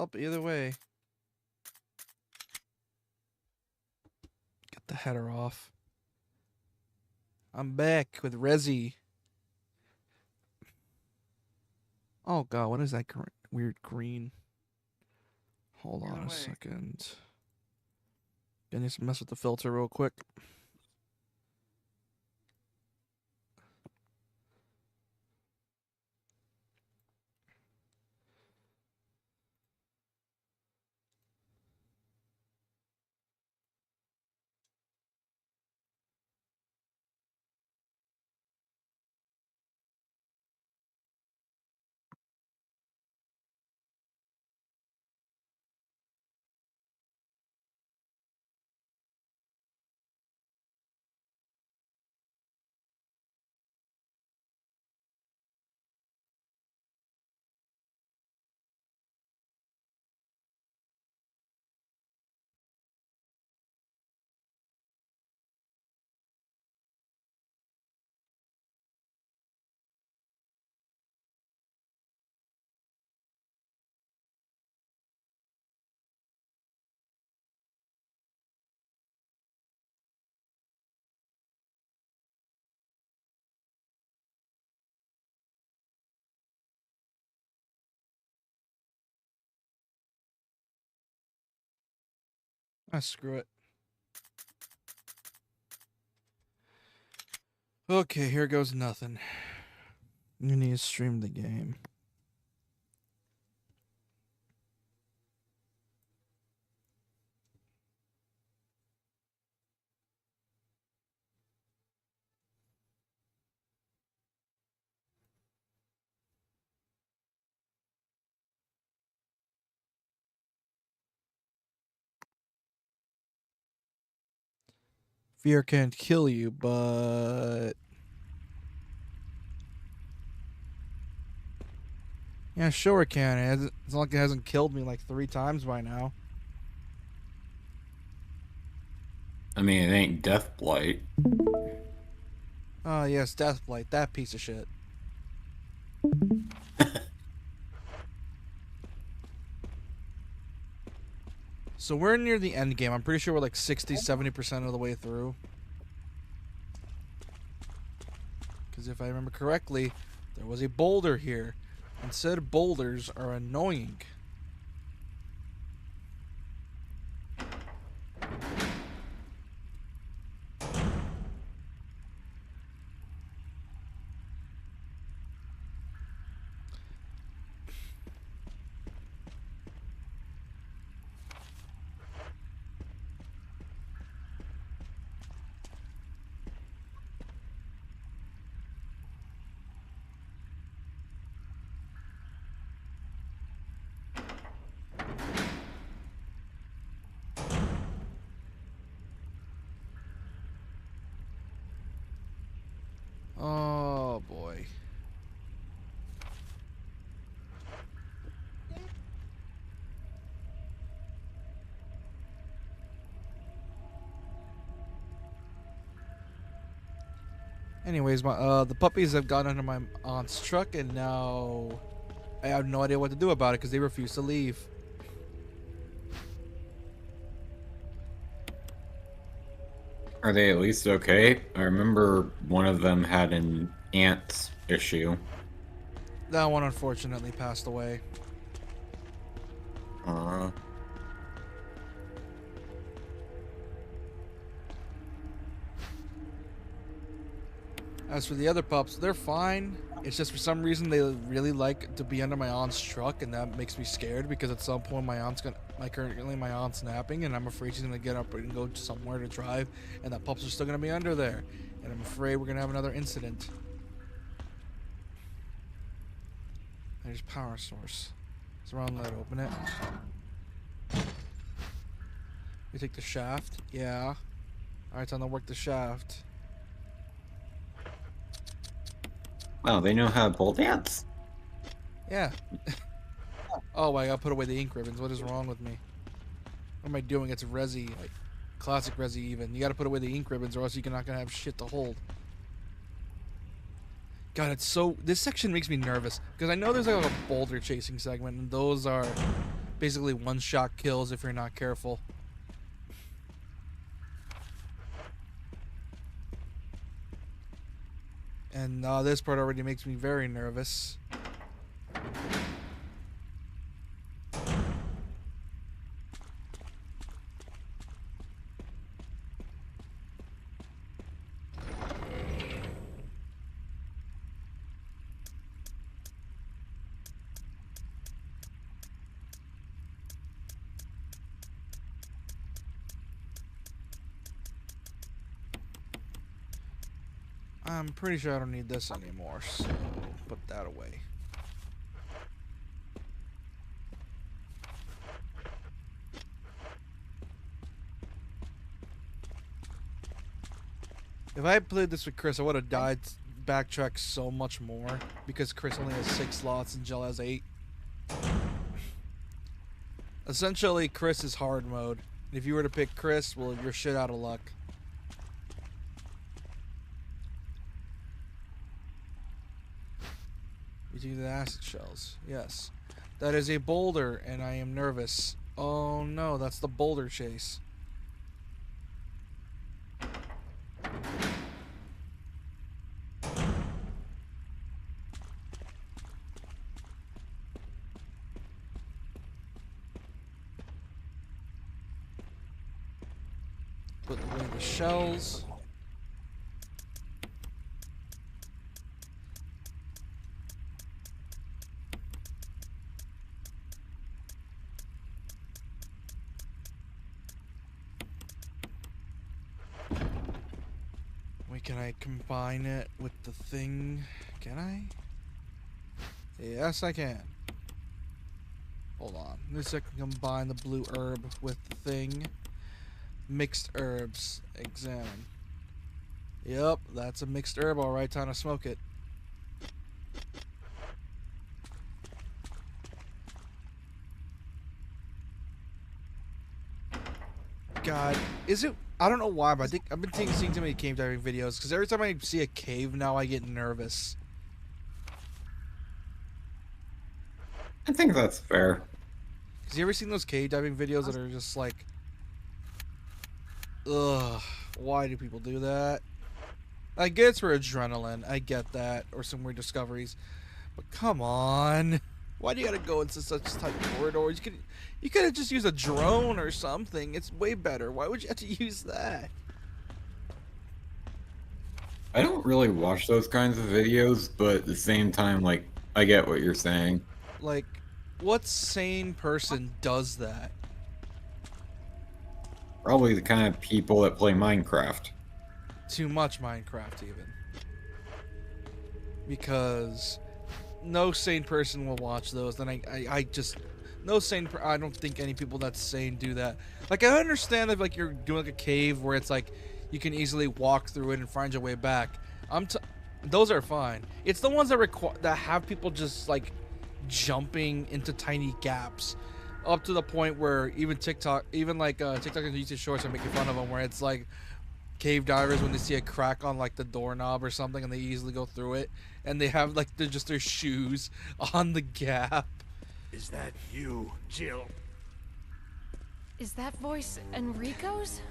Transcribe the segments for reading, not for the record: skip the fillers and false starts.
Up either way. Get the header off. I'm back with Resi. Oh god, what is that weird green? Hold on a second. I need to mess with the filter real quick. Ah, screw it. Okay, here goes nothing. You need to stream the game. Fear can't kill you, but... Yeah, sure it can. It's not like it hasn't killed me like 3 times by now. I mean, it ain't Death Blight. Oh, yes, Deathblight. That piece of shit. So we're near the end game. I'm pretty sure we're like 60-70% of the way through. Because if I remember correctly, there was a boulder here. And said boulders are annoying. Oh boy. Anyways, the puppies have gotten under my aunt's truck, and now I have no idea what to do about it because they refuse to leave. Are they at least okay? I remember one of them had an ant issue. That one unfortunately passed away. Uh, As for the other pups, they're fine. It's just for some reason they really like to be under my aunt's truck, and that makes me scared because at some point my aunt's napping, and I'm afraid she's gonna get up and go somewhere to drive, and that pups are still gonna be under there, and I'm afraid we're gonna have another incident. There's power source. It's around that. Open it. You take the shaft. Yeah. All right, time to work the shaft. wow, they know how to pole dance? Yeah. Oh, I gotta put away the ink ribbons. What is wrong with me? What am I doing? It's Resi, like classic Resi even. You gotta put away the ink ribbons or else you're not gonna have shit to hold. God, it's so... This section makes me nervous because I know there's like a boulder chasing segment, and those are basically one-shot kills if you're not careful. And this part already makes me very nervous. I'm pretty sure I don't need this anymore, so put that away. If I had played this with Chris, I would have died backtracked so much more because Chris only has 6 slots and Jill has 8. Essentially, Chris is hard mode. If you were to pick Chris, well, you're shit out of luck. You do the acid shells. Yes. That is a boulder, and I am nervous. Oh no, that's the boulder chase. Put away the shells. Wait, can I combine it with the thing? Can I? Yes, I can. Hold on. This I can combine the blue herb with the thing. Mixed herbs. Examine. Yep, that's a mixed herb. Alright, time to smoke it. God, is it? I don't know why, but I think I've been seeing too many cave diving videos because every time I see a cave now, I get nervous. I think that's fair. Cause you ever seen those cave diving videos that are just like, ugh, why do people do that? I get it's for adrenaline, I get that, or some weird discoveries, but come on, why do you gotta go into such tight corridors? You could have just used a drone or something. It's way better. Why would you have to use that? I don't really watch those kinds of videos, but at the same time, like, I get what you're saying. Like, what sane person does that? Probably the kind of people that play Minecraft. Too much Minecraft, even. Because no sane person will watch those. Then I just... No sane... I don't think any people that's sane do that. Like, I understand if, like, you're doing, like, a cave where it's, like, you can easily walk through it and find your way back. Those are fine. It's the ones that have people just, like, jumping into tiny gaps. Up to the point where even TikTok and YouTube Shorts are making fun of them, where it's, like, cave divers when they see a crack on, like, the doorknob or something and they easily go through it. And they have, like, their shoes on the gap. Is that you, Jill? Is that voice Enrico's?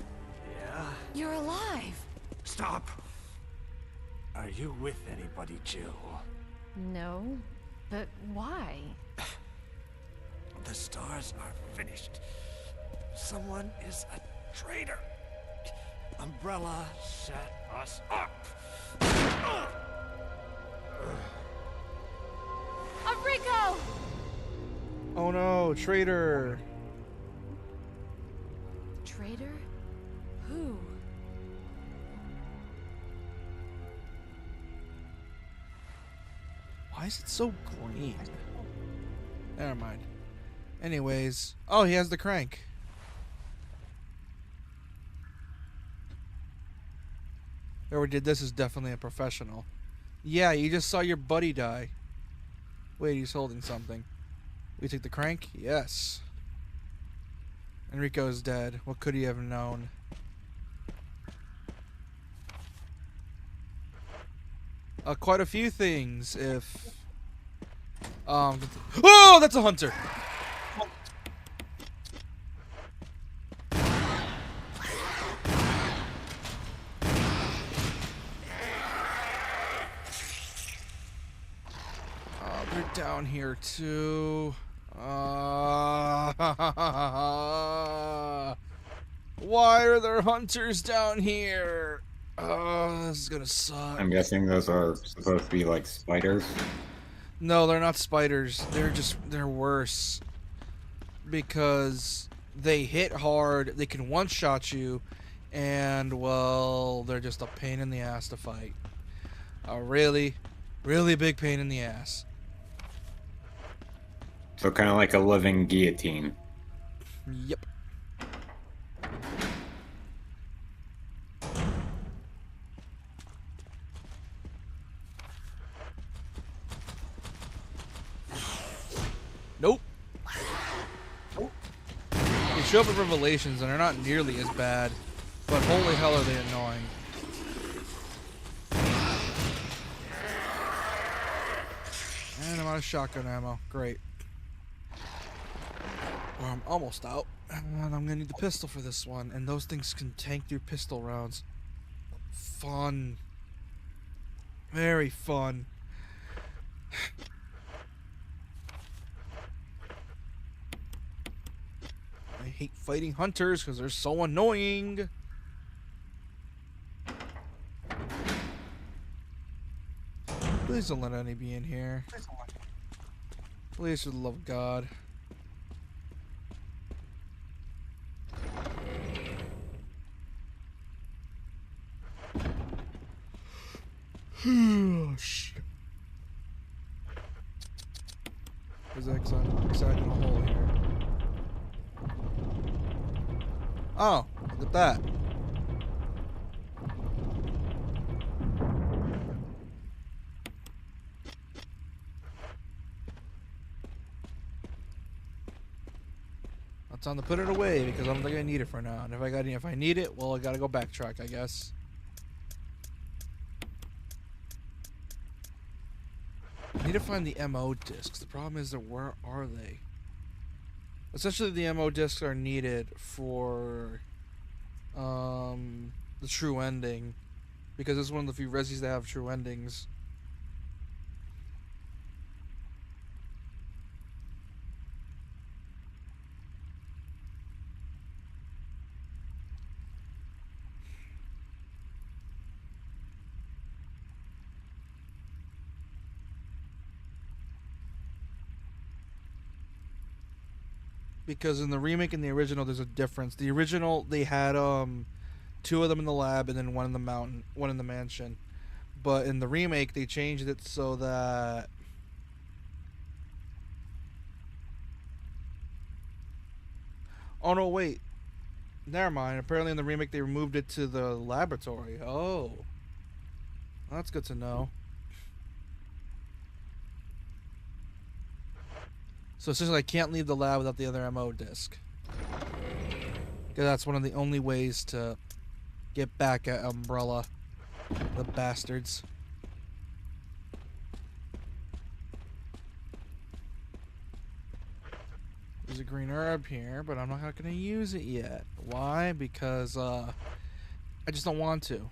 Yeah? You're alive! Stop! Are you with anybody, Jill? No, but why? The stars are finished. Someone is a traitor. Umbrella set us up. Enrico! Oh no, traitor! Traitor? Who? Why is it so green? Never mind. Anyways, oh, he has the crank. Whoever did this is definitely a professional. Yeah, you just saw your buddy die. Wait, he's holding something. We take the crank? Yes. Enrico is dead. What could he have known? Quite a few things, if... Oh, that's a hunter! they're down here too. Why are there hunters down here? Oh, this is gonna suck. I'm guessing those are supposed to be like spiders. No, they're not spiders. They're worse. Because they hit hard, they can one-shot you, and, well, they're just a pain in the ass to fight. A really, really big pain in the ass. So kind of like a living guillotine. Yep. Nope. They show up in Revelations and they're not nearly as bad, but holy hell are they annoying. And I'm out of shotgun ammo. Great. Well, I'm almost out. And I'm gonna need the pistol for this one, and those things can tank through pistol rounds. Fun. Very fun. I hate fighting hunters because they're so annoying. Please don't let any be in here. Please, for the love of God. Oh, shit. There's exciting a hole here. Oh, look at that. It's time to put it away because I don't think I need it for now. And if I need it, well, I gotta go backtrack, I guess. I need to find the MO discs. The problem is that where are they? Essentially, the MO discs are needed for the true ending, because it's one of the few resis that have true endings. Because in the remake and the original, there's a difference. The original, they had 2 of them in the lab and then 1 in the mountain, 1 in the mansion. But in the remake, they changed it so that oh no, wait. Never mind. Apparently in the remake they removed it to the laboratory. Oh. Well, that's good to know. So essentially I can't leave the lab without the other MO disc. Because that's one of the only ways to get back at Umbrella. The bastards. There's a green herb here, but I'm not going to use it yet. Why? Because I just don't want to.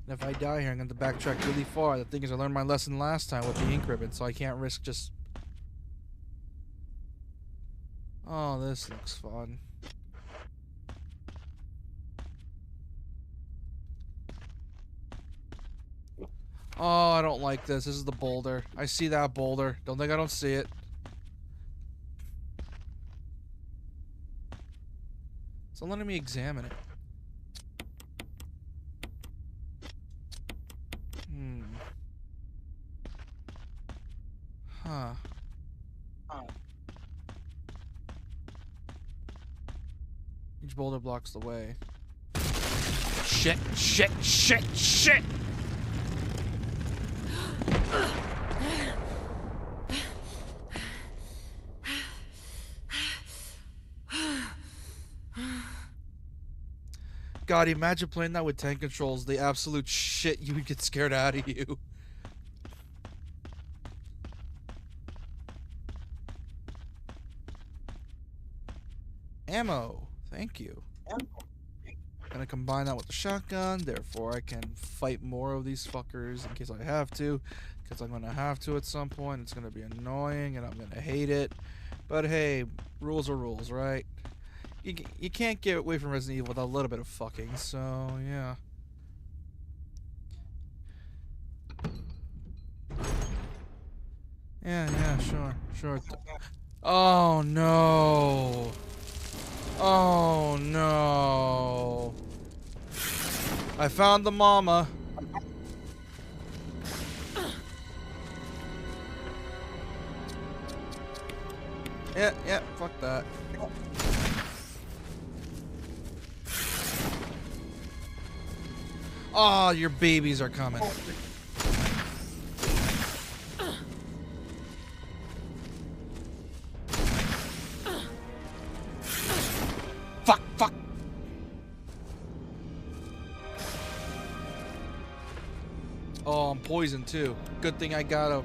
And if I die here, I'm going to backtrack really far. The thing is, I learned my lesson last time with the ink ribbon, so I can't risk just... Oh, this looks fun. Oh, I don't like this. This is the boulder. I see that boulder. Don't think I don't see it. So letting me examine it. Huh. Each boulder blocks the way. Shit, shit, shit, shit! God, imagine playing that with tank controls. The absolute shit you would get scared out of you. Ammo. Thank you. Gonna combine that with the shotgun, therefore I can fight more of these fuckers in case I have to. because I'm gonna have to at some point. It's gonna be annoying and I'm gonna hate it. But hey, rules are rules, right? You can't get away from Resident Evil without a little bit of fucking, so yeah. Yeah, sure. Oh no. Oh no. I found the mama. Yeah, fuck that. Oh, your babies are coming. Fuck. Oh, I'm poisoned too. Good thing I got a...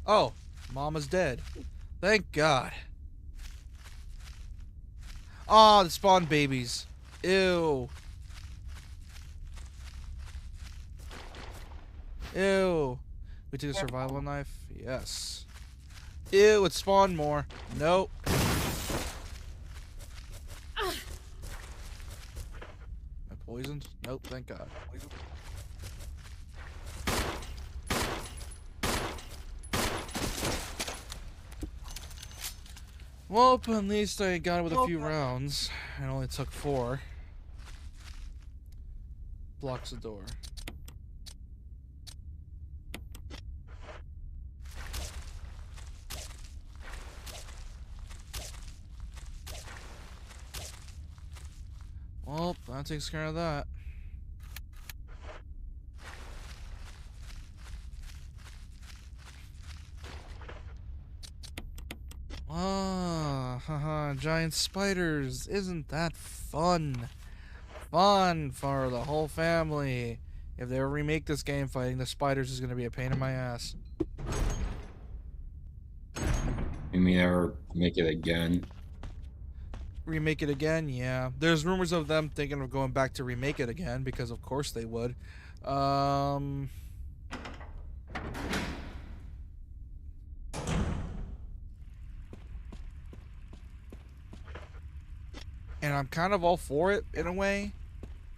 Oh, Mama's dead. Thank God. Oh, the spawn babies. Ew. Ew. We took a survival knife? Yes. Ew, it spawned more. Nope. Am I poisoned? Nope, thank God. Well, at least I got it with a few rounds. It only took 4. Blocks the door. Well, that takes care of that. Ah, haha, giant spiders. Isn't that fun? Fun for the whole family. If they ever remake this game, fighting the spiders is going to be a pain in my ass. You may never make it again. Remake it again? Yeah. There's rumors of them thinking of going back to remake it again, because of course they would. And I'm kind of all for it in a way,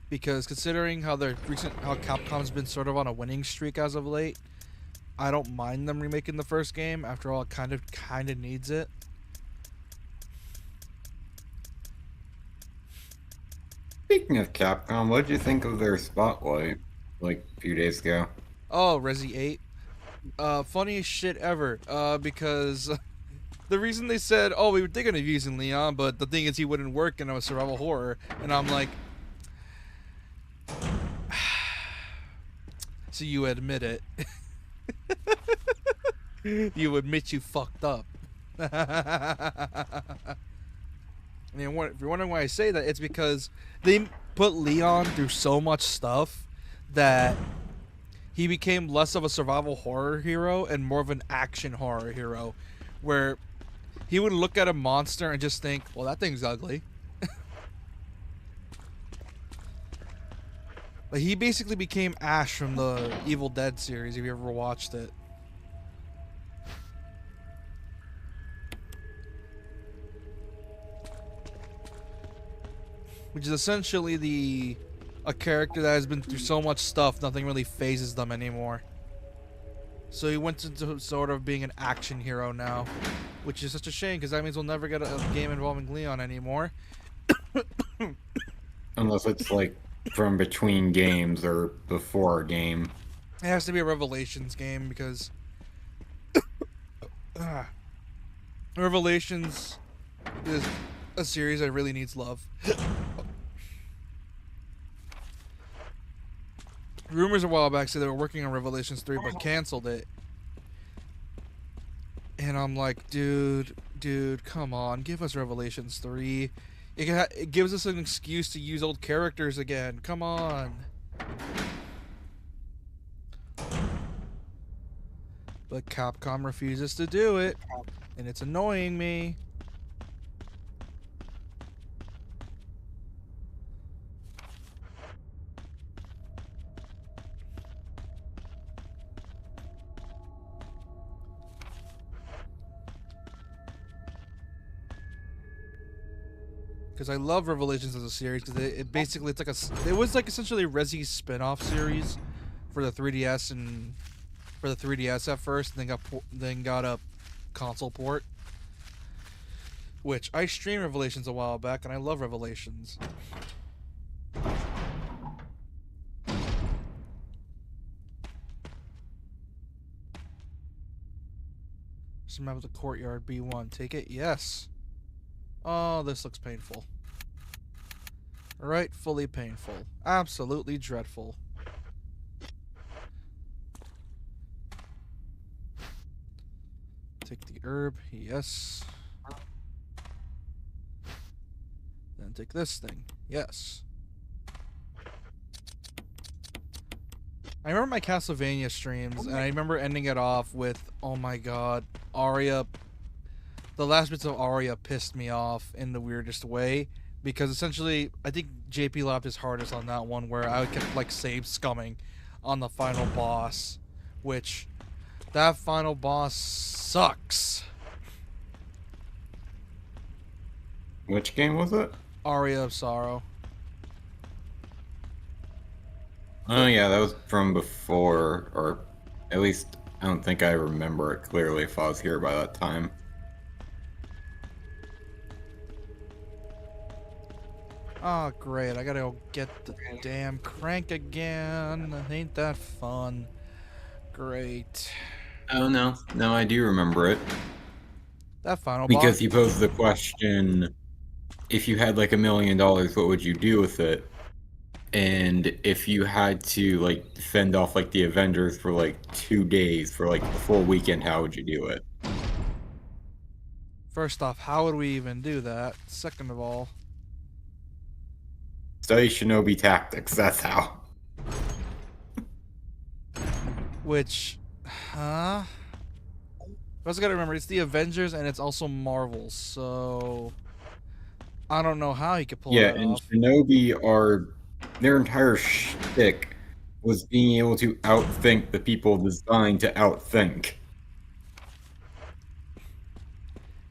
because considering how Capcom's been sort of on a winning streak as of late, I don't mind them remaking the first game. After all, it kind of needs it. Speaking of Capcom, what did you think of their spotlight like a few days ago? Oh, Resi 8. Funniest shit ever. Because the reason they said, oh, we were thinking of using Leon, but the thing is he wouldn't work in a survival horror. And I'm like... So you admit it. You admit you fucked up. I mean, if you're wondering why I say that, it's because they put Leon through so much stuff that he became less of a survival horror hero and more of an action horror hero, where he would look at a monster and just think, well, that thing's ugly. Like, he basically became Ash from the Evil Dead series, if you ever watched it. Which is essentially a character that has been through so much stuff, nothing really phases them anymore. So he went into sort of being an action hero now, which is such a shame, because that means we'll never get a game involving Leon anymore. Unless it's like from between games or before a game. It has to be a Revelations game, because Revelations is a series that really needs love. Rumors a while back said they were working on Revelations 3 but canceled it. And I'm like, dude, come on, give us Revelations 3. It gives us an excuse to use old characters again. Come on. But Capcom refuses to do it, and it's annoying me. Because I love Revelations as a series, because it basically, it was like essentially a Resi's spin-off series for the 3DS and for the 3DS at first, and then got a console port. Which I streamed Revelations a while back, and I love Revelations. Some map of the courtyard B1. Take it? Yes. Oh, this looks painful. Rightfully painful. Absolutely dreadful. Take the herb. Yes. Then take this thing. Yes. I remember my Castlevania streams, and I remember ending it off with, oh my god, Arya. The last bits of Arya pissed me off in the weirdest way, because essentially, I think JP laughed his hardest on that one, where I kept like save scumming on the final boss, which that final boss sucks. Which game was it? Aria of Sorrow. Oh yeah, that was from before, or at least I don't think I remember it clearly if I was here by that time. Oh, great. I gotta go get the damn crank again. Ain't that fun? Great. Oh no, I do remember it. That final Because boss. he posed the question, if you had like $1 million, what would you do with it? And if you had to like fend off like the Avengers for like 2 days for like a full weekend, how would you do it? First off, how would we even do that? Second of all, Study Shinobi tactics, that's how. which, huh? I also gotta remember, it's the Avengers and it's also Marvel, so I don't know how he could pull Yeah, that and off. Shinobi are, their entire shtick was being able to outthink the people designed to outthink.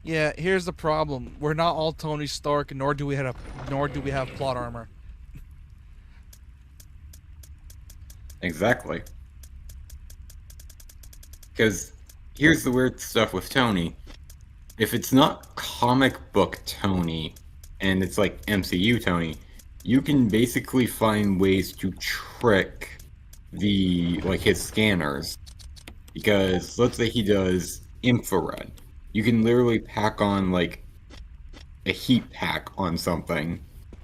Yeah, here's the problem: we're not all Tony Stark, nor do we have plot armor. Exactly. Because here's the weird stuff with Tony. If it's not comic book Tony, and it's like MCU Tony, you can basically find ways to trick his scanners. Because let's say he does infrared. You can literally pack on like a heat pack on something.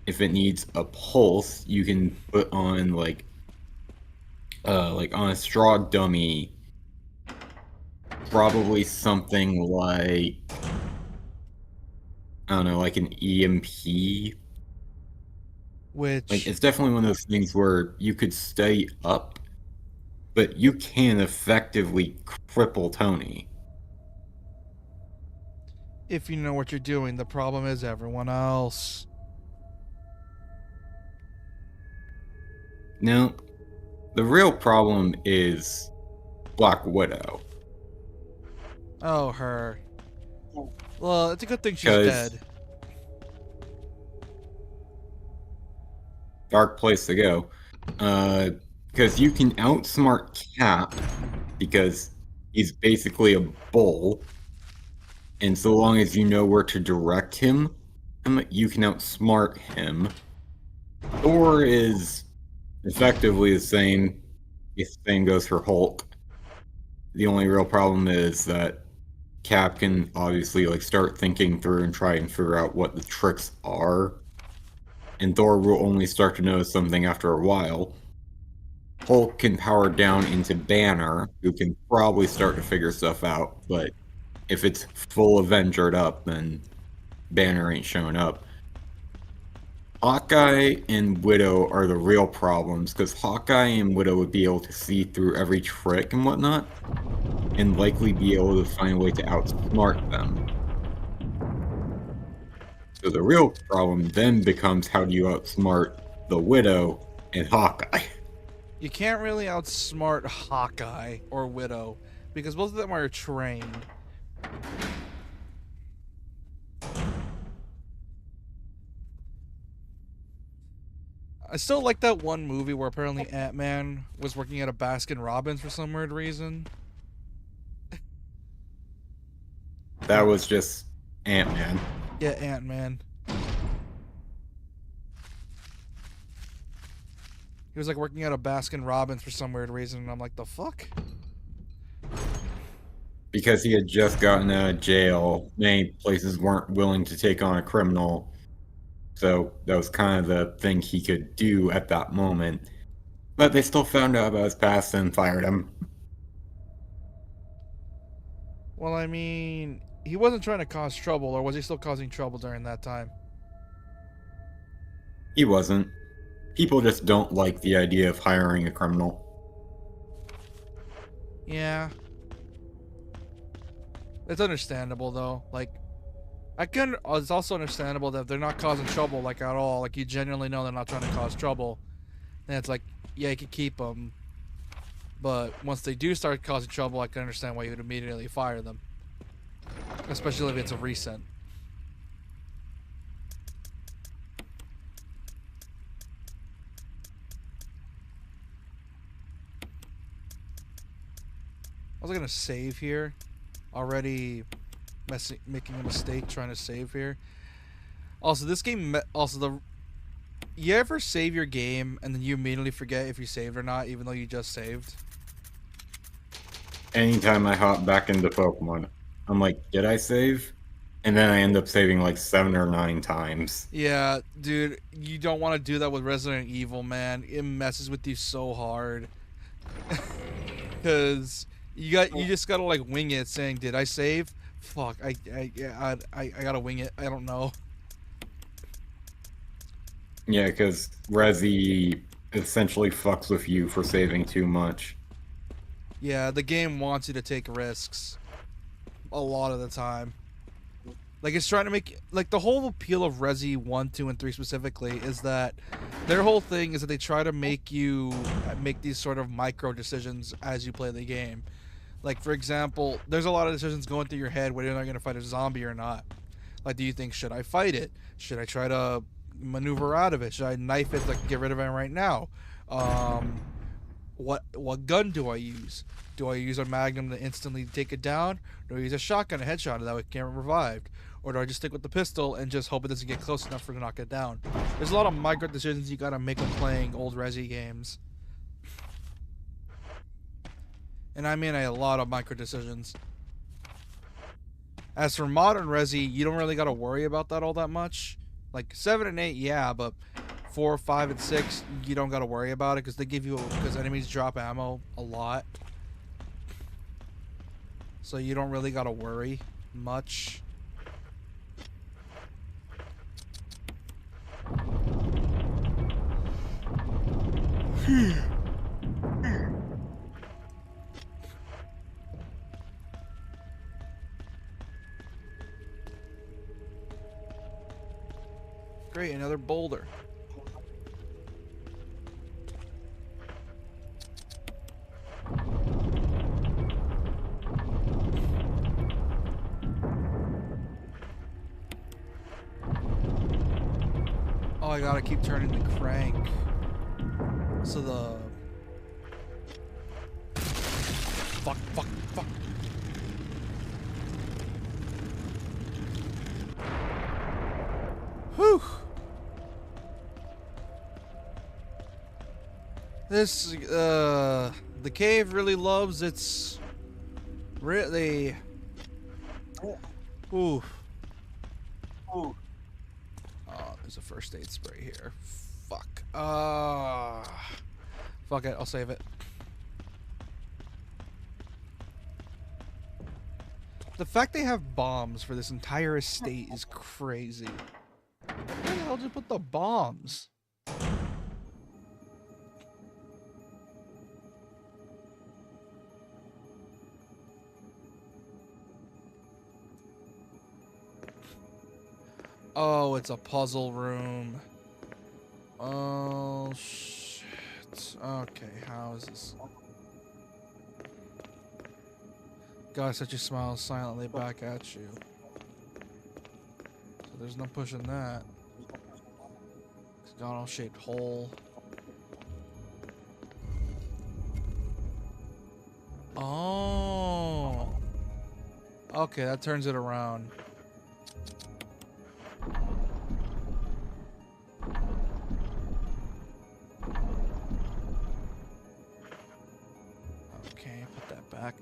If it needs a pulse, you can put on like on a straw dummy, probably something like, I don't know, like an EMP. Which, Like, it's definitely one of those things where you could stay up, but you can effectively cripple Tony. if you know what you're doing, the problem is everyone else. No, the real problem is Black Widow. Oh, her. Well, it's a good thing she's 'Cause- dead. Dark place to go. Because you can outsmart Cap, because he's basically a bull, and so long as you know where to direct him, you can outsmart him. Thor is effectively the same. The same goes for Hulk. The only real problem is that Cap can obviously like start thinking through and try and figure out what the tricks are, and Thor will only start to notice something after a while. Hulk can power down into Banner, who can probably start to figure stuff out, but if it's full Avengered up, then Banner ain't showing up. Hawkeye and Widow are the real problems, because Hawkeye and Widow would be able to see through every trick and whatnot, and likely be able to find a way to outsmart them. So the real problem then becomes, how do you outsmart the Widow and Hawkeye? You can't really outsmart Hawkeye or Widow because both of them are trained. I still like that one movie where apparently Ant-Man was working at a Baskin Robbins for some weird reason. That was just Ant-Man. Yeah, Ant-Man. He was like working at a Baskin Robbins for some weird reason, and I'm like, the fuck? Because he had just gotten out of jail, many places weren't willing to take on a criminal. So that was kind of the thing he could do at that moment. But they still found out about his past and fired him. Well, I mean, he wasn't trying to cause trouble, or was he still causing trouble during that time? He wasn't. People just don't like the idea of hiring a criminal. Yeah. It's understandable, though. Like, it's also understandable that if they're not causing trouble, like, at all, like, you genuinely know they're not trying to cause trouble, then it's like, yeah, you could keep them. But once they do start causing trouble, I can understand why you would immediately fire them. Especially if it's a recent. I was gonna save here. Already making a mistake trying to save here. Also, this game, you ever save your game and then you immediately forget if you saved or not, even though you just saved? Anytime I hop back into Pokemon, I'm like, did I save? And then I end up saving like 7 or 9 times. Yeah, dude, you don't want to do that with Resident Evil, man. It messes with you so hard. Cause you just gotta like wing it, saying, "Did I save? Fuck, I gotta wing it. I don't know." Yeah, because Resi essentially fucks with you for saving too much. Yeah, the game wants you to take risks a lot of the time. Like, it's trying to make, like, the whole appeal of Resi 1, 2, and 3 specifically is that their whole thing is that they try to make you make these sort of micro decisions as you play the game. Like, for example, there's a lot of decisions going through your head whether you're not going to fight a zombie or not. Like, do you think, should I fight it? Should I try to maneuver out of it? Should I knife it, like, get rid of it right now? What gun do I use? Do I use a magnum to instantly take it down? Do I use a shotgun, a headshot, that way it can't be revived? Or do I just stick with the pistol and just hope it doesn't get close enough for to knock it down? There's a lot of micro decisions you gotta make when playing old Resi games. And I mean a lot of micro decisions. As for modern Resi, you don't really gotta worry about that all that much. Like 7 and 8, yeah, but 4, 5, and 6, you don't gotta worry about it because they give you, because enemies drop ammo a lot. So you don't really gotta worry much. Great, another boulder. Oh, I gotta keep turning the crank. So the... Fuck. Whew. This, the cave really loves its... Really... Ooh. Oh, there's a first aid spray here. Fuck. Fuck it, I'll save it. The fact they have bombs for this entire estate is crazy. Where the hell did you put the bombs? Oh, it's a puzzle room. Oh, shit. Okay, how is this? God, set your smile silently back at you. So there's no pushing that. It's got all shaped hole. Oh. Okay, that turns it around. Okay, put that back.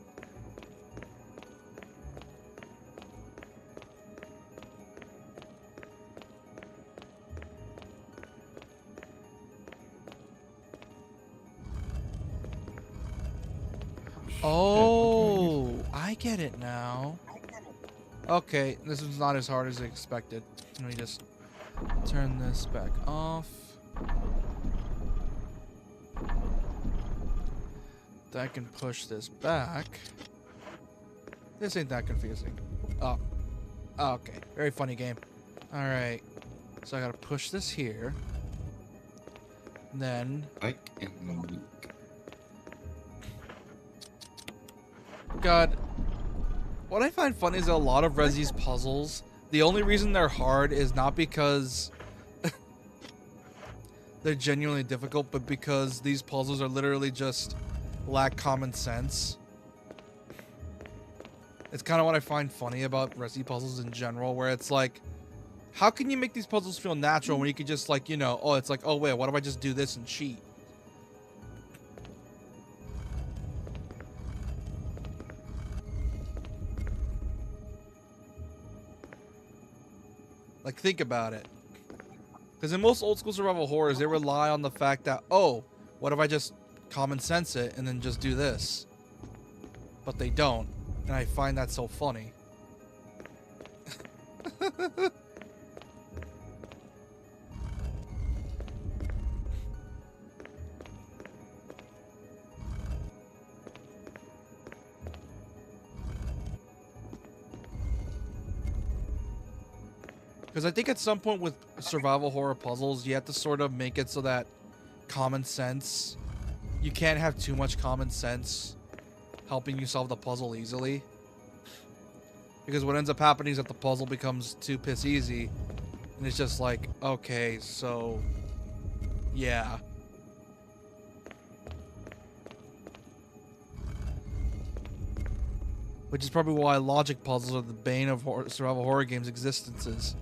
Oh, I get it now. Okay, this is not as hard as I expected. Let me just turn this back off. I can push this back. This ain't that confusing. Oh. Oh, okay. Very funny game. Alright. So I gotta push this here. Then... Ike and Luke. God. What I find funny is that a lot of Resi's puzzles, the only reason they're hard is not because they're genuinely difficult, but because these puzzles are literally just lack common sense. It's kind of what I find funny about Resi puzzles in general, where it's like, how can you make these puzzles feel natural when you could just, like, you know, oh, it's like, oh, wait, what if I just do this and cheat? Like, think about it. Because in most old school survival horrors, they rely on the fact that, oh, what if I just common sense it and then just do this? But they don't. And I find that so funny. Because I think at some point with survival horror puzzles, you have to sort of make it so that common sense, you can't have too much common sense helping you solve the puzzle easily. Because what ends up happening is that the puzzle becomes too piss easy, and it's just like, okay, so, yeah. Which is probably why logic puzzles are the bane of survival horror games' existences.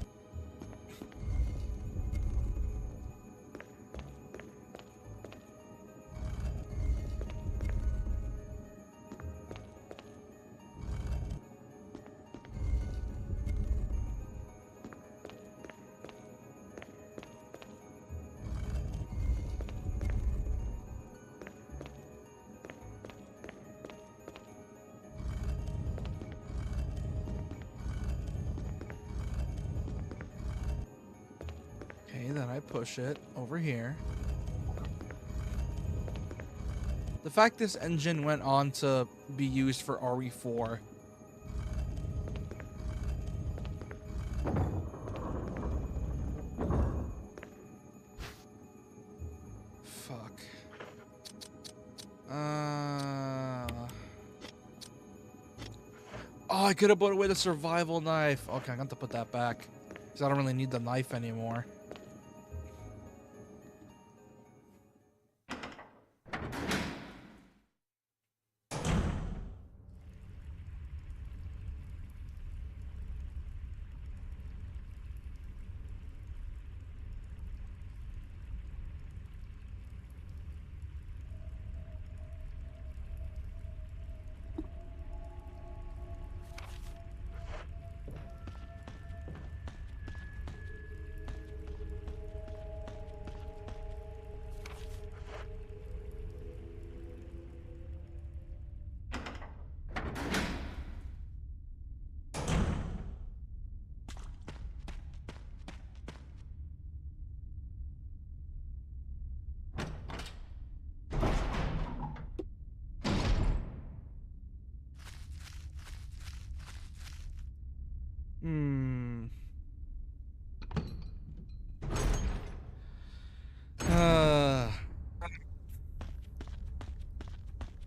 Then I push it over here. The fact this engine went on to be used for RE4. Fuck. Oh, I could have put away the survival knife. Okay, I'm going to put that back. Because I don't really need the knife anymore.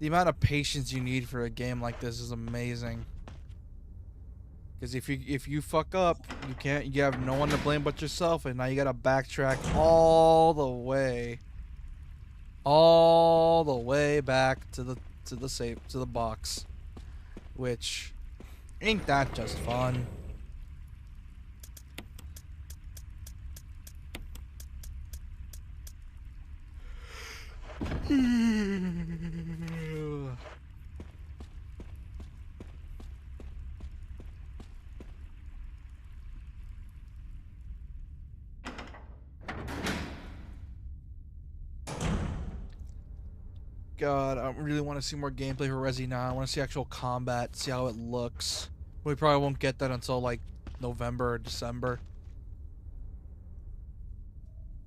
The amount of patience you need for a game like this is amazing. Because if you fuck up, you have no one to blame but yourself, and now you gotta backtrack all the way back to the box, which ain't that just fun. God, I really want to see more gameplay for Resi 9. I want to see actual combat, see how it looks. We probably won't get that until like November or December.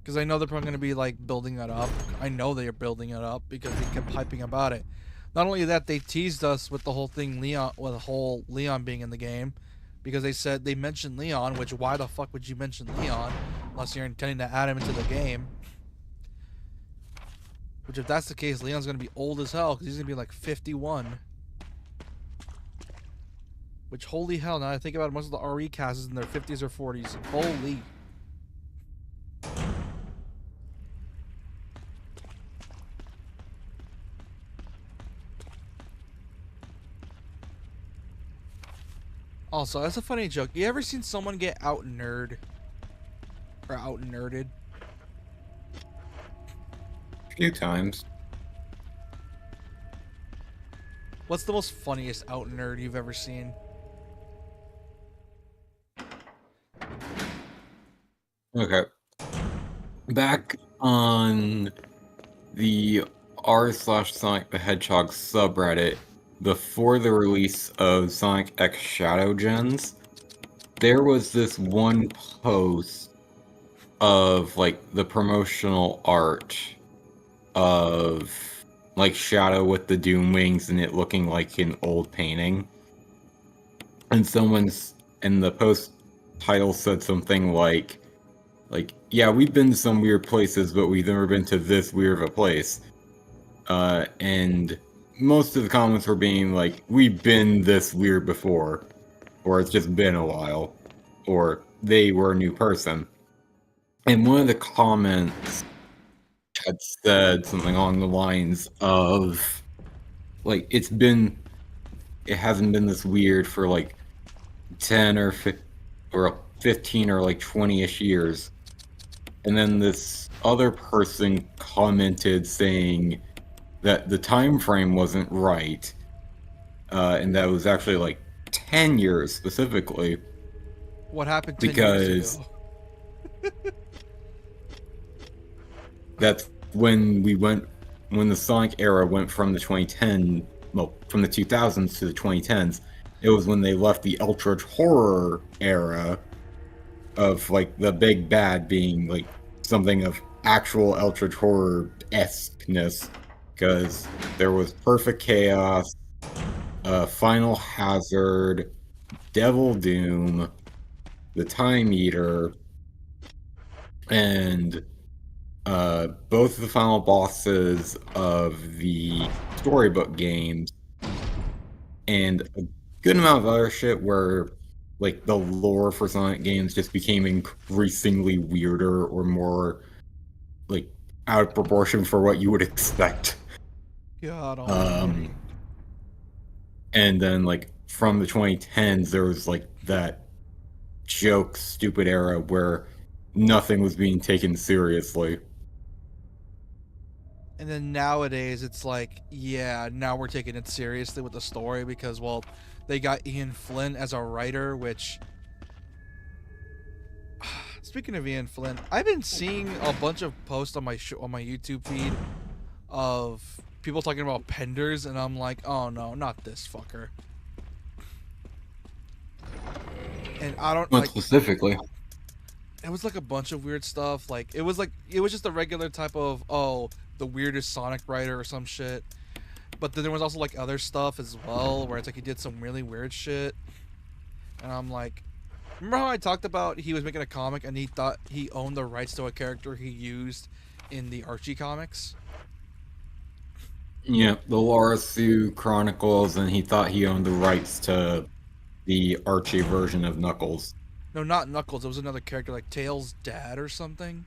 Because I know they're probably going to be like building that up. I know they are building it up because they kept hyping about it. Not only that, they teased us with the whole thing Leon being in the game. Because they mentioned Leon, which why the fuck would you mention Leon unless you're intending to add him into the game? Which, if that's the case, Leon's gonna be old as hell because he's gonna be like 51. Which, holy hell, now I think about it, most of the RE cast is in their 50s or 40s. Holy. Also, that's a funny joke. You ever seen someone get out-nerd? Or out-nerded? A few times. What's the most funniest out-nerd you've ever seen? Okay. Back on the r/Sonic the Hedgehog subreddit, before the release of Sonic X Shadow Gens, there was this one post of like the promotional art of like Shadow with the Doom Wings and it looking like an old painting. And the post title said something like, yeah, we've been to some weird places, but we've never been to this weird of a place. And most of the comments were being like, we've been this weird before, or it's just been a while, or they were a new person. And one of the comments had said something along the lines of, like, it hasn't been this weird for like 10 or 15 or like 20-ish years. And then this other person commented saying that the time frame wasn't right, and that was actually like 10 years specifically. What happened 10 years ago? That's when the Sonic era went from the 2000s to the 2010s. It was when they left the Eldritch Horror era of like the big bad being like something of actual Eldritch Horror-esqueness, because there was Perfect Chaos, Final Hazard, Devil Doom, the Time Eater, and both of the final bosses of the storybook games, and a good amount of other shit where like the lore for Sonic games just became increasingly weirder or more like out of proportion for what you would expect. God almighty. And then like from the 2010s there was like that joke stupid era where nothing was being taken seriously. And then nowadays it's like, yeah, now we're taking it seriously with the story because, well, they got Ian Flynn as a writer, which... Speaking of Ian Flynn, I've been seeing a bunch of posts on my YouTube feed of people talking about penders, and I'm like, oh no, not this fucker. And I don't What like... specifically? It was like a bunch of weird stuff. Like it was just a regular type of, oh, the weirdest Sonic writer or some shit. But then there was also like other stuff as well where it's like he did some really weird shit. And I'm like, remember how I talked about he was making a comic and he thought he owned the rights to a character he used in the Archie comics? Yeah, the Laura Sue Chronicles, and he thought he owned the rights to the Archie version of Knuckles. No, not Knuckles. It was another character, like Tails' dad or something.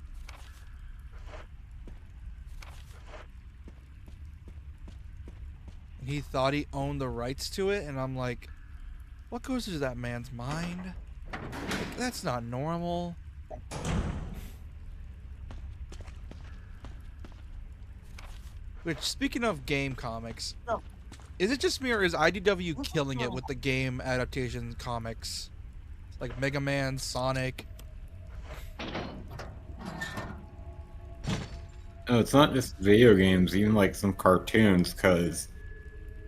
He thought he owned the rights to it, and I'm like, what goes through that man's mind? Like, that's not normal. Which, speaking of game comics, is it just me or is IDW killing it with the game adaptation comics? Like Mega Man, Sonic. Oh, it's not just video games, even like some cartoons, because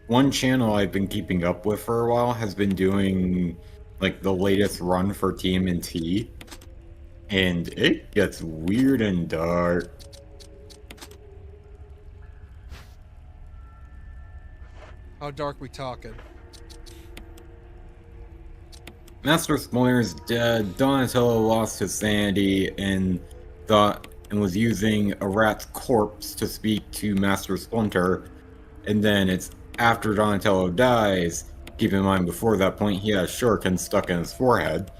one channel I've been keeping up with for a while has been doing like the latest run for TMNT, and it gets weird and dark. How dark we talking? Master Splinter's dead. Donatello lost his sanity and was using a rat's corpse to speak to Master Splinter. And then it's after Donatello dies. Keep in mind, before that point, he has shuriken stuck in his forehead.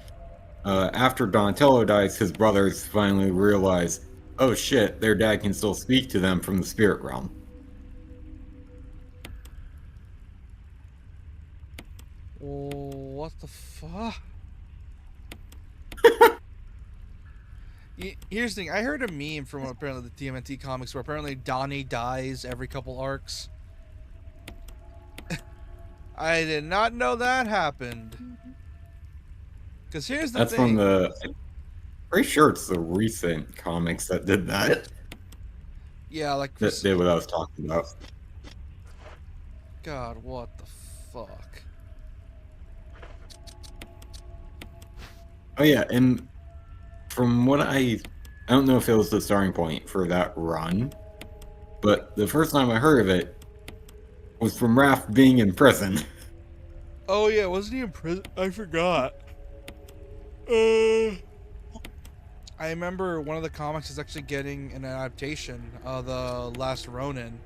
After Donatello dies, his brothers finally realize, oh shit, their dad can still speak to them from the spirit realm. What the fuck? Here's the thing. I heard a meme from apparently the TMNT comics where apparently Donnie dies every couple arcs. I did not know that happened. Because here's the That's thing. from the... I'm pretty sure it's the recent comics that did that. Yeah, like... That did what I was talking about. God, what the fuck? Oh yeah, and from what I don't know if it was the starting point for that run, but the first time I heard of it was from Raph being in prison. Oh yeah, wasn't he in prison? I forgot. I remember one of the comics is actually getting an adaptation of The Last Ronin.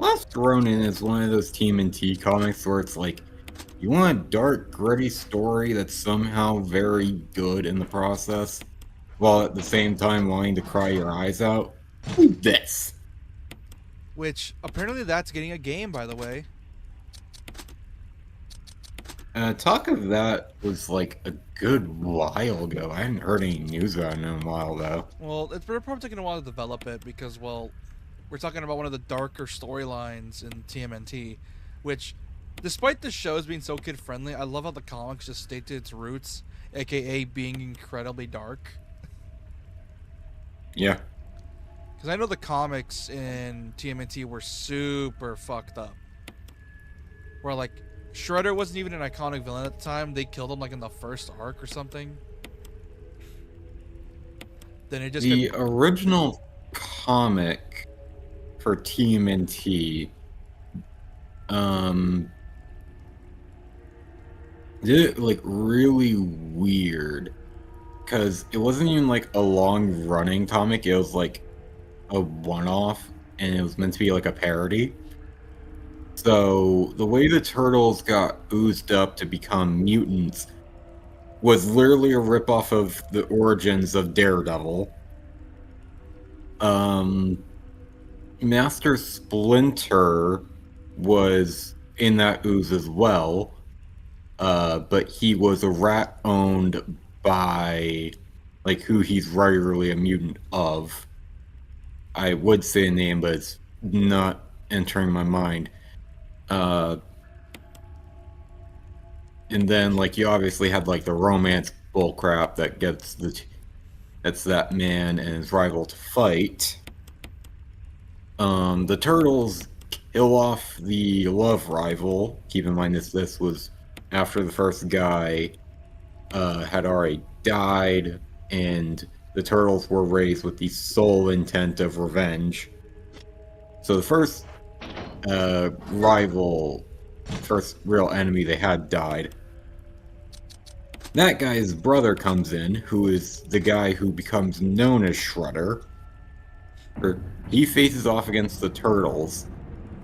Last Ronin is one of those TMNT comics where it's like, you want a dark, gritty story that's somehow very good in the process, while at the same time wanting to cry your eyes out? Do this. Which, apparently that's getting a game, by the way. Talk of that was like a good while ago. I hadn't heard any news about it in a while, though. Well, they're probably taking a while to develop it because, well, we're talking about one of the darker storylines in TMNT, which, despite the shows being so kid-friendly, I love how the comics just stay to its roots, aka being incredibly dark. Yeah. Because I know the comics in TMNT were super fucked up. Where, like, Shredder wasn't even an iconic villain at the time. They killed him, like, in the first arc or something. Then it just... The original comic for TMNT did it, like, really weird. Because it wasn't even, like, a long-running comic. It was, like, a one-off, and it was meant to be, like, a parody. So, the way the turtles got oozed up to become mutants was literally a ripoff of the origins of Daredevil. Master Splinter was in that ooze as well, but he was a rat owned by, like, who he's regularly a mutant of. I would say a name, but it's not entering my mind. And then, like, you obviously had, like, the romance bullcrap that gets that's that man and his rival to fight. The turtles kill off the love rival. Keep in mind this was after the first guy had already died, and the turtles were raised with the sole intent of revenge. So the first rival, first real enemy they had died. That guy's brother comes in, who is the guy who becomes known as Shredder. He faces off against the turtles,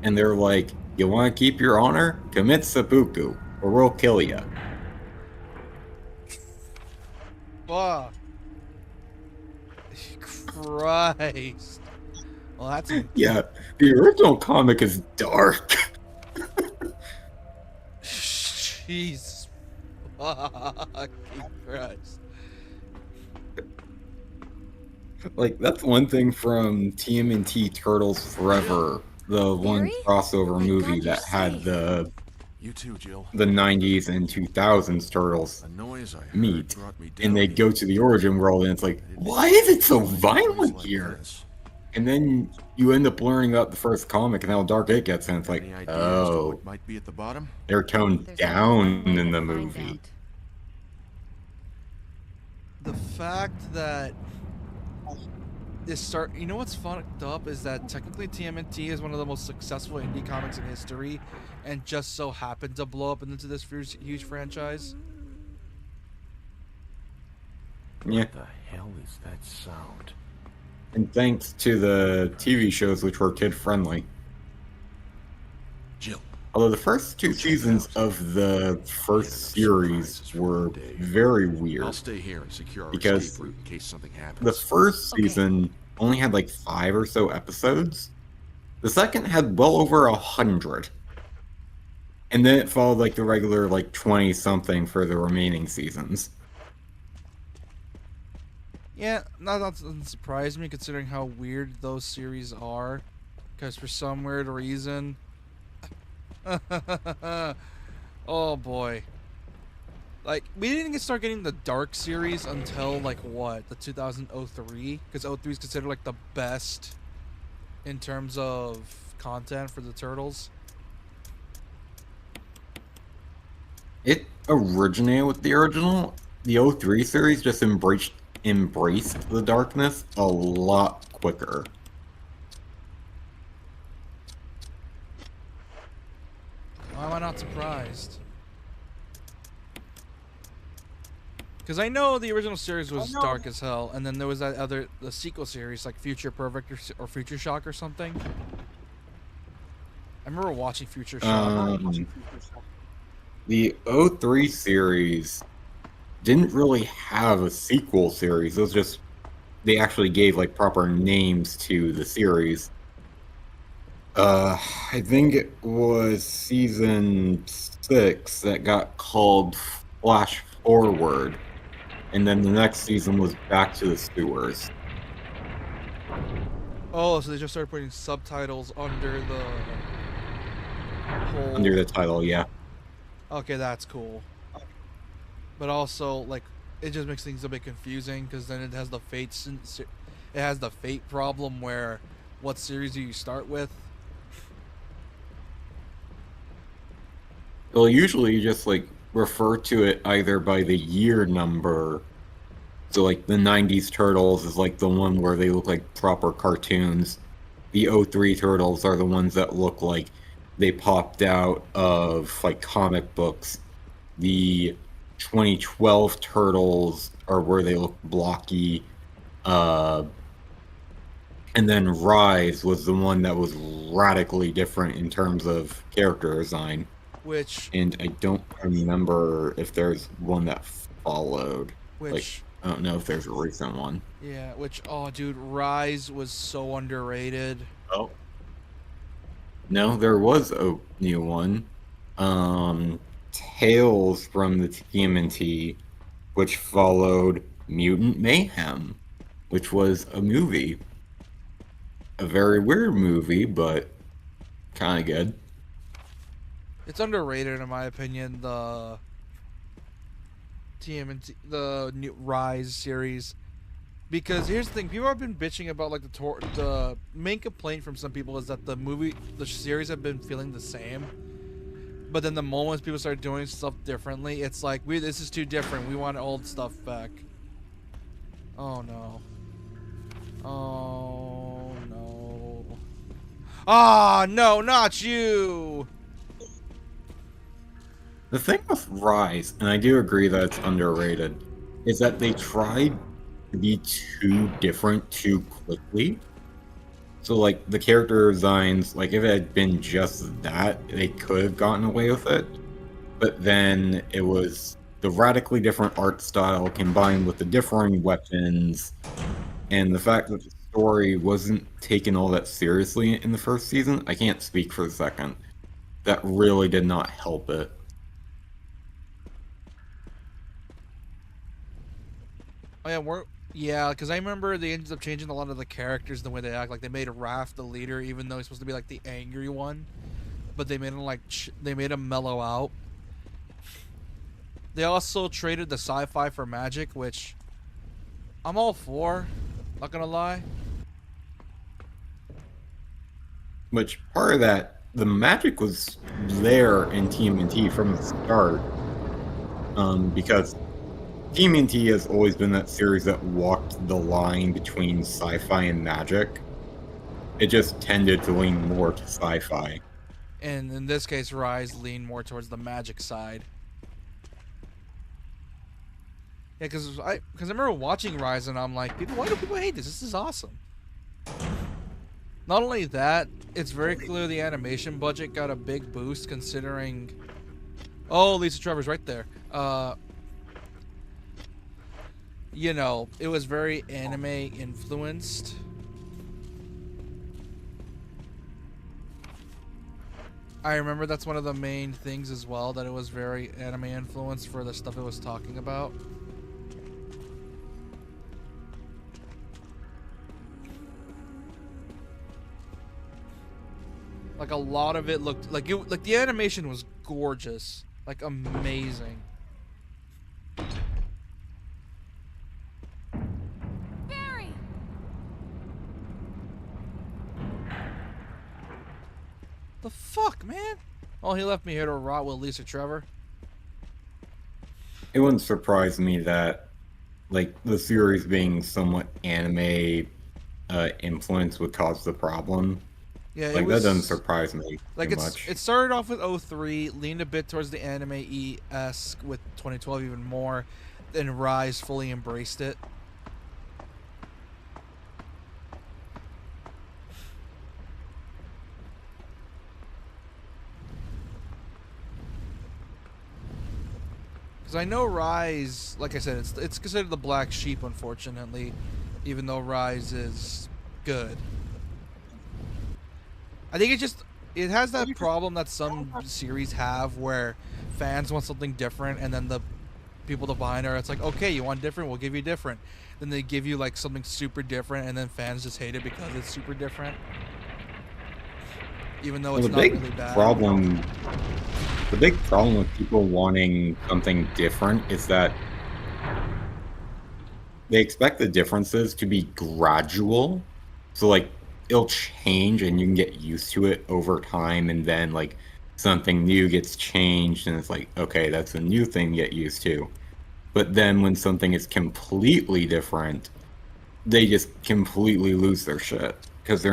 and they're like, "You want to keep your honor? Commit seppuku, or we'll kill you." Fuck. Christ. Well, that's Yeah, the original comic is dark. Jesus fucking Christ. Like, that's one thing from TMNT Turtles Forever, the one Barry? crossover Thank movie God you're that had safe. You too, Jill. the 90s and 2000s Turtles The noise I heard meet, brought me down and they here. go to the origin world, and it's like, why is it so Noise violent like here? this. And then you end up learning about the first comic and how dark it gets, and it's like, Any idea as to oh, what might be at the bottom? they're toned There's down only one way in to the find movie. out. The fact that you know what's fucked up is that technically TMNT is one of the most successful indie comics in history, and just so happened to blow up into this huge franchise. Yeah, What the hell is that sound? and thanks to the TV shows, which were kid-friendly. Jill. Although the first two Go check it seasons out. of the first enough series surprises for were one day. very I'll weird. stay here and secure our Because escape route in case something happens. The first Okay. season only had like 5 or so episodes. The second had well over 100. And then it followed like the regular like 20 something for the remaining seasons. Yeah, that doesn't surprise me considering how weird those series are. Because for some weird reason. Oh boy. Like, we didn't start getting the Dark series until, like, what? The 2003? Because 03 is considered, like, the best in terms of content for the Turtles. It originated with the original. The 03 series just embraced the darkness a lot quicker. Why am I not surprised? Because I know the original series was dark as hell, and then there was the sequel series, like Future Perfect or Future Shock or something. I remember watching Future Shock. The 03 series didn't really have a sequel series. It was just, they actually gave like proper names to the series. I think it was season 6 that got called Flash Forward, and then the next season was Back to the Sewers. Oh, so they just started putting subtitles under the whole... Under the title, yeah. Okay, that's cool. But also, like, it just makes things a bit confusing because then it has the fate problem where what series do you start with? Well, usually you just like refer to it either by the year number. So like the 90s Turtles is like the one where they look like proper cartoons. The 03 Turtles are the ones that look like they popped out of like comic books. The 2012 Turtles are where they look blocky. And then Rise was the one that was radically different in terms of character design. Which, And I don't remember if there's one that followed. which, I don't know if there's a recent one. yeah, which, oh, dude, Rise was so underrated. Oh. No, there was a new one. Tales from the TMNT, which followed Mutant Mayhem, which was a movie. A very weird movie, but kind of good. It's underrated in my opinion, the TMNT, the new Rise series. Because here's the thing, people have been bitching about like the main complaint from some people is that the series have been feeling the same. But then the moment people start doing stuff differently, it's like this is too different. We want old stuff back. Oh no. Oh no. Ah, no, not you! The thing with Rise, and I do agree that it's underrated, is that they tried to be too different too quickly. So, like, the character designs, like, if it had been just that, they could have gotten away with it. But then it was the radically different art style combined with the differing weapons, and the fact that the story wasn't taken all that seriously in the first season. I can't speak for the second. That really did not help it. Oh yeah, yeah, because I remember they ended up changing a lot of the characters, the way they act. Like they made Raph the leader, even though he's supposed to be like the angry one, but they made him like they made him mellow out. They also traded the sci-fi for magic, which I'm all for. Not gonna lie. Which part of that, the magic was there in TMNT from the start, because TMNT has always been that series that walked the line between sci-fi and magic. It just tended to lean more to sci-fi. And in this case, Rise leaned more towards the magic side. Yeah, because I remember watching Rise and I'm like, why do people hate this? This is awesome. Not only that, it's very clear the animation budget got a big boost considering. Oh, Lisa Trevor's right there. You know, it was very anime influenced. I remember that's one of the main things as well, that it was very anime influenced for the stuff it was talking about. Like a lot of it looked like the animation was gorgeous, like amazing. Barry! The fuck, man? Oh, he left me here to rot with Lisa Trevor. It wouldn't surprise me that, like, the series being somewhat anime influence would cause the problem. Yeah, Like, it was, that doesn't surprise me like too much. it started off with 03, leaned a bit towards the anime-esque with 2012 even more, then Rise fully embraced it. Because I know Rise, like I said, it's considered the black sheep, unfortunately, even though Rise is good. I think it has that problem that some series have where fans want something different, and then the people behind are, it's like, okay, you want different, we'll give you different. Then they give you like something super different, and then fans just hate it because it's super different, even though it's Well, not really bad. The big problem with people wanting something different is that they expect the differences to be gradual. So, like, it'll change and you can get used to it over time, and then, like, something new gets changed, and it's like, okay, that's a new thing to get used to. But then when something is completely different, they just completely lose their shit because they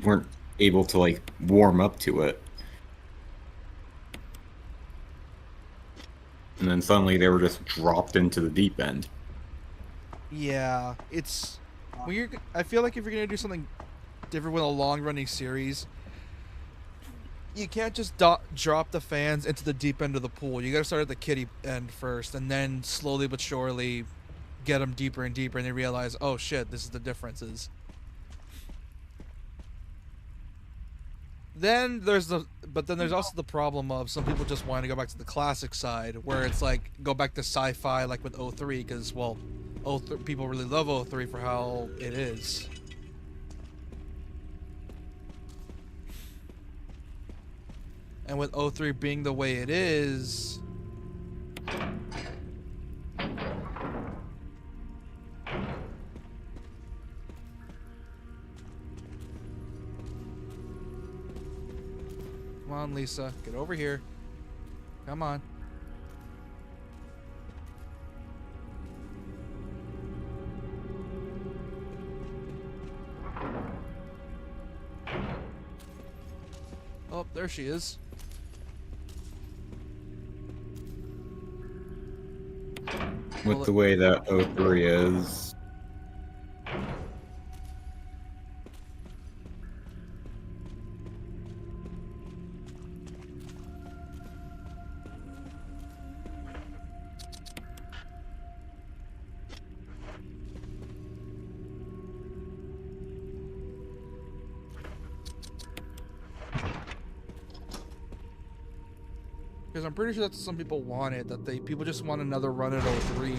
weren't able to, like, warm up to it. And then suddenly they were just dropped into the deep end. Yeah, it's I feel like if you're gonna do something different with a long-running series, you can't just drop the fans into the deep end of the pool. You gotta start at the kiddie end first, and then slowly but surely get them deeper and deeper, and they realize, oh shit, this is the differences. Then there's also the problem of some people just want to go back to the classic side, where it's like go back to sci-fi, like with 03, because well, people really love 03 for how it is. And with 03 being the way it is, come on, Lisa, get over here. Come on. there she is. With the way that O3 is. Because I'm pretty sure that's what some people wanted. That people just want another run at 03.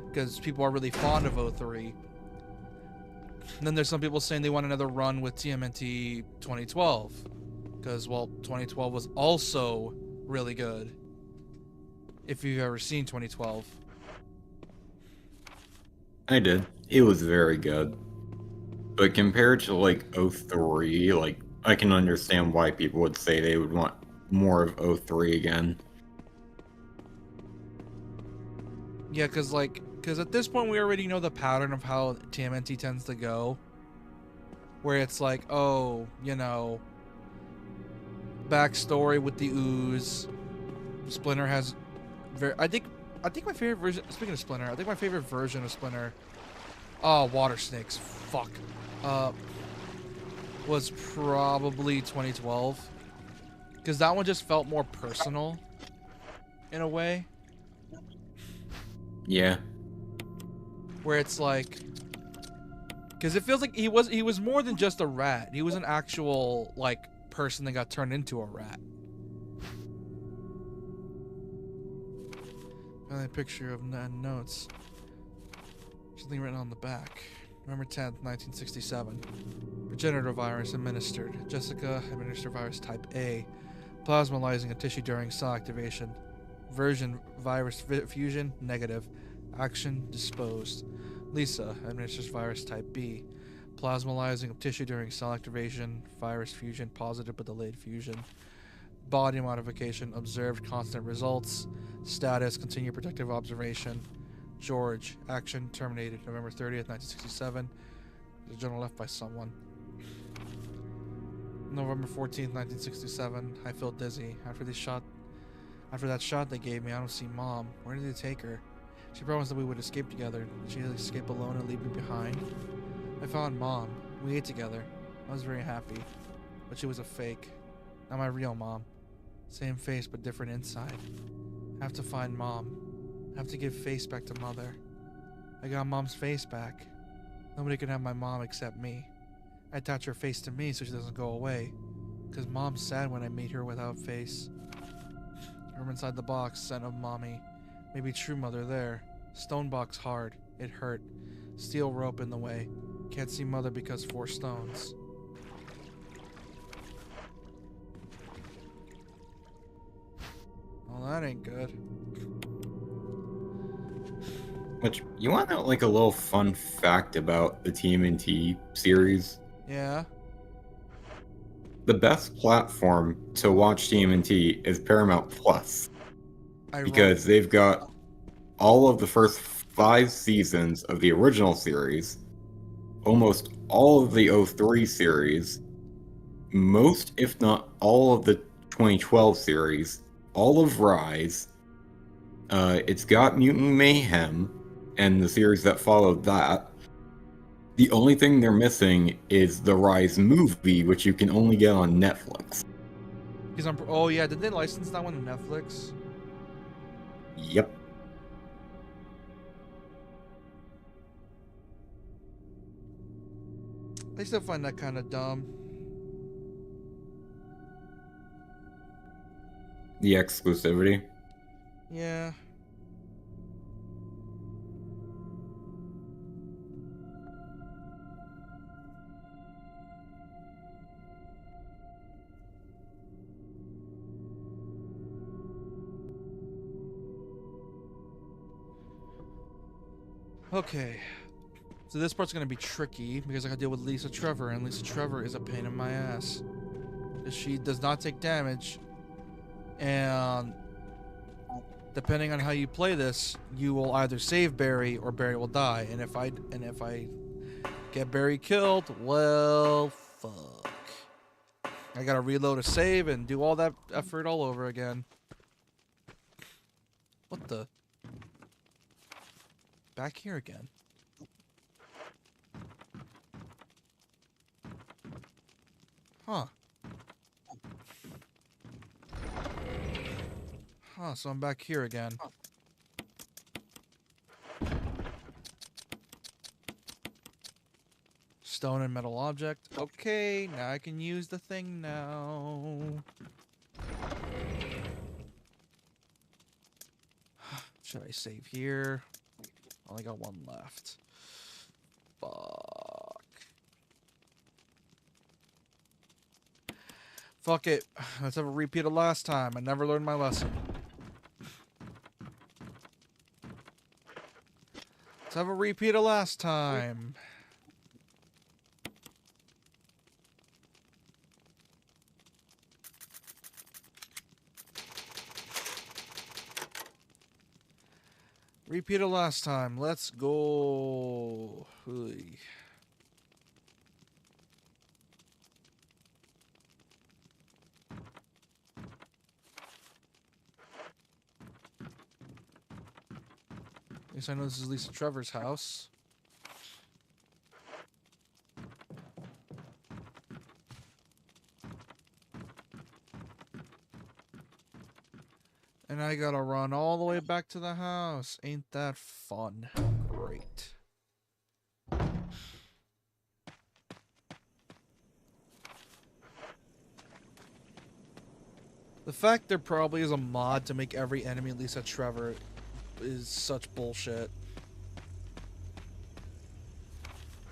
Because people are really fond of 03. And then there's some people saying they want another run with TMNT 2012. Because, well, 2012 was also really good. If you've ever seen 2012. I did. It was very good. But compared to, like, 03, like, I can understand why people would say they would want more of 03 again. Yeah, because at this point we already know the pattern of how TMNT tends to go. Where it's like, oh, you know, backstory with the ooze. Splinter has I think my favorite version, speaking of Splinter, I think my favorite version of Splinter, oh, water snakes, fuck, was probably 2012. Because that one just felt more personal, in a way. Yeah. Where it's like, because it feels like he was more than just a rat. He was an actual, like, person that got turned into a rat. A picture of notes. Something written on the back. November 10th, 1967. Progenitor virus administered. Jessica administered virus type A. Plasmalizing a tissue during cell activation. Version virus fusion negative. Action disposed. Lisa administers virus type B. Plasmalizing of tissue during cell activation. Virus fusion positive but delayed fusion. Body modification observed constant results. Status continue protective observation. George action terminated November 30th, 1967. The journal left by someone. November 14th, 1967. I feel dizzy. After that shot they gave me, I don't see Mom. Where did they take her? She promised that we would escape together. Did she escape alone and leave me behind? I found Mom. We ate together. I was very happy. But she was a fake. Not my real mom. Same face but different inside. Have to find Mom. Have to give face back to Mother. I got Mom's face back. Nobody can have my mom except me. I attach her face to me so she doesn't go away. Cause Mom's sad when I meet her without face. From inside the box, scent of Mommy. Maybe true Mother there. Stone box hard. It hurt. Steel rope in the way. Can't see Mother because 4 stones. Well, that ain't good. Which, you want to know, like, a little fun fact about the TMNT series? Yeah. The best platform to watch TMNT is Paramount Plus. Because they've got all of the first 5 seasons of the original series, almost all of the 03 series, most, if not all of the 2012 series, all of Rise, it's got Mutant Mayhem, and the series that followed that. The only thing they're missing is the Rise movie, which you can only get on Netflix. Because oh yeah, did they license that one to Netflix? Yep. I still find that kind of dumb. The exclusivity. Yeah. Okay. So this part's gonna be tricky because I gotta deal with Lisa Trevor, and Lisa Trevor is a pain in my ass. She does not take damage, and depending on how you play this, you will either save Barry or Barry will die. And if I get Barry killed, well, fuck. I gotta reload a save and do all that effort all over again. What the? Back here again. Huh. Huh, so I'm back here again. Stone and metal object. Okay, now I can use the thing now. Should I save here? Only got one left. Fuck. Fuck it. Let's have a repeat of last time. I never learned my lesson. Let's have a repeat of last time. Repeat of last time. Let's go. Hey. At least I know this is Lisa Trevor's house. And I gotta run all the way back to the house. Ain't that fun? Great. The fact there probably is a mod to make every enemy Lisa Trevor is such bullshit.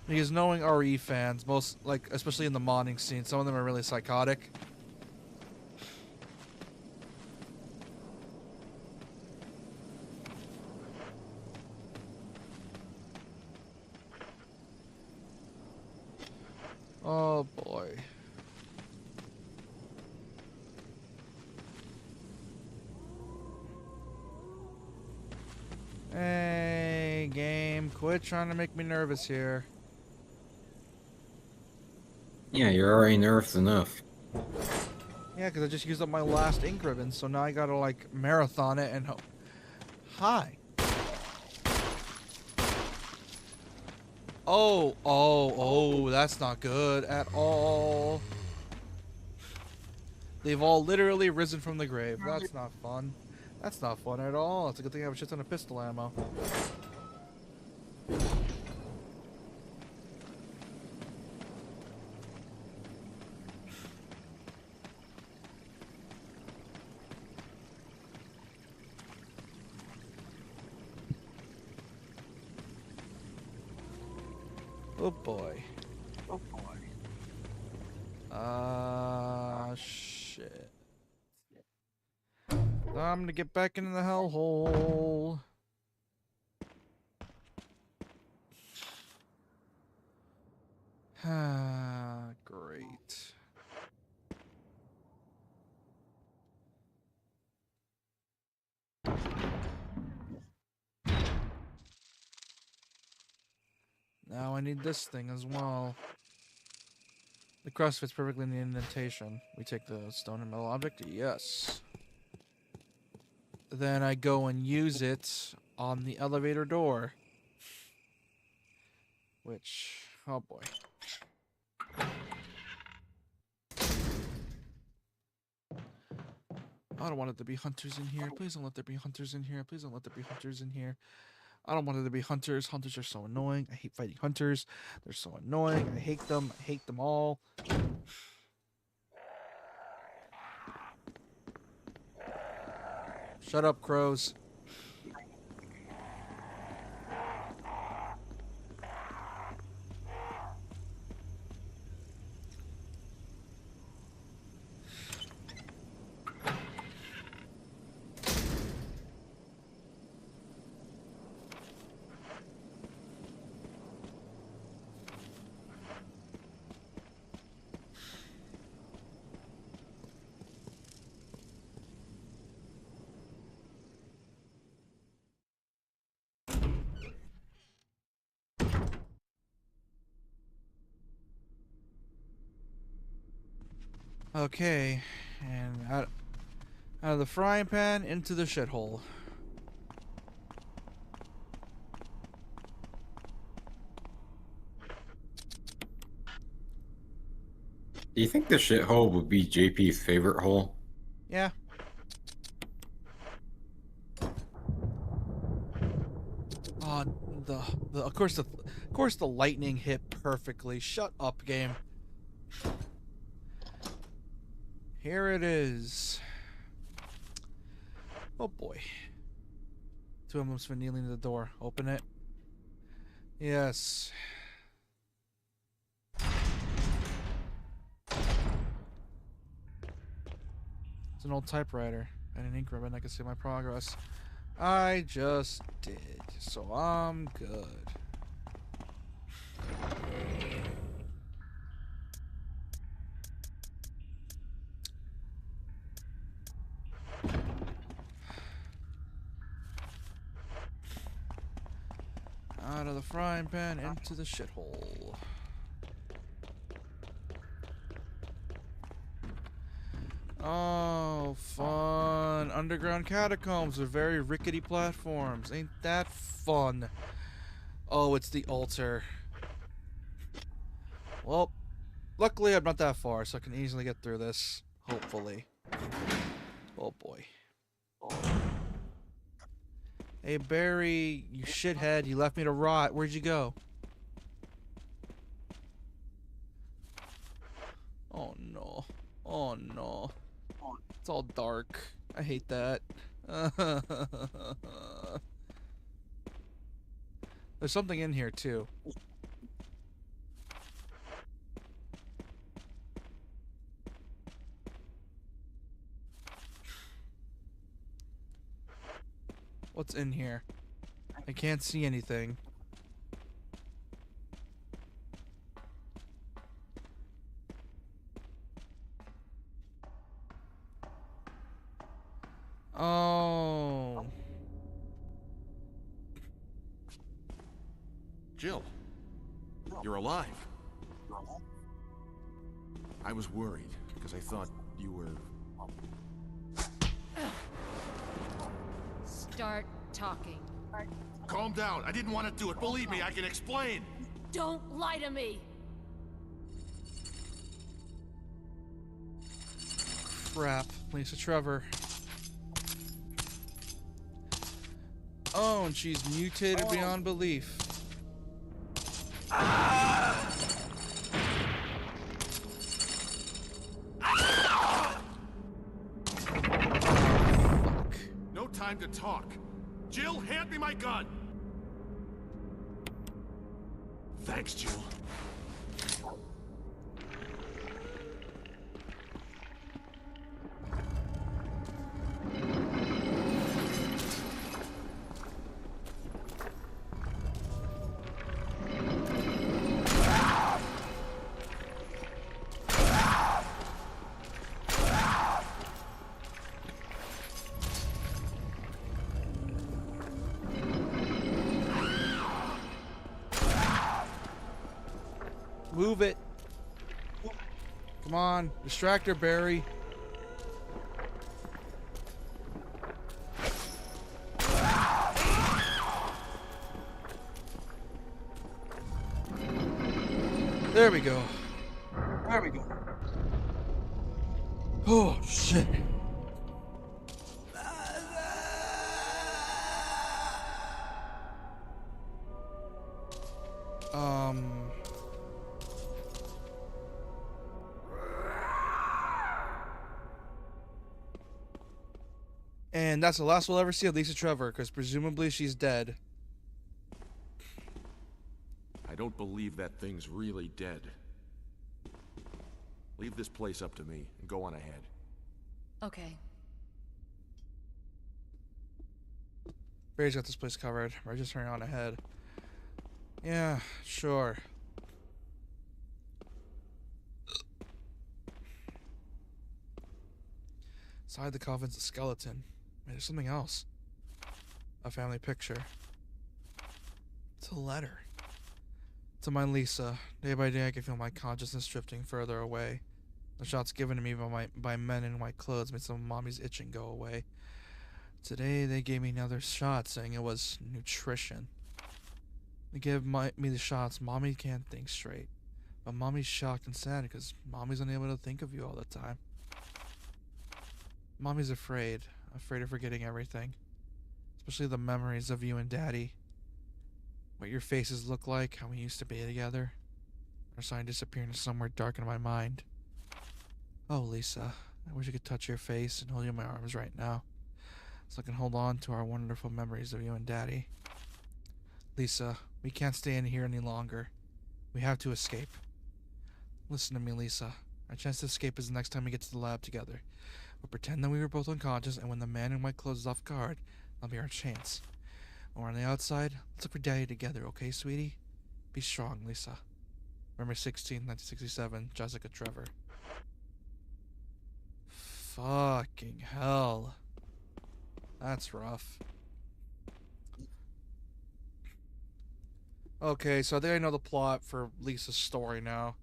Because knowing RE fans, most, like, especially in the modding scene, some of them are really psychotic. Oh boy. Hey, game, quit trying to make me nervous here. Yeah, you're already nervous enough. Yeah, because I just used up my last ink ribbon, so now I gotta, like, marathon it and Hi. Oh, that's not good at all. They've all literally risen from the grave. That's not fun. That's not fun at all. It's a good thing I have a shit ton of pistol ammo. Oh boy. Oh boy. Shit. I'm gonna get back into the hellhole. Ah, great. Now I need this thing as well. The crust fits perfectly in the indentation. We take the stone and metal object? Yes. Then I go and use it on the elevator door. Which, oh boy. I don't want it to be hunters in here. Please don't let there be hunters in here. Please don't let there be hunters in here. I don't want there to be hunters. Hunters are so annoying. I hate fighting hunters. They're so annoying. I hate them. I hate them all. Shut up, crows. Okay, and out of the frying pan into the shithole. Do you think the shithole would be JP's favorite hole? Yeah. Oh, of course the lightning hit perfectly. Shut up, game. Here it is. Oh boy. Two of them's been kneeling to the door. Open it. Yes. It's an old typewriter and an ink ribbon. I can see my progress. I just did, so I'm good. Out of the frying pan into the shithole. Oh, fun. Underground catacombs with very rickety platforms. Ain't that fun? Oh, it's the altar. Well, luckily I'm not that far, so I can easily get through this. Hopefully. Oh boy. Hey Barry, you shithead, you left me to rot. Where'd you go? Oh no. Oh no. It's all dark. I hate that. There's something in here too. What's in here? I can't see anything. Oh. Jill, you're alive. I was worried because I thought you were... Start talking. Calm down. I didn't want to do it. Believe me, I can explain. Don't lie to me. Crap. Lisa Trevor. Oh, and she's mutated beyond belief. No time to talk. Jill, hand me my gun. Thanks, Jill. Move it. Come on. Distract her, Barry. There we go. There we go. Oh, shit. And that's the last we'll ever see of Lisa Trevor, because presumably she's dead. I don't believe that thing's really dead. Leave this place up to me and go on ahead. Okay. Barry's got this place covered. We're just hurrying on ahead. Yeah, sure. Inside the coffin's a skeleton. Wait, there's something else. A family picture. It's a letter. To my Lisa. Day by day I can feel my consciousness drifting further away. The shots given to me by men in white clothes made some of mommy's itching go away. Today they gave me another shot, saying it was nutrition. They give me the shots. Mommy can't think straight. But mommy's shocked and sad because mommy's unable to think of you all the time. Mommy's afraid of forgetting everything. Especially the memories of you and daddy. What your faces look like, how we used to be together. Are starting to disappear into somewhere dark in my mind. Oh, Lisa, I wish I could touch your face and hold you in my arms right now, so I can hold on to our wonderful memories of you and daddy. Lisa, we can't stay in here any longer. We have to escape. Listen to me, Lisa. Our chance to escape is the next time we get to the lab together. We'll pretend that we were both unconscious, and when the man in white clothes is off guard, that'll be our chance. When we're on the outside, let's look for daddy together, okay, sweetie? Be strong, Lisa. November 16, 1967, Jessica Trevor. Fucking hell. That's rough. Okay, so I think I know the plot for Lisa's story now.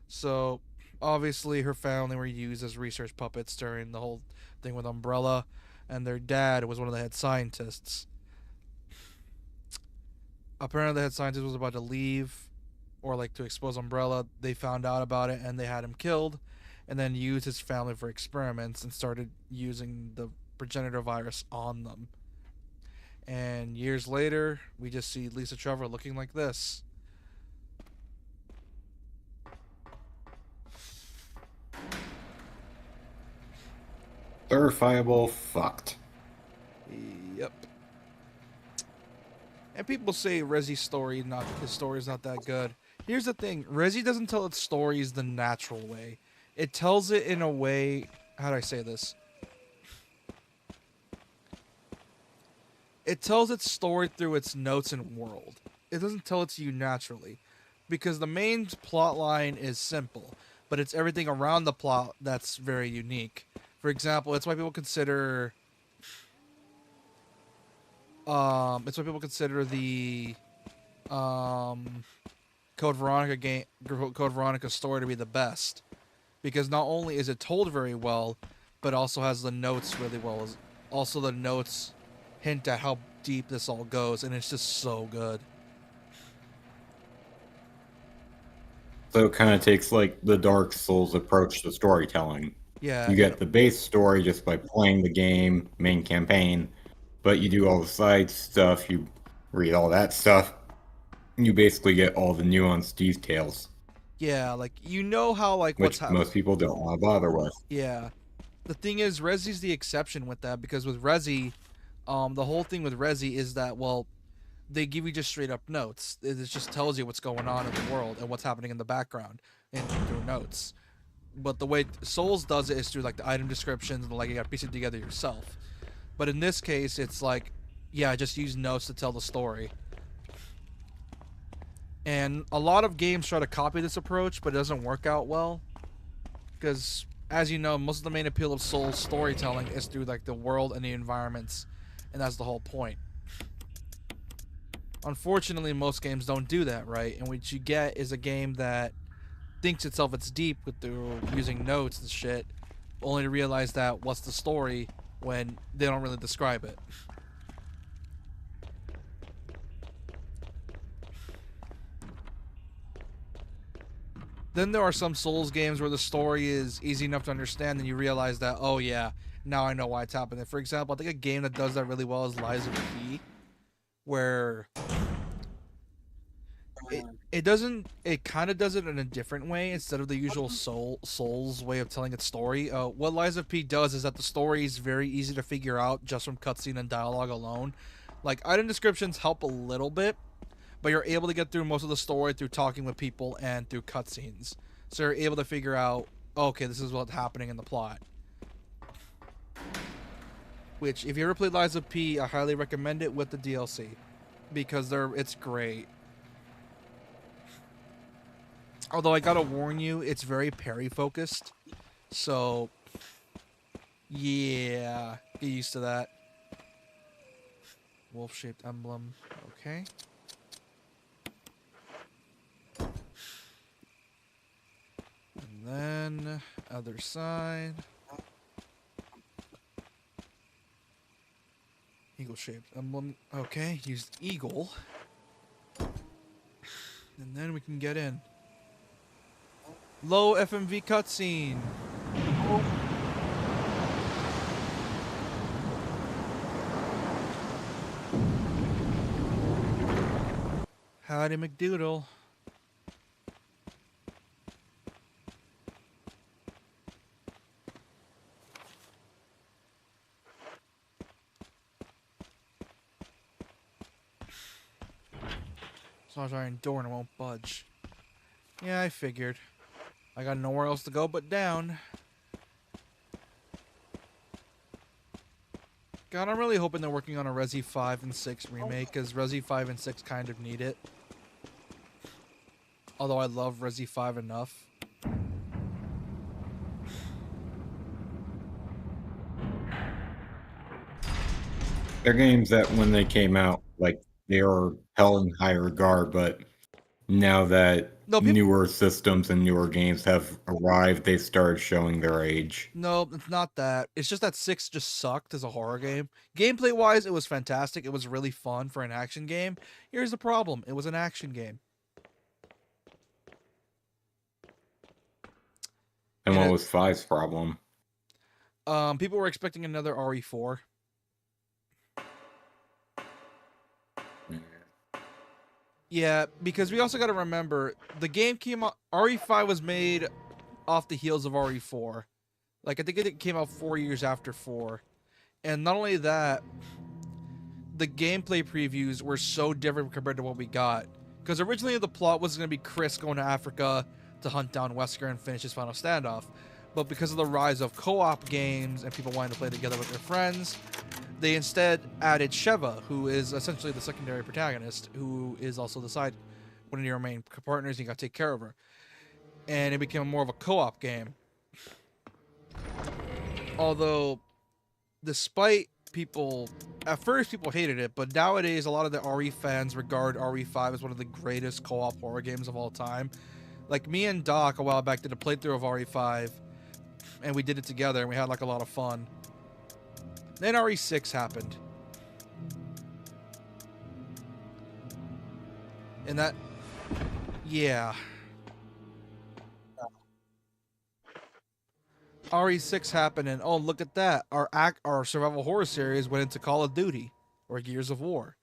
So, obviously, her family were used as research puppets during the whole thing with Umbrella, and their dad was one of the head scientists. Apparently, the head scientist was about to leave, or like to expose Umbrella. They found out about it, and they had him killed, and then used his family for experiments and started using the progenitor virus on them. And years later, we just see Lisa Trevor looking like this. Verifiable fucked. Yep. And people say Rezi's story, his story is not that good. Here's the thing: Rezi doesn't tell its stories the natural way. It tells it in a way. How do I say this? It tells its story through its notes and world. It doesn't tell it to you naturally, because the main plot line is simple, but it's everything around the plot that's very unique. For example, it's why people consider. It's why people consider the Code Veronica story to be the best, because not only is it told very well, but also has the notes really well. Also, the notes hint at how deep this all goes, and it's just so good. So it kind of takes like the Dark Souls approach to storytelling. Yeah, You get the base story just by playing the game, main campaign, but you do all the side stuff, you read all that stuff, you basically get all the nuanced details, yeah, like you know how like what's which most people don't want to bother with. Yeah, the thing is, Rezi's the exception with that, because with Rezi, the whole thing with Rezi is that, well, they give you just straight up notes. It just tells you what's going on in the world and what's happening in the background and through notes. But the way Souls does it is through like the item descriptions and like you got to piece it together yourself. But in this case, it's like, yeah, just use notes to tell the story. And a lot of games try to copy this approach, but it doesn't work out well. Because, as you know, most of the main appeal of Souls storytelling is through like the world and the environments. And that's the whole point. Unfortunately, most games don't do that, right? And what you get is a game that thinks itself it's deep through using notes and shit, only to realize that what's the story when they don't really describe it. Then there are some Souls games where the story is easy enough to understand and you realize that, oh yeah, now I know why it's happening. For example, I think a game that does that really well is Lies of P, where it kind of does it in a different way instead of the usual Souls way of telling its story. What Lies of P does is that the story is very easy to figure out just from cutscene and dialogue alone. Like, item descriptions help a little bit, but you're able to get through most of the story through talking with people and through cutscenes. So you're able to figure out, okay, this is what's happening in the plot. Which, if you ever played Lies of P, I highly recommend it with the DLC, because it's great. Although I gotta warn you, it's very parry focused, so yeah, get used to that. Wolf-shaped emblem, okay. And then other side. Eagle shaped emblem. Okay, used eagle. And then we can get in. Low FMV cutscene. Howdy McDoodle. So I was iron door and it won't budge. Yeah, I figured. I got nowhere else to go but down. God, I'm really hoping they're working on a Resi 5 and 6 remake, because Resi 5 and 6 kind of need it. Although I love Resi 5 enough. They're games that when they came out, like, they were held in high regard, but now that newer systems and newer games have arrived, they started showing their age. No, it's not that. It's just that 6 just sucked as a horror game. Gameplay-wise, it was fantastic. It was really fun for an action game. Here's the problem. It was an action game. And what was 5's problem? People were expecting another RE4. Yeah, because we also got to remember, the game came out, RE5 was made off the heels of RE4. Like, I think it came out 4 years after 4. And not only that, the gameplay previews were so different compared to what we got. Because originally the plot was going to be Chris going to Africa to hunt down Wesker and finish his final standoff. But because of the rise of co-op games and people wanting to play together with their friends, they instead added Sheva, who is essentially the secondary protagonist, who is also the side, one of your main partners, and you got to take care of her. And it became more of a co-op game. Although, despite people, at first people hated it, but nowadays a lot of the RE fans regard RE5 as one of the greatest co-op horror games of all time. Like me and Doc a while back did a playthrough of RE5, and we did it together, and we had like a lot of fun. Then RE6 happened. And that, yeah. RE6 happened, and oh, look at that. Our survival horror series went into Call of Duty, or Gears of War.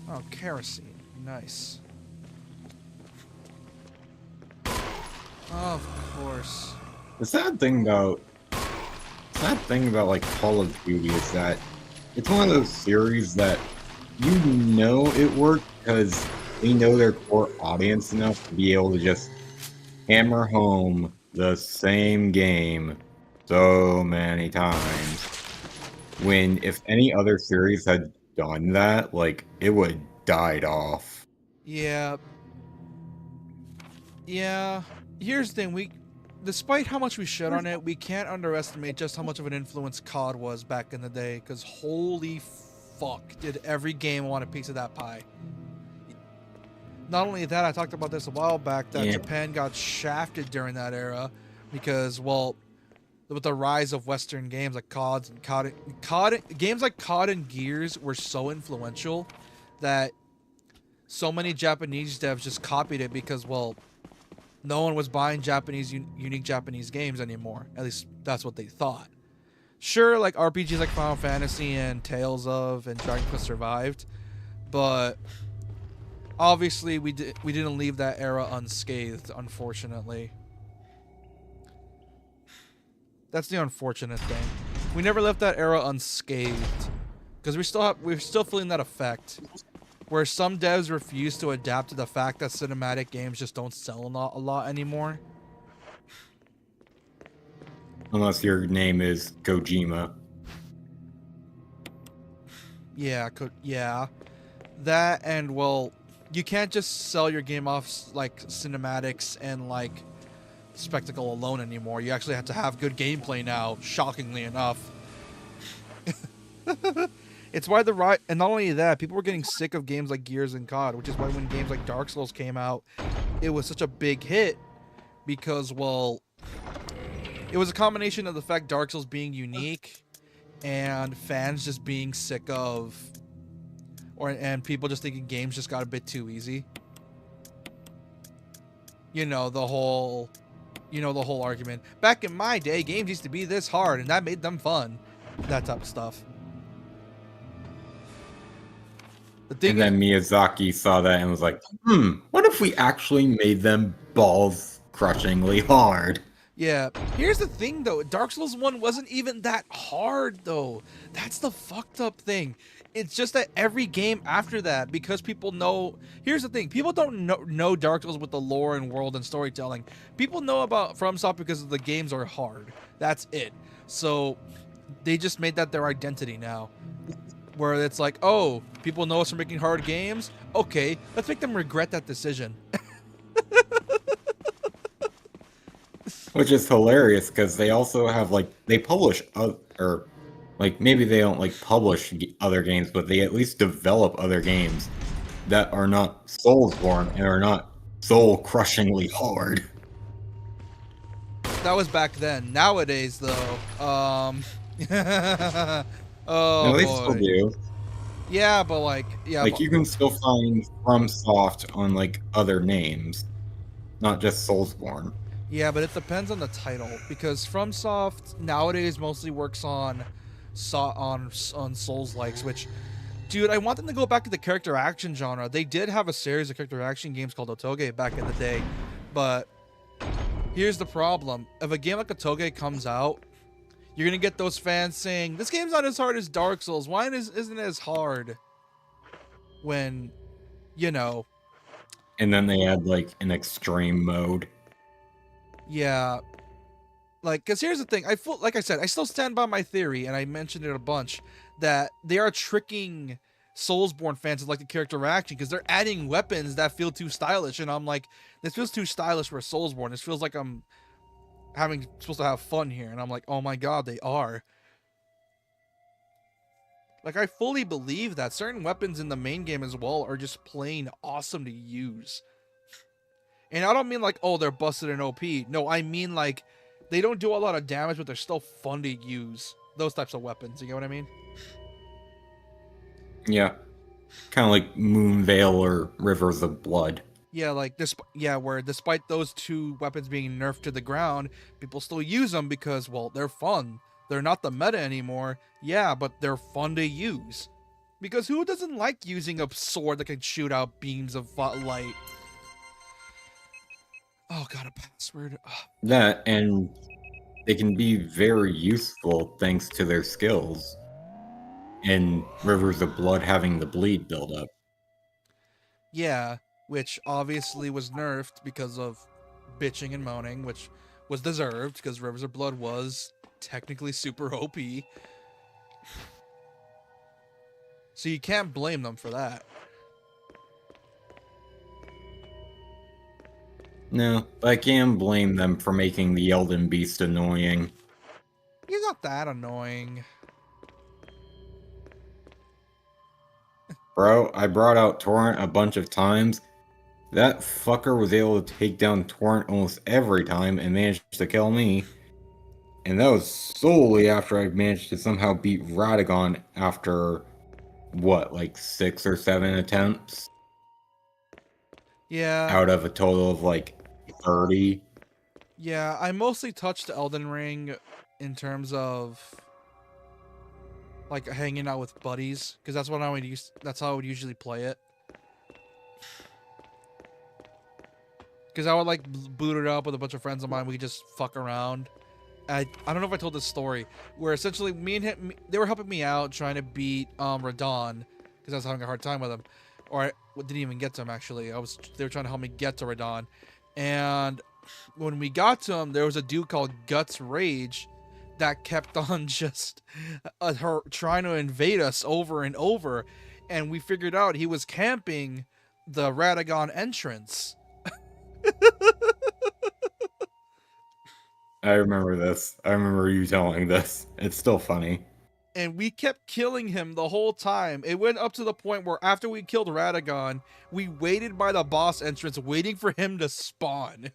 Oh, kerosene. Nice. Of course. The sad thing about like Call of Duty is that it's one of those series that you know it worked because they know their core audience enough to be able to just hammer home the same game so many times. When if any other series had done that, like, it would have died off. Yeah. Yeah. Here's the thing, despite how much we shit on it, we can't underestimate just how much of an influence COD was back in the day, because holy fuck, did every game want a piece of that pie. Not only that, I talked about this a while back, that Japan got shafted during that era, because, well, with the rise of Western games like games like COD and Gears were so influential that so many Japanese devs just copied it because, well, no one was buying unique Japanese games anymore. At least that's what they thought. Sure, like RPGs like Final Fantasy and Tales of and Dragon Quest survived, but obviously we didn't leave that era unscathed, unfortunately. That's the unfortunate thing. We never left that era unscathed, because we're still feeling that effect, where some devs refuse to adapt to the fact that cinematic games just don't sell a lot anymore. Unless your name is Kojima. Yeah, that, and well, you can't just sell your game off like cinematics and like spectacle alone anymore. You actually have to have good gameplay now, shockingly enough. It's why and not only that, people were getting sick of games like Gears and COD, which is why when games like Dark Souls came out, it was such a big hit because, well, it was a combination of the fact Dark Souls being unique and fans just being sick of, and people just thinking games just got a bit too easy. You know, the whole argument. Back in my day, games used to be this hard, and that made them fun. That type of stuff. And then Miyazaki saw that and was like, what if we actually made them balls crushingly hard? Yeah. Here's the thing, though. Dark Souls 1 wasn't even that hard, though. That's the fucked up thing. It's just that every game after that, because people know... Here's the thing. People don't know Dark Souls with the lore and world and storytelling. People know about FromSoft because the games are hard. That's it. So they just made that their identity now. Where it's like, oh, people know us for making hard games? Okay, let's make them regret that decision. Which is hilarious because they also have they publish or maybe they don't publish other games, but they at least develop other games that are not Soulsborne and are not soul crushingly hard. That was back then. Nowadays, though, oh no, they boy. still do. Yeah, but you can still find FromSoft on other names, not just Soulsborne. Yeah, but it depends on the title because FromSoft nowadays mostly works on Souls likes, which, dude, I want them to go back to the character action genre. They did have a series of character action games called Otoge back in the day, but here's the problem: if a game like Otoge comes out, you're gonna get those fans saying this game's not as hard as Dark Souls. Why isn't it as hard? When, you know. And then they add an extreme mode. Yeah, because here's the thing. Like I said, I still stand by my theory, and I mentioned it a bunch, that they are tricking Soulsborne fans to like the character action because they're adding weapons that feel too stylish, and I'm like, this feels too stylish for Soulsborne. This feels like I'm supposed to have fun here, and I'm like, oh my god, they are. I fully believe that certain weapons in the main game as well are just plain awesome to use. And I don't mean oh, they're busted and OP. No, I mean they don't do a lot of damage, but they're still fun to use. Those types of weapons, you get what I mean? Yeah. Kind of like Moonveil or Rivers of Blood. Yeah, where despite those two weapons being nerfed to the ground, people still use them because, well, they're fun. They're not the meta anymore. Yeah, but they're fun to use. Because who doesn't like using a sword that can shoot out beams of light? Oh, got a password. Ugh. That, and they can be very useful thanks to their skills. And Rivers of Blood having the bleed build up. Yeah, which obviously was nerfed because of bitching and moaning, which was deserved because Rivers of Blood was technically super OP. So you can't blame them for that. No, but I can blame them for making the Elden Beast annoying. He's not that annoying. Bro, I brought out Torrent a bunch of times. That fucker was able to take down Torrent almost every time and managed to kill me. And that was solely after I managed to somehow beat Radagon after, what, 6 or 7 attempts? Yeah. Out of a total of 30. Yeah, I mostly touched Elden Ring in terms of hanging out with buddies, because that's how I would usually play it. Because I would boot it up with a bunch of friends of mine. We just fuck around. I don't know if I told this story, where essentially me and him, they were helping me out trying to beat Radon, because I was having a hard time with him, or I didn't even get to him actually. They were trying to help me get to Radon, and when we got to him, there was a dude called Guts Rage that kept on just trying to invade us over and over, and we figured out he was camping the Radagon entrance. I remember this. I remember you telling this. It's still funny. and we kept killing him the whole time. It went up to the point where after we killed Radagon, we waited by the boss entrance waiting for him to spawn.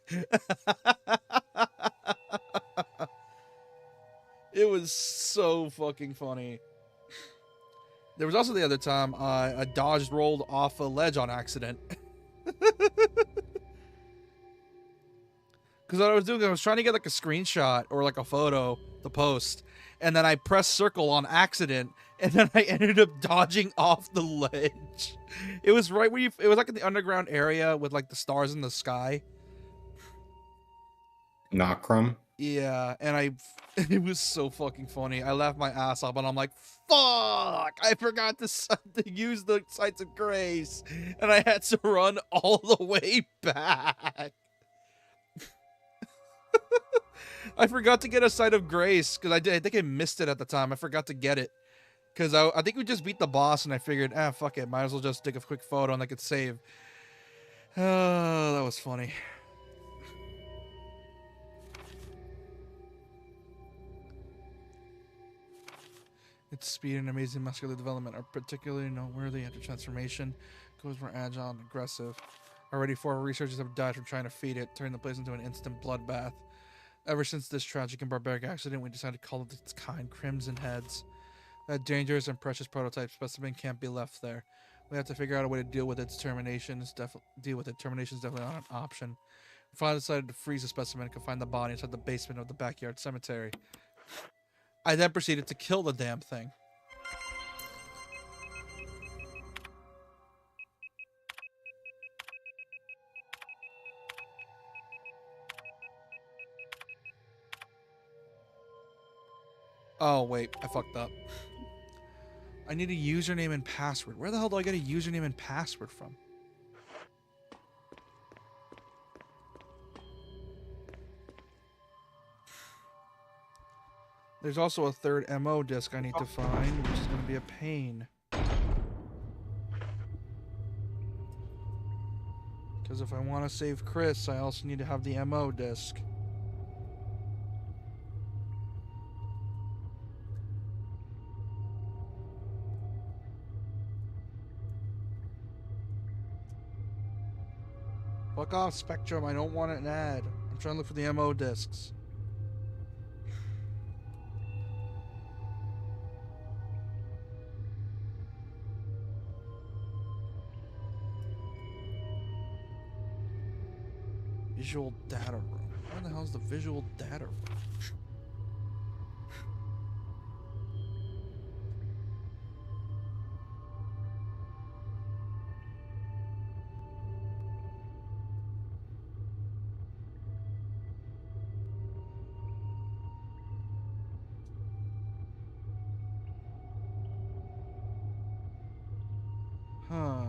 It was so fucking funny. There was also the other time I dodged rolled off a ledge on accident. Because what I was doing, I was trying to get like a screenshot or like a photo to post, and then I pressed circle on accident, and then I ended up dodging off the ledge. It was right where it was like in the underground area with like the stars in the sky. Nocrum. Yeah, and it was so fucking funny. I laughed my ass off, and I'm like, fuck! I forgot to use the Sights of Grace, and I had to run all the way back. I forgot to get a Sight of Grace, because I think I missed it at the time. I forgot to get it. Because I think we just beat the boss, and I figured, fuck it. Might as well just take a quick photo, and I could save. Oh, that was funny. Its speed and amazing muscular development are particularly noteworthy. After transformation, goes more agile and aggressive. Already 4 researchers have died from trying to feed it, turning the place into an instant bloodbath. Ever since this tragic and barbaric accident, we decided to call it its kind Crimson Heads. That dangerous and precious prototype specimen can't be left there. We have to figure out a way to deal with its termination. Termination is definitely not an option. We finally decided to freeze the specimen and confine the body inside the basement of the backyard cemetery. I then proceeded to kill the damn thing. Oh, wait. I fucked up. I need a username and password. Where the hell do I get a username and password from? There's also a third MO disc I need to find, which is going to be a pain. Because if I want to save Chris, I also need to have the MO disc. Fuck off, Spectrum. I don't want an ad. I'm trying to look for the MO discs. Visual data room. Where the hell is the visual data room? Huh.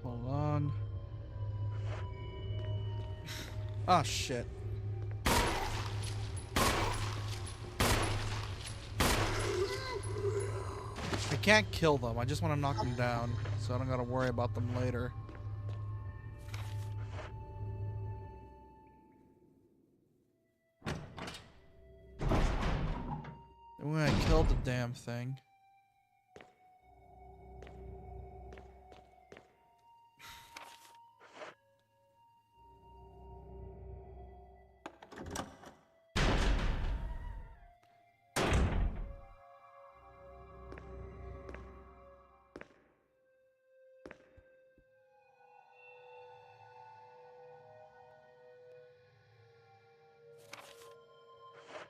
Hold on. Ah, shit. I can't kill them. I just want to knock them down, so I don't gotta worry about them later. And when I killed the damn thing.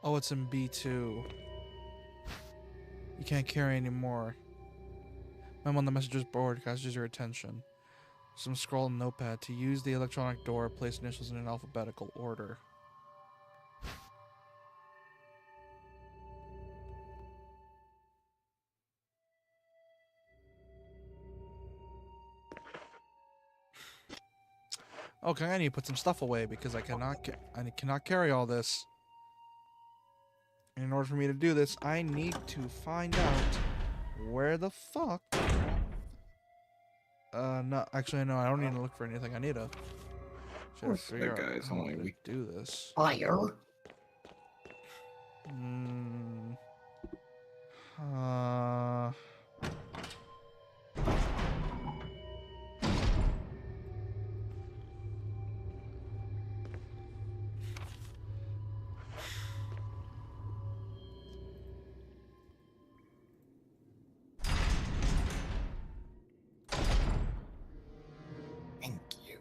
Oh, it's in B2. You can't carry anymore. I'm on the messager's board, catches your attention. Some scroll and notepad. To use the electronic door, place initials in an alphabetical order. Okay, I need to put some stuff away because I cannot carry all this. And in order for me to do this, I need to find out where the fuck. No, actually, no, I don't need to look for anything. I need to try to figure That out guy's how I'm only gonna weak. do this. Fire. Hmm. Uh. Thank you.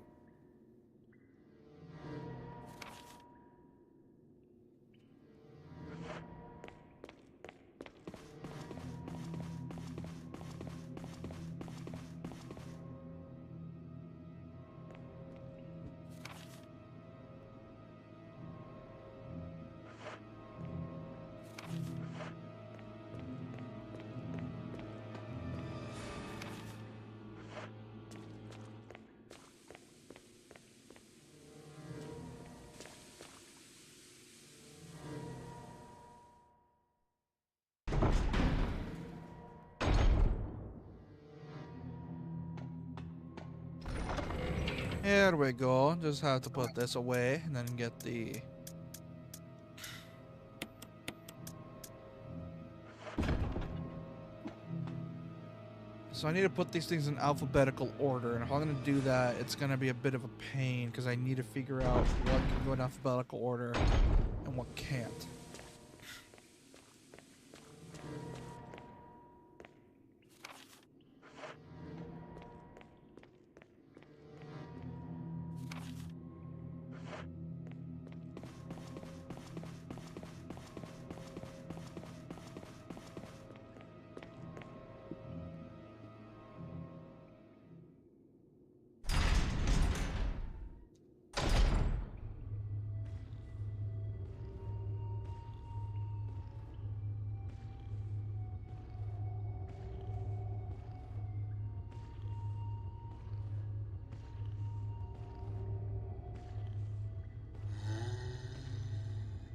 Here we go. Just have to put this away and then get the. So I need to put these things in alphabetical order, and if I'm gonna do that, it's gonna be a bit of a pain because I need to figure out what can go in alphabetical order and what can't.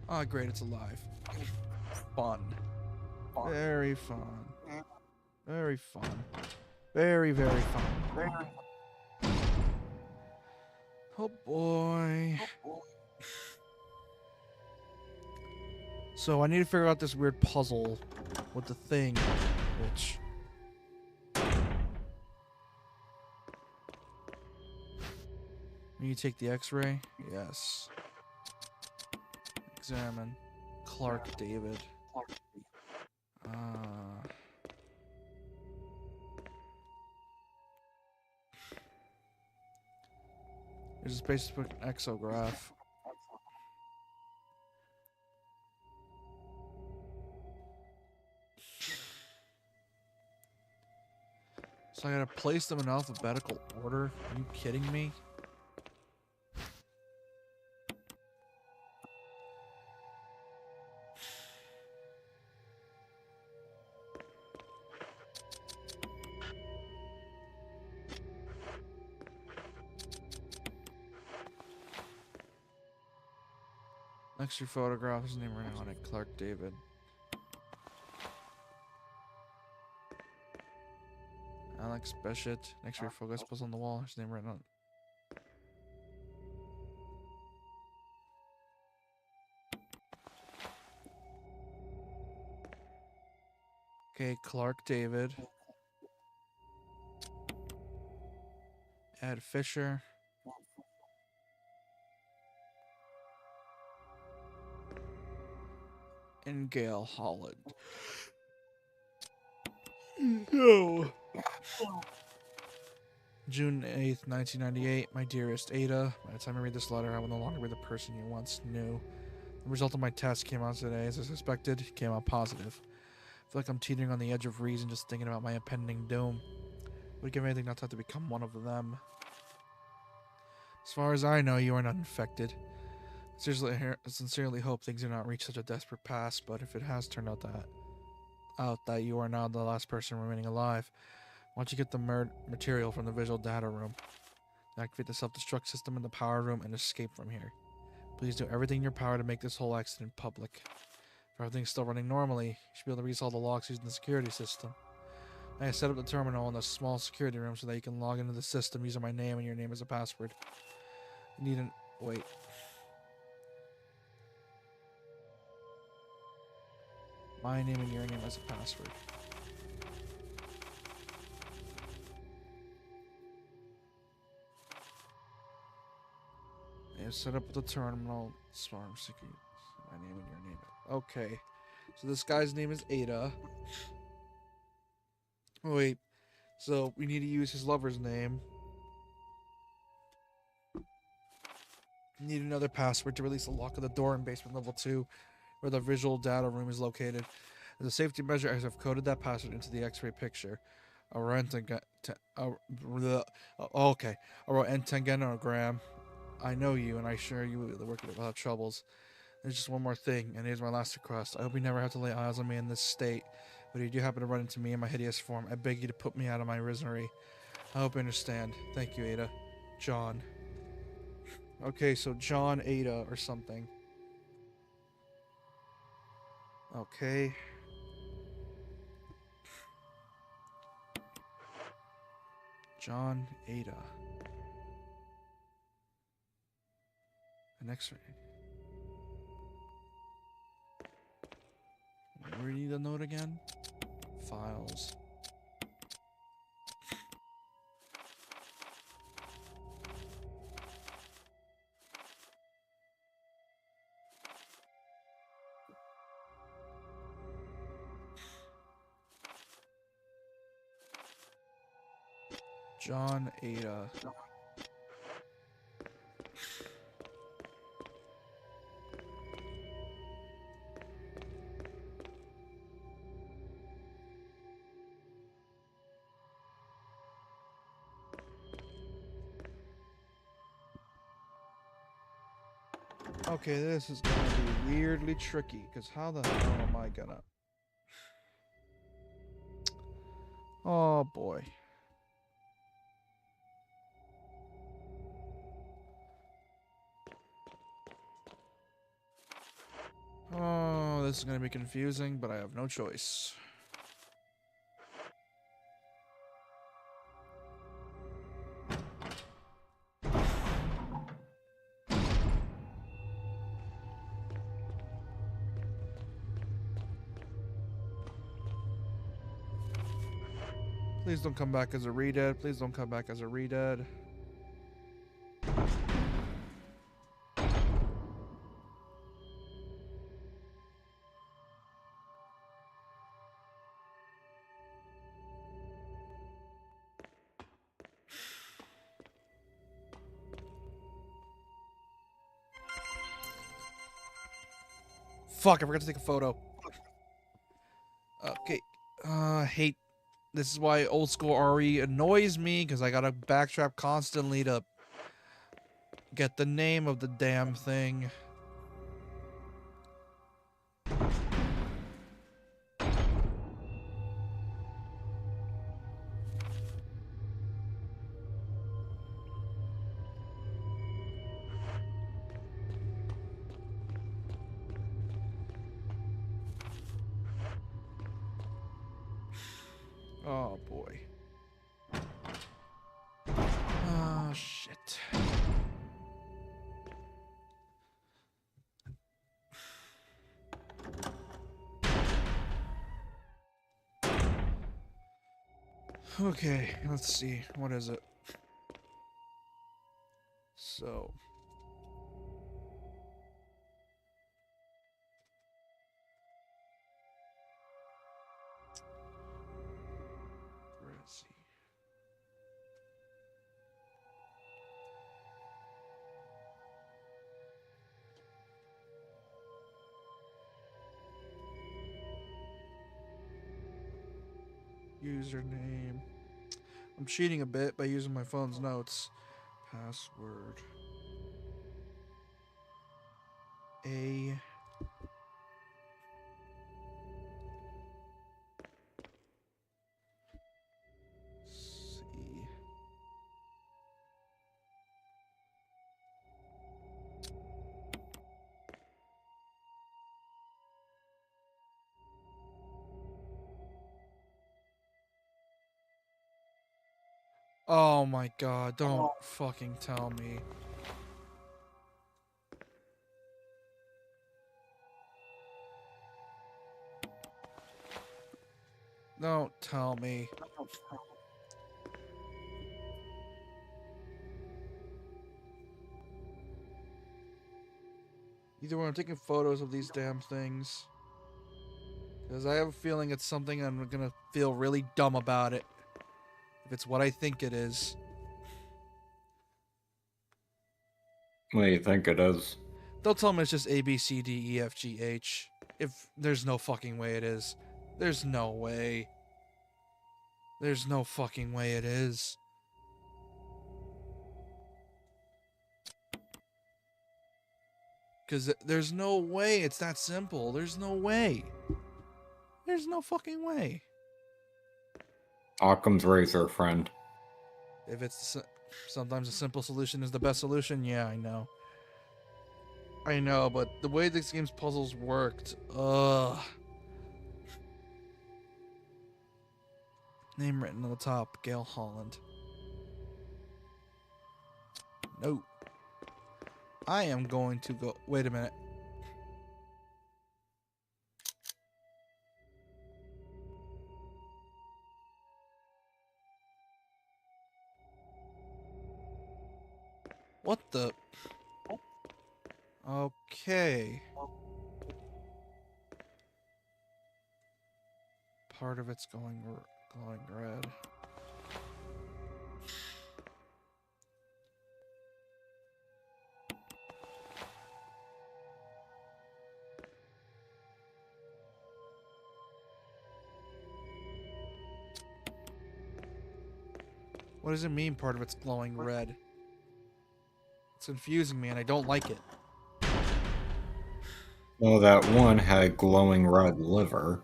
Oh, great, it's alive. Fun. Very fun. Very fun. Very, very fun. Oh boy. So I need to figure out this weird puzzle with the thing, which... You take the x-ray? Yes. Examine. Clark David. There's a basic exograph. So I gotta place them in alphabetical order? Are you kidding me? Next to your photograph, his name right on it, Clark David. Alex Beshett. Next to your focus puzzle on the wall, his name right on it. Okay, Clark David. Ed Fisher. And Gail Holland. No. June 8th, 1998. My dearest Ada. By the time I read this letter, I will no longer be the person you once knew. The result of my test came out today. As I suspected, it came out positive. I feel like I'm teetering on the edge of reason just thinking about my impending doom. Would give anything not to have to become one of them. As far as I know, you are not infected. Sincerely hope things do not reach such a desperate pass, but if it has turned out that you are now the last person remaining alive, why don't you get the material from the visual data room, activate the self-destruct system in the power room, and escape from here. Please do everything in your power to make this whole accident public. If everything's still running normally, you should be able to reset all the locks using the security system. I set up the terminal in a small security room so that you can log into the system using my name and your name as a password. You need an... wait. My name and your name as a password. I have set up the terminal. Smart security. My name and your name. Okay. So this guy's name is Ada. Oh, wait. So we need to use his lover's name. Need another password to release the lock of the door in basement level 2, where the visual data room is located. As a safety measure, I have coded that password into the X-ray picture. I wrote entangenogram. I know you, and I assure you will work it without troubles. There's just one more thing, and here's my last request. I hope you never have to lay eyes on me in this state, but if you do happen to run into me in my hideous form, I beg you to put me out of my misery. I hope you understand. Thank you, Ada. John. Okay, so John Ada or something. Okay. John Ada. An X-ray. Where do you need the note again? Files. John Ada. Okay, this is gonna be weirdly tricky, because how the hell am I gonna... Oh boy. Oh, this is gonna be confusing, but I have no choice. Please don't come back as a re-dead. Please don't come back as a re-dead. Fuck, I forgot to take a photo. Okay. I hate... This is why old school RE annoys me, because I gotta backtrack constantly to get the name of the damn thing. Oh boy. Oh shit. Okay, let's see. What is it? So. Where is he? Username. I'm cheating a bit by using my phone's notes. Password. A. C. Oh my god, don't fucking tell me. Don't tell me. Either way, I'm taking photos of these damn things. Because I have a feeling it's something I'm gonna feel really dumb about it. If it's what I think it is. What do you think it is? They'll tell me it's just A, B, C, D, E, F, G, H. If there's no fucking way it is. There's no way. There's no fucking way it is. Because there's no way it's that simple. There's no way. There's no fucking way. Occam's razor, friend. If it's sometimes a simple solution is the best solution, yeah, I know. I know, but the way this game's puzzles worked, ugh. Name written on the top, Gail Holland. No. I am going to go. Wait a minute. What the? Okay. Part of it's glowing red. What does it mean part of it's glowing red? It's confusing me and I don't like it. Well, that one had glowing red liver.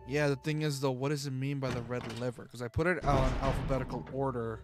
Yeah, the thing is though, what does it mean by the red liver? Because I put it out in alphabetical order.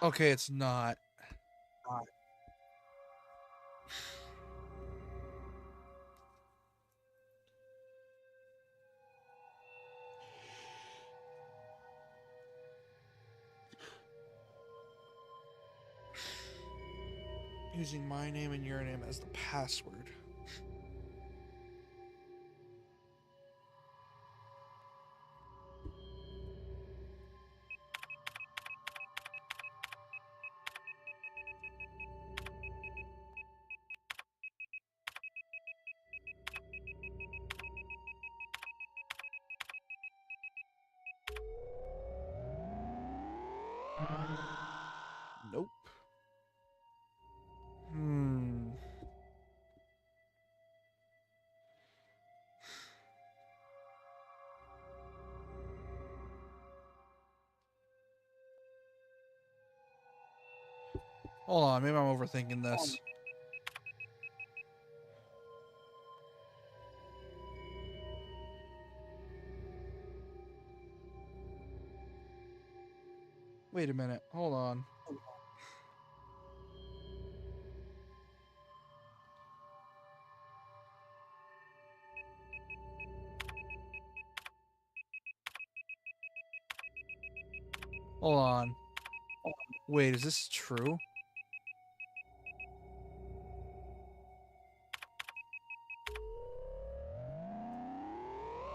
Okay, it's not. Using my name and your name as the password. Nope. Hold on, maybe I'm overthinking this. Wait a minute, hold on. Hold on. Wait, is this true?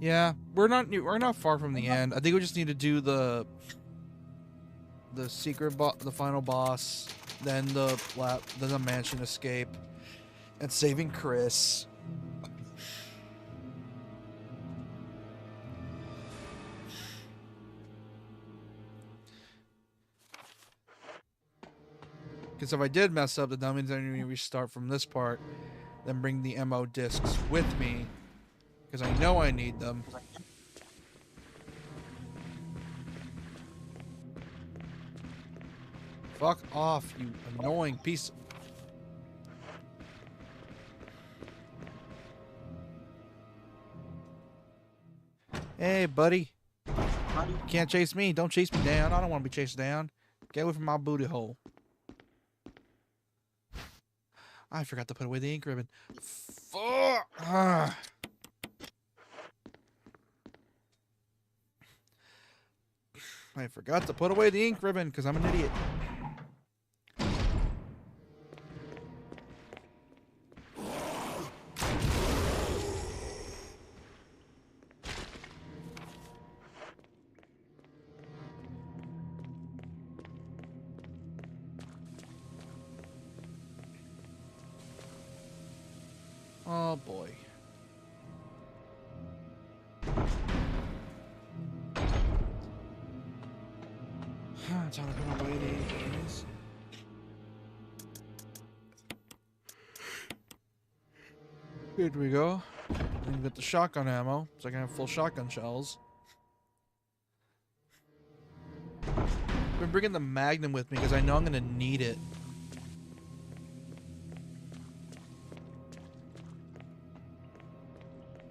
Yeah, we're not far from the end. I think we just need to do the the final boss, then then the mansion escape, and saving Chris. Because if I did mess up, then that means I need to restart from this part, then bring the MO discs with me, because I know I need them. Fuck off, you annoying piece of... Hey, buddy. You can't chase me. Don't chase me down. I don't want to be chased down. Get away from my booty hole. I forgot to put away the ink ribbon. Fuck. I forgot to put away the ink ribbon because I'm an idiot. Oh boy. Time to put away the ink ribbons. Here we go. And get the shotgun ammo, so I can have full shotgun shells. I've been bringing the Magnum with me because I know I'm gonna need it.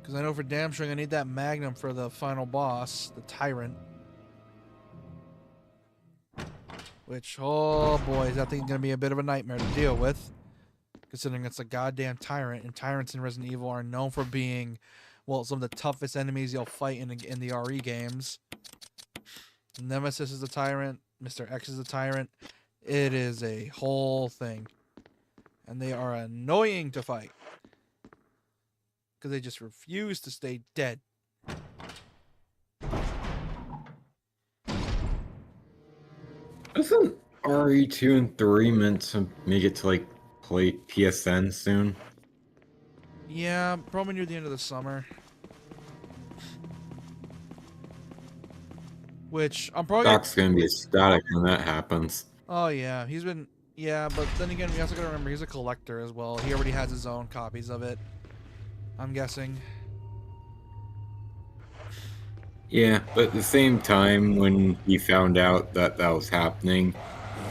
Because I know for damn sure I'm gonna need that Magnum for the final boss, the Tyrant. Which, oh boy, is that thing gonna be a bit of a nightmare to deal with. Considering it's a goddamn Tyrant, and Tyrants in Resident Evil are known for being, well, some of the toughest enemies you'll fight in the RE games. Nemesis is a Tyrant, Mr. X is a Tyrant. It is a whole thing. And they are annoying to fight. Because they just refuse to stay dead. Isn't RE2 and 3 meant to make it to, like, play PSN soon? Yeah, probably near the end of the summer. Which, I'm probably Doc's gonna be ecstatic when that happens. Oh yeah, he's been... Yeah, but then again, we also gotta remember he's a collector as well. He already has his own copies of it, I'm guessing. Yeah, but at the same time, when he found out that that was happening,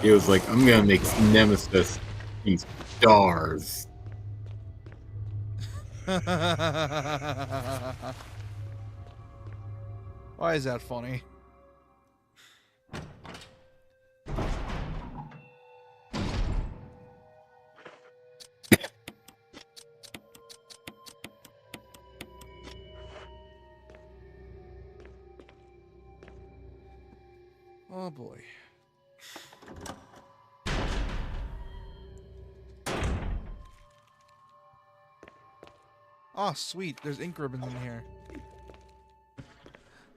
he was like, I'm gonna make Nemesis these stars. Why is that funny? Oh boy. Oh sweet, there's ink ribbons in here.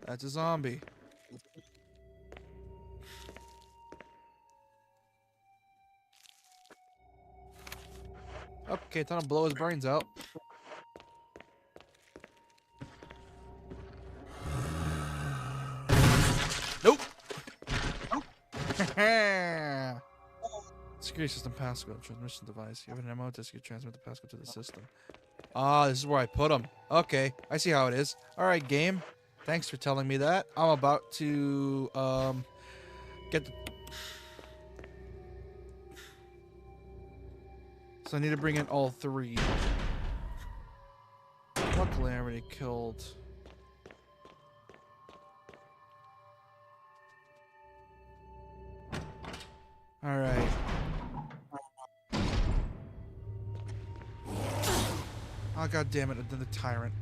That's a zombie. Okay, time to blow his brains out. Nope. Security system passcode, transmission device. You have an ammo disc, you transmit the passcode to the system. Ah, this is where I put them. Okay, I see how it is. Alright, game. Thanks for telling me that. I'm about to, get the... So I need to bring in all three. Luckily, I already killed... Alright. Oh, god damn it, another tyrant.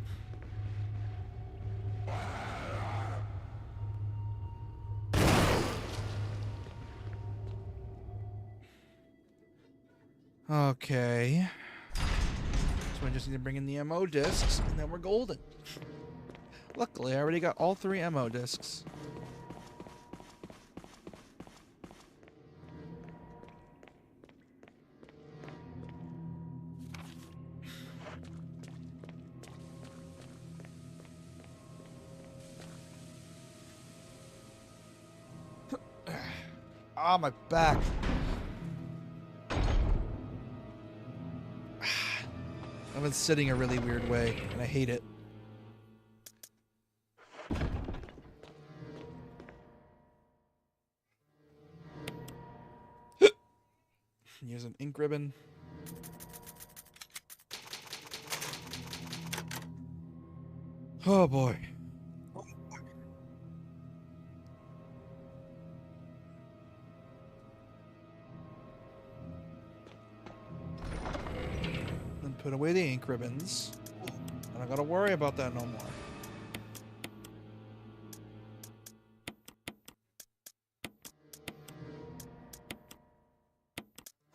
Okay. So I just need to bring in the MO discs, and then we're golden. Luckily, I already got all 3 ammo discs. Ah, my back. I've been sitting a really weird way, and I hate it. Use an ink ribbon. Oh boy. Then put away the ink ribbons. I don't gotta worry about that no more.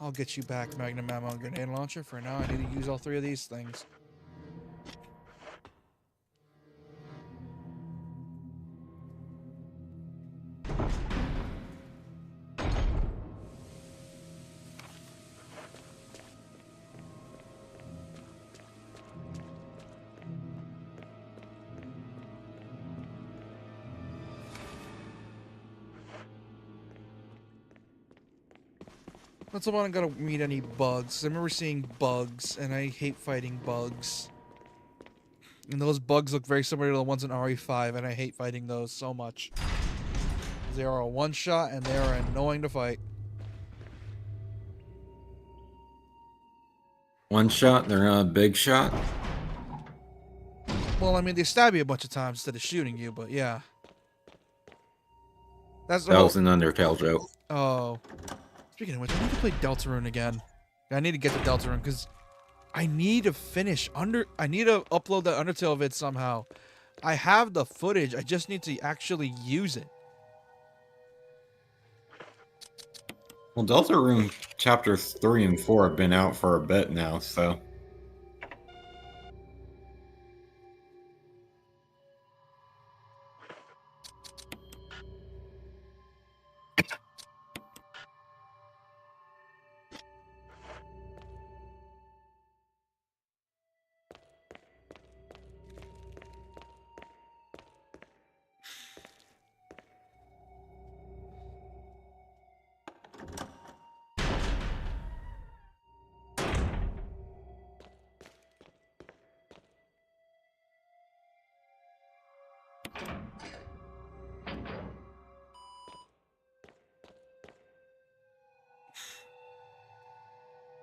I'll get you back, Magnum Ammo and Grenade Launcher. For now, I need to use all 3 of these things. That's the one I gotta meet any bugs. I remember seeing bugs, and I hate fighting bugs. And those bugs look very similar to the ones in RE5, and I hate fighting those so much. They are a one-shot, and they are annoying to fight. One shot, they're not a big shot. Well, I mean, they stab you a bunch of times instead of shooting you, but yeah. That's the That whole... was an Undertale joke. Oh. Speaking of which, I need to play Deltarune again. I need to get to Deltarune, because I need to finish I need to upload that Undertale vid somehow. I have the footage, I just need to actually use it. Well, Deltarune chapters 3 and 4 have been out for a bit now, so.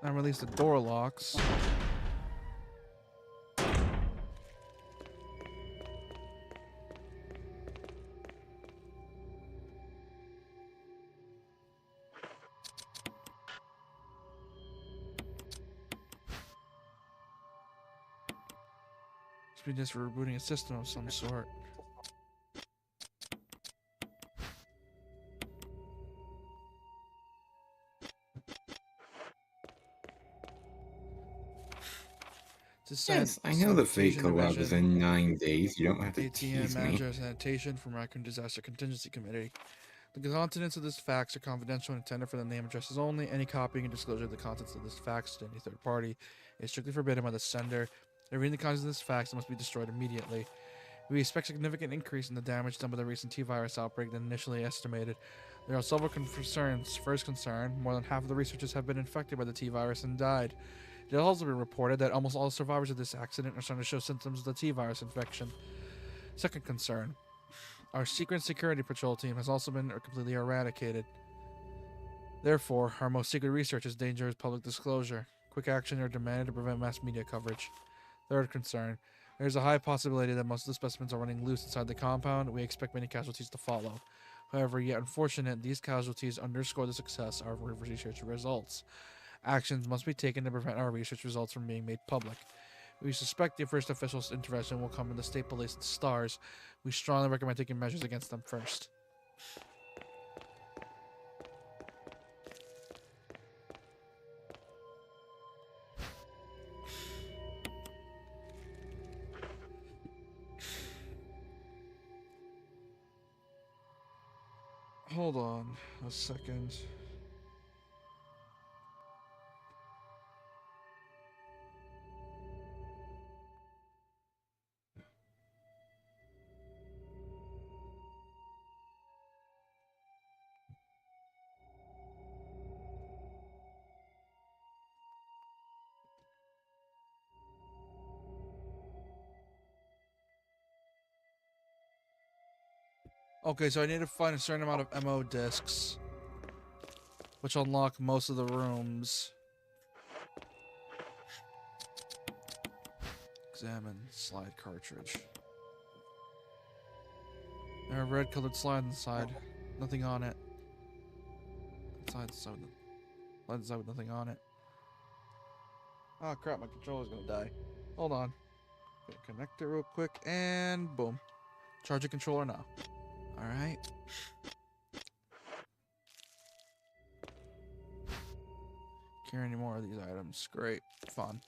I release the door locks. Must be just for rebooting a system of some sort. Yes, I know the Fate collab is in 9 days. You don't have to ATM tease me. Manager Sanitation from Raccoon Disaster Contingency Committee. The contents of this fax are confidential and intended for the name addresses only. Any copying and disclosure of the contents of this fax to any third party is strictly forbidden by the sender. Reading the contents of this fax must be destroyed immediately. We expect a significant increase in the damage done by the recent T-virus outbreak than initially estimated. There are several concerns. First concern, more than half of the researchers have been infected by the T-virus and died. It has also been reported that almost all survivors of this accident are starting to show symptoms of the T-virus infection. Second concern, our secret security patrol team has also been completely eradicated. Therefore, our most secret research is dangerous public disclosure. Quick action are demanded to prevent mass media coverage. Third concern, there is a high possibility that most of the specimens are running loose inside the compound. We expect many casualties to follow. However, yet unfortunate, these casualties underscore the success of our research results. Actions must be taken to prevent our research results from being made public. We suspect the first official intervention will come from the state police and STARS. We strongly recommend taking measures against them first. Hold on a second. Okay, so I need to find a certain amount of MO discs, which unlock most of the rooms. Examine slide cartridge. There are red colored slides inside. Nothing on it. Slide inside with nothing on it. Oh crap, my controller's gonna die. Hold on. Okay, connect it real quick and boom. Charge the controller now. Alright. Carry any more of these items. Great. Fun.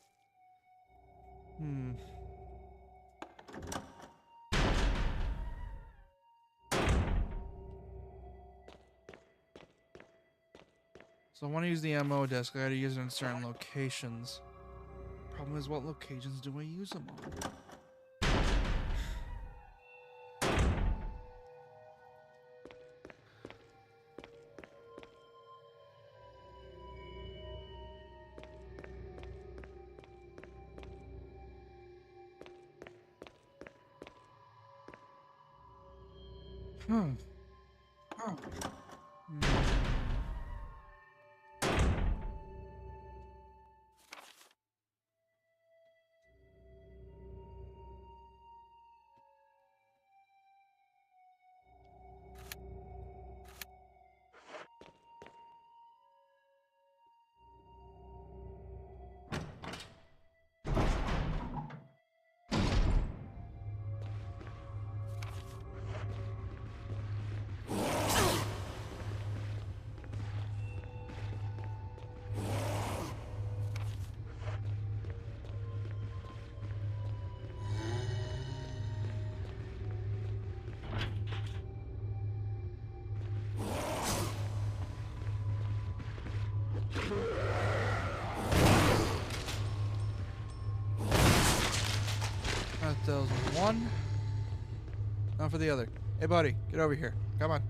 So I want to use the ammo disc. I gotta use it in certain locations. Problem is, what locations do I use them on? Hmm. That was one. Now for the other. Hey, buddy, get over here. Come on.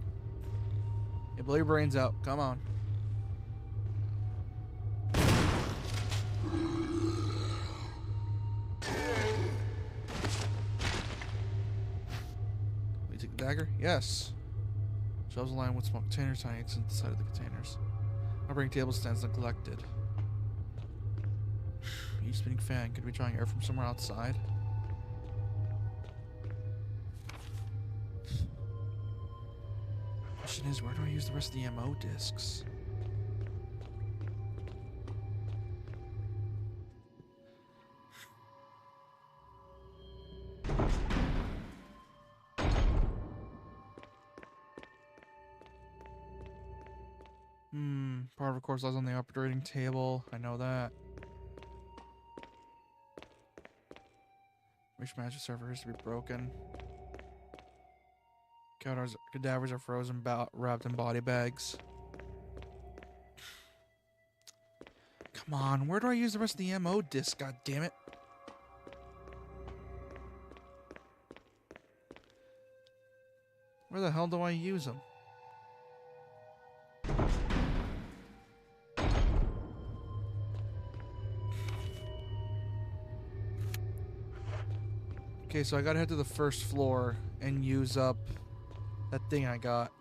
You blow your brains out. Come on. You take the dagger? Yes. Shelves lined with smoke containers, tiny eggs inside of the containers. Operating table stands neglected. Heat spinning fan. Could be drawing air from somewhere outside. Question is, where do I use the rest of the MO discs? Part of course lies on the operating table. I know that. Which mattress server has to be broken. Cadavers are frozen, wrapped in body bags. Come on, where do I use the rest of the MO disc? God damn it! Where the hell do I use them? Okay, so I gotta head to the first floor and use up that thing I got.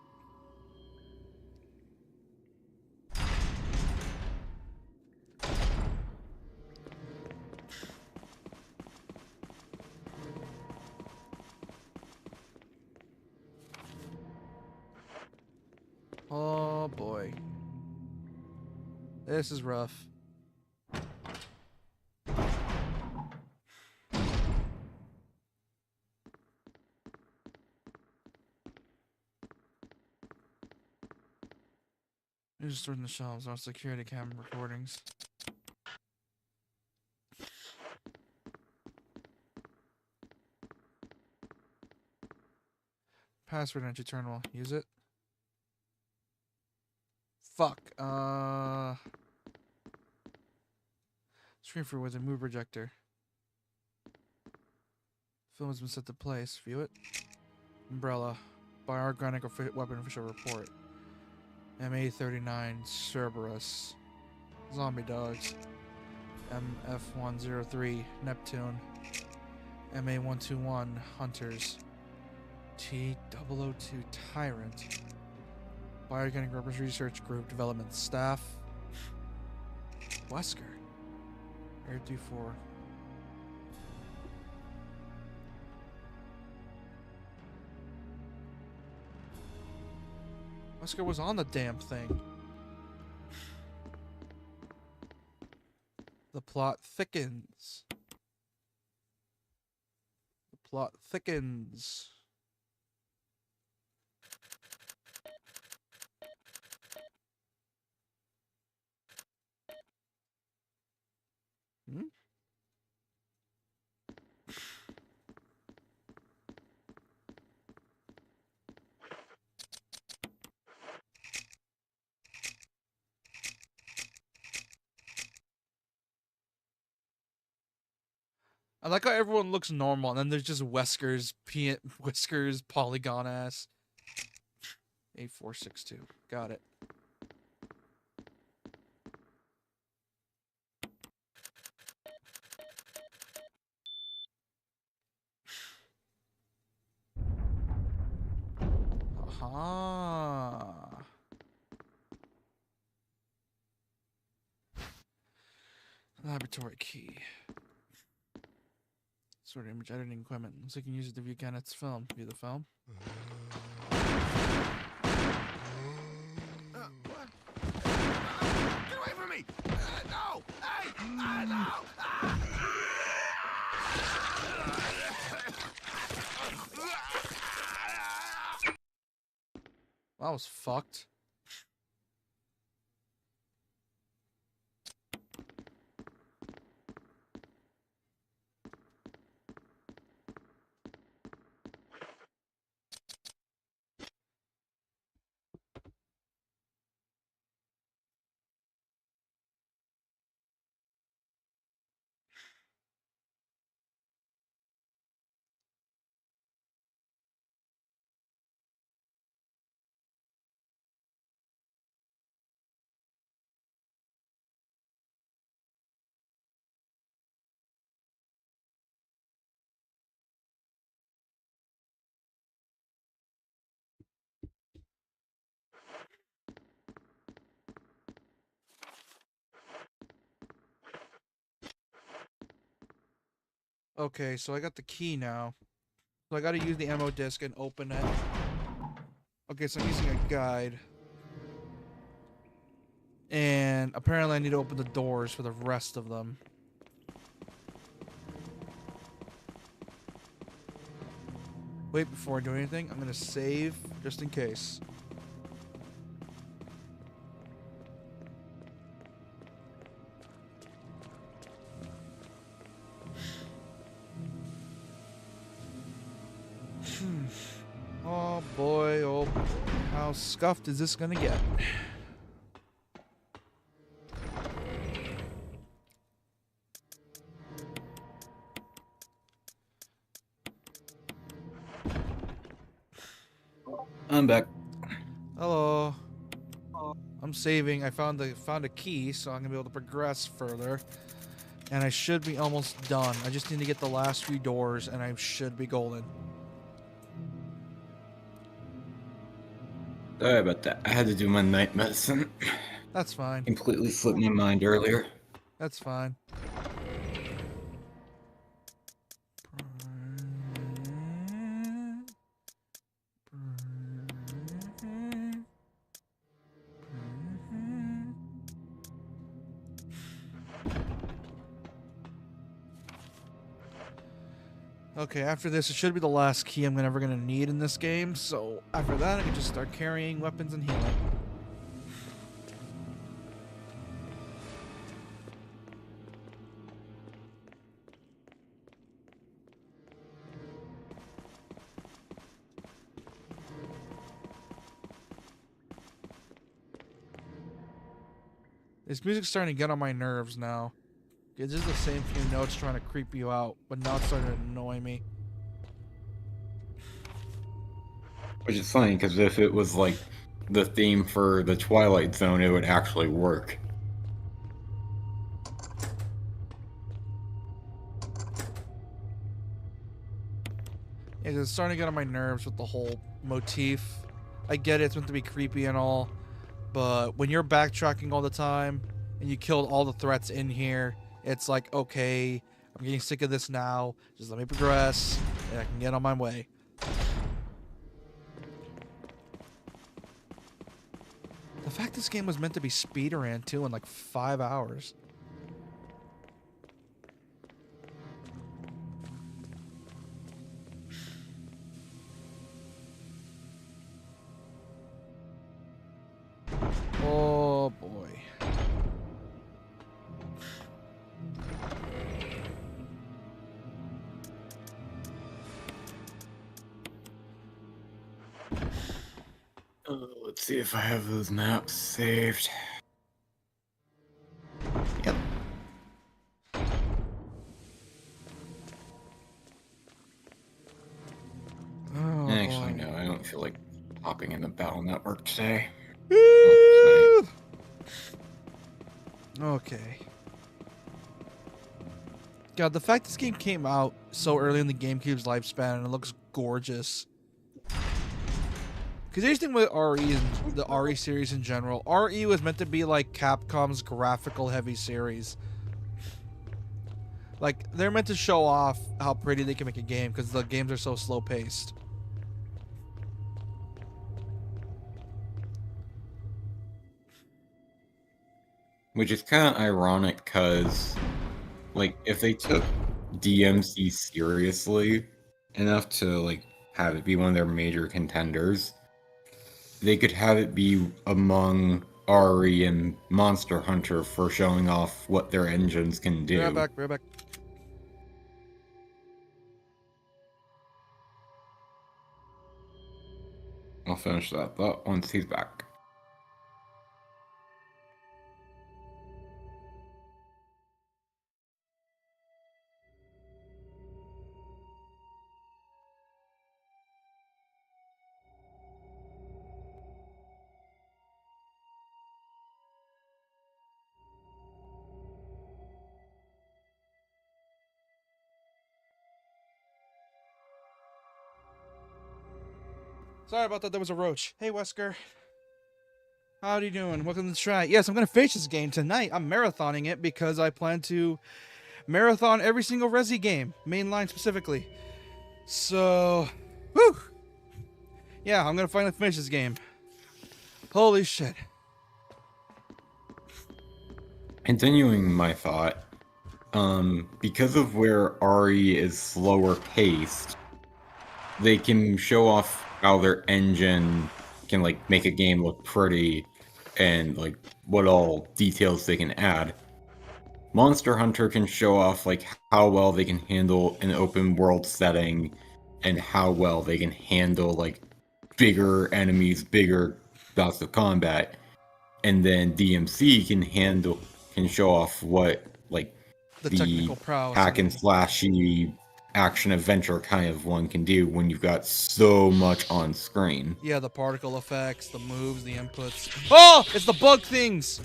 Oh boy. This is rough. Just stored in the shelves on security camera recordings. Password entry terminal. Use it. fuck. Screen for with a move projector. Film has been set to place. View it. Umbrella. By organic weapon official report. MA39 Cerberus. Zombie dogs. MF103 Neptune. MA121 Hunters. T002 Tyrant. Bioorganic Weapons Research Group Development Staff. Wesker. Air 24. Wesker was on the damn thing. The plot thickens. The plot thickens. Hmm? I like how everyone looks normal, and then there's just Wesker's polygon ass. 8462. Got it. Aha. Laboratory key. Sort of image editing equipment. Looks like you can use it to view Kenneth's film. View the film. What? Get away from me! No! Hey! No! That was fucked. Okay, so I got the key now. So I gotta use the ammo disc and open it. Okay, so I'm using a guide. And apparently I need to open the doors for the rest of them. Wait, before I do anything, I'm gonna save just in case. Oh boy, oh boy. How scuffed is this gonna get? I'm back. Hello. I'm saving. I found a key, so I'm gonna be able to progress further. And I should be almost done. I just need to get the last few doors, and I should be golden. Sorry about that. I had to do my night medicine. That's fine. Completely slipped my mind earlier. That's fine. Okay, after this, it should be the last key I'm ever gonna need in this game. So after that, I can just start carrying weapons and healing. This music's starting to get on my nerves now. It's just the same few notes trying to creep you out, but now it's starting to annoy me. Which is funny, because if it was like the theme for the Twilight Zone, it would actually work. Yeah, 'cause it's starting to get on my nerves with the whole motif. I get it, it's meant to be creepy and all, but when you're backtracking all the time and you killed all the threats in here, it's like, okay, I'm getting sick of this now. Just let me progress and I can get on my way. The fact this game was meant to be speedrun too in like 5 hours. Oh boy. Let's see if I have those maps saved. Yep. Oh, Actually, boy. no, I don't feel like hopping in the Battle Network today. Woo! Oh, Okay. God, the fact this game came out so early in the GameCube's lifespan and it looks gorgeous. Because here's the thing with RE and the RE series in general. RE was meant to be like Capcom's graphical heavy series. Like, they're meant to show off how pretty they can make a game because the games are so slow paced. which is kind of ironic, because, like, if they took DMC seriously enough to, like, have it be one of their major contenders, they could have it be among RE and Monster Hunter for showing off what their engines can do. Right back, right back. I'll finish that thought once he's back. Sorry about that, there was a roach. Hey, Wesker. How you doing? Welcome to the chat. Yes, I'm going to finish this game tonight. I'm marathoning it because I plan to marathon every single Resi game, mainline specifically. So, whew. Yeah, I'm going to finally finish this game. Holy shit. Continuing my thought, because of where RE is slower paced, they can show off how their engine can, like, make a game look pretty and, like, what all details they can add. Monster Hunter can show off, like, how well they can handle an open world setting and how well they can handle, like, bigger enemies, bigger bouts of combat. And then DMC can show off what, like, The the technical prowess. hack and slashy action adventure kind of one can do when you've got so much on screen. Yeah, the particle effects, the moves, the inputs. Oh, it's the bug things.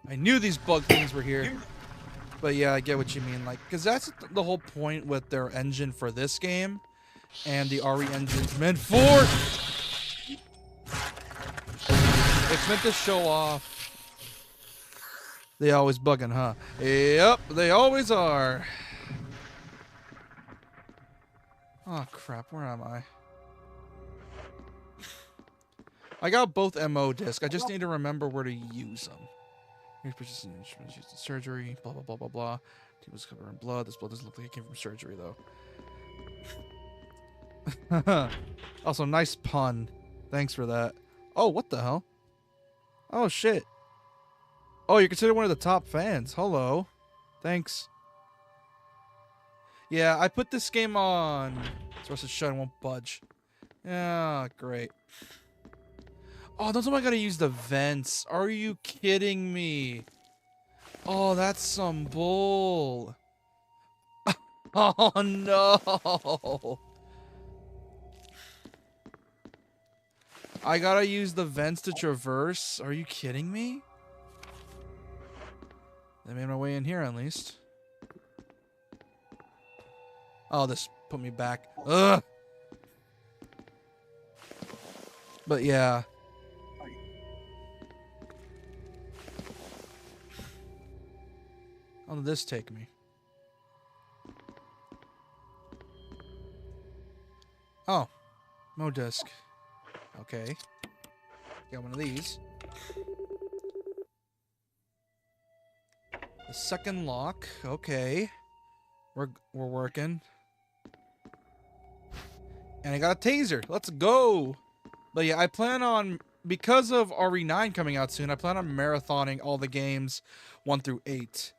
I knew these bug things were here. But yeah, I get what you mean. Like, because that's the whole point with their engine for this game. And the RE engine's meant for. It's meant to show off. They always bugging, huh? Yep, they always are. Oh crap, where am I? I got both MO discs. I just need to remember where to use them. Here's purchasing instruments used in surgery. Blah blah blah blah blah. He was covered in blood. This blood doesn't look like it came from surgery though. Also, nice pun. Thanks for that. Oh, what the hell? Oh shit. Oh, you're considered one of the top fans. Hello. Thanks. Yeah, I put this game on. Source of shut won't budge. Yeah, great. Oh, don't tell me I gotta use the vents. Are you kidding me? Oh, that's some bull. Oh no. I gotta use the vents to traverse. Are you kidding me? I made my way in here at least. Oh, this put me back. Ugh. But yeah. How did this take me? Oh. Mo disc. Okay. Got one of these. The second lock. Okay. We're working. And I got a taser. Let's go. But yeah, I plan on, because of RE9 coming out soon, I plan on marathoning all the games 1 through 8.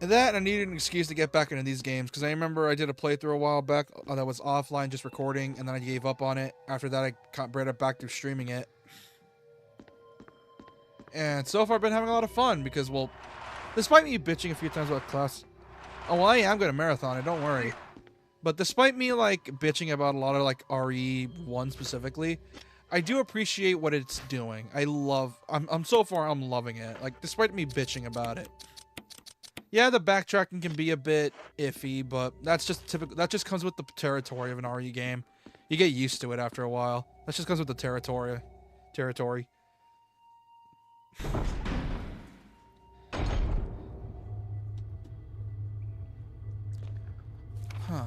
And that, I needed an excuse to get back into these games, because I remember I did a playthrough a while back that was offline, just recording, and then I gave up on it. After that, I brought it back through streaming it. And so far, I've been having a lot of fun, because, well, despite me bitching a few times about class... Oh, well, I am going to marathon it, don't worry. But despite me, like, bitching about a lot of, like, RE1 specifically, I do appreciate what it's doing. I'm so far, I'm loving it. Like, despite me bitching about it. Yeah, the backtracking can be a bit iffy, but that's just typical. That just comes with the territory of an RE game. You get used to it after a while. That just comes with the territory. Huh.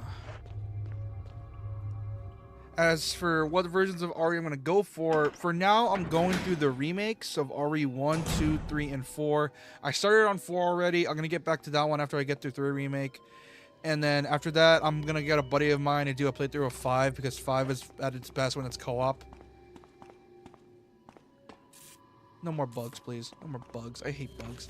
As for what versions of RE I'm going to go for now, I'm going through the remakes of RE 1, 2, 3, and 4. I started on 4 already. I'm going to get back to that one after I get through 3 remake. And then after that, I'm going to get a buddy of mine and do a playthrough of 5, because 5 is at its best when it's co-op. No more bugs, please. No more bugs. I hate bugs.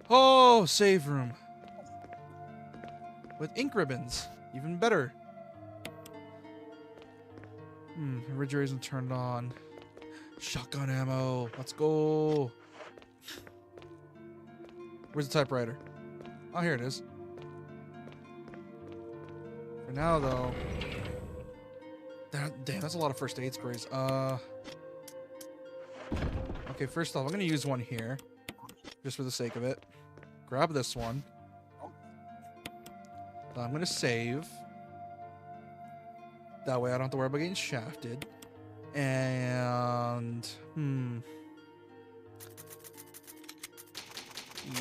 Oh, save room. With ink ribbons. Even better. Refrigerator isn't turned on. Shotgun ammo. Let's go. Where's the typewriter? Oh, here it is. For now, though... Damn, that's a lot of first aid sprays. Okay, first off, I'm going to use one here. Just for the sake of it. Grab this one. Then I'm going to save. That way I don't have to worry about getting shafted. And...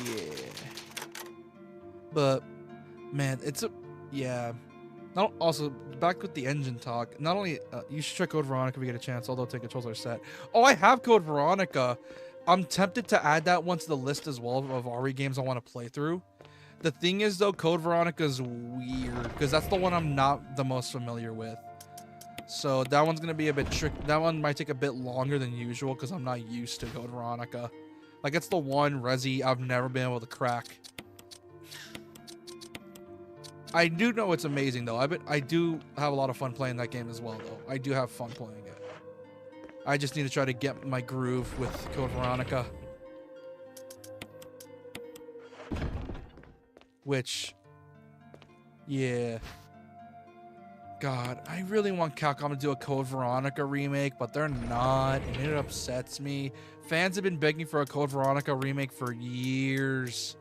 Yeah. But, man, it's a... Yeah. Not, also, back with the engine talk. Not only... you should try Code Veronica if you get a chance, although take controls are set. Oh, I have Code Veronica! I'm tempted to add that one to the list as well of RE games I want to play through. The thing is, though, Code Veronica is weird, because that's the one I'm not the most familiar with. So that one's going to be a bit tricky. That one might take a bit longer than usual, because I'm not used to Code Veronica. Like, it's the one Resi I've never been able to crack. I do know it's amazing, though. I do have a lot of fun playing that game as well, though. I do have fun playing it. I just need to try to get my groove with Code Veronica. Which, yeah. God, I really want Capcom to do a Code Veronica remake, but they're not, and it upsets me. Fans have been begging for a Code Veronica remake for years.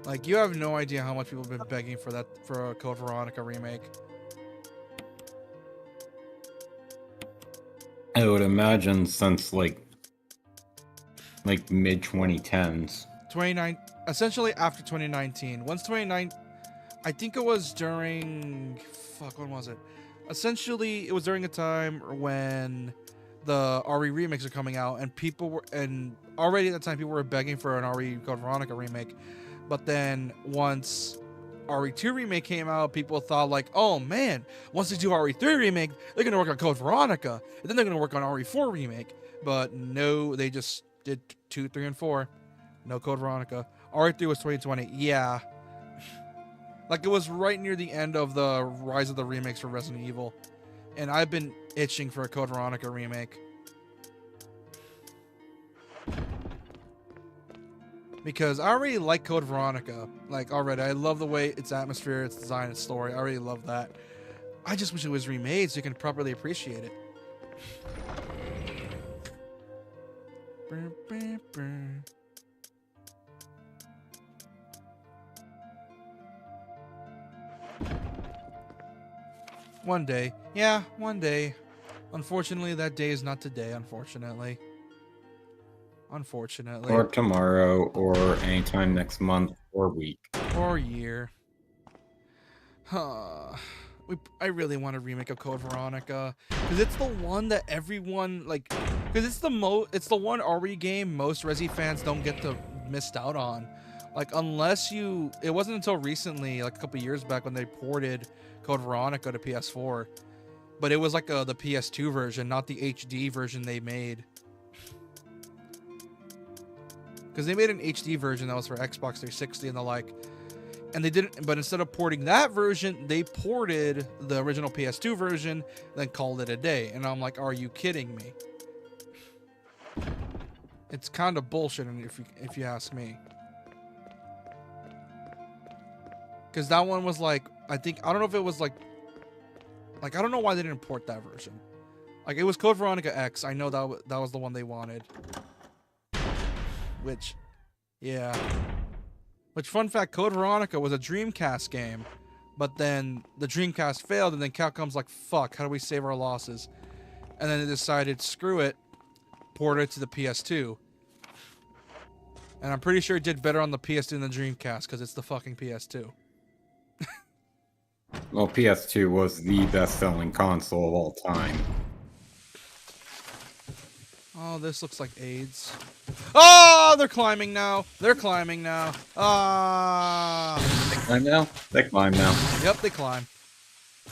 Like, you have no idea how much people have been begging for a Code Veronica remake. I would imagine since like mid 2010s. Essentially after 2019. Once 2019, I think it was during, fuck, when was it? Essentially, it was during a time when the RE remakes are coming out, and people were, and already at the time people were begging for an RE Code Veronica remake, but then once RE2 remake came out, people thought like, oh man, once they do RE3 remake, they're gonna work on Code Veronica, and then they're gonna work on RE4 remake. But no, they just did 2, 3, and 4. No Code Veronica. RE3 was 2020. Yeah. Like, it was right near the end of the rise of the remakes for Resident Evil. And I've been itching for a Code Veronica remake. Because I already like Code Veronica. Like, already. I love the way its atmosphere, its design, its story. I already love that. I just wish it was remade so you can properly appreciate it. One day. Yeah, one day. Unfortunately, that day is not today, unfortunately. Unfortunately. Or tomorrow, or anytime next month or week. Or year. Huh. I really want a remake of Code Veronica. Because it's the one that everyone, like... Because it's the one RE game most Resi fans don't get to missed out on. Like, unless you... It wasn't until recently, like a couple years back, when they ported Code Veronica to PS4. But it was like the PS2 version, not the HD version they made. Because they made an HD version that was for Xbox 360 and the like. And they didn't... But instead of porting that version, they ported the original PS2 version, then called it a day. And I'm like, are you kidding me? It's kind of bullshit if you ask me. Because that one was like, I don't know if it was like, I don't know why they didn't port that version. Like, it was Code Veronica X. I know that was the one they wanted. Which, yeah. Which, fun fact, Code Veronica was a Dreamcast game. But then the Dreamcast failed, and then Capcom's like, fuck, how do we save our losses? And then they decided, screw it, port it to the PS2. And I'm pretty sure it did better on the PS2 than the Dreamcast, because it's the fucking PS2. Well, PS2 was the best-selling console of all time. Oh, this looks like AIDS. Oh, they're climbing now. They're climbing now. Ah. They climb now? They climb now. Yep, they climb.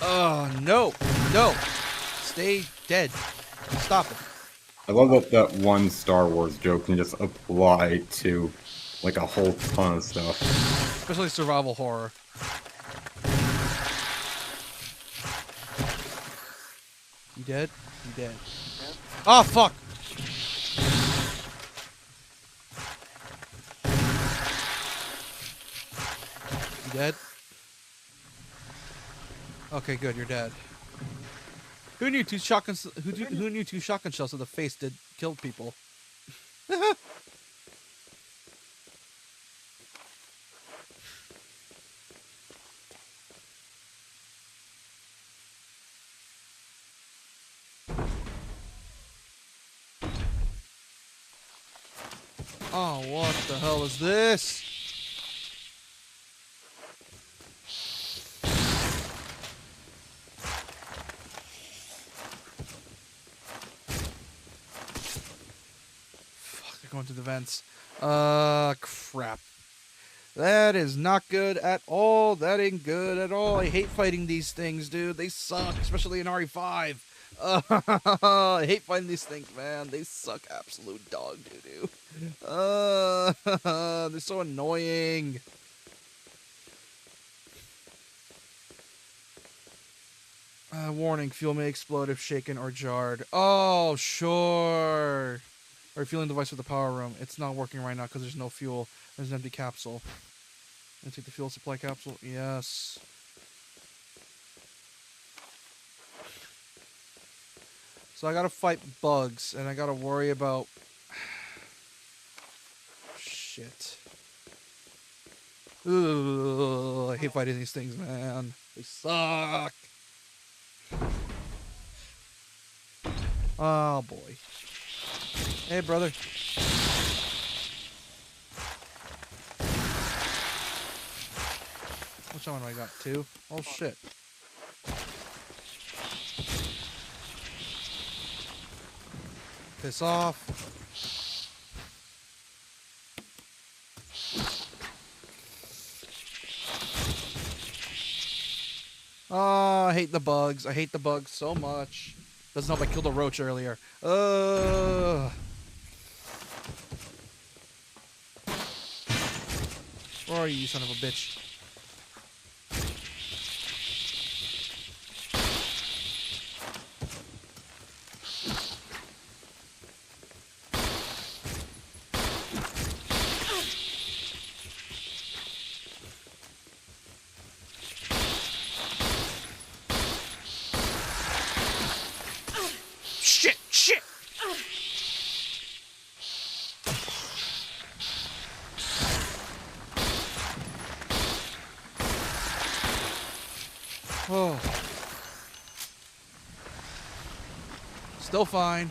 Oh, no. No. Stay dead. Stop it. I love that one Star Wars joke can just apply to, like, a whole ton of stuff. Especially survival horror. You dead? You dead. Oh, fuck! You dead? Okay, good, you're dead. Who knew two shotgun shells to the face killed people? Oh, what the hell is this? Fuck, they're going through the vents. Crap. That is not good at all. That ain't good at all. I hate fighting these things, dude. They suck, especially in RE5. I hate fighting these things, man. They suck absolute dog doo-doo. They're so annoying. Warning, fuel may explode if shaken or jarred. Oh, sure. Or fueling device with the power room. It's not working right now because there's no fuel. There's an empty capsule. Gonna take the fuel supply capsule. Yes. So I gotta fight bugs, and I gotta worry about... Shit. Ugh, I hate fighting these things, man. They suck. Oh, boy. Hey, brother. Which one do I got? 2? Oh, shit. Piss off. Oh, I hate the bugs. I hate the bugs so much. Doesn't help I killed a roach earlier. Where are you son of a bitch? Shit! Shit! Oh. Still fine.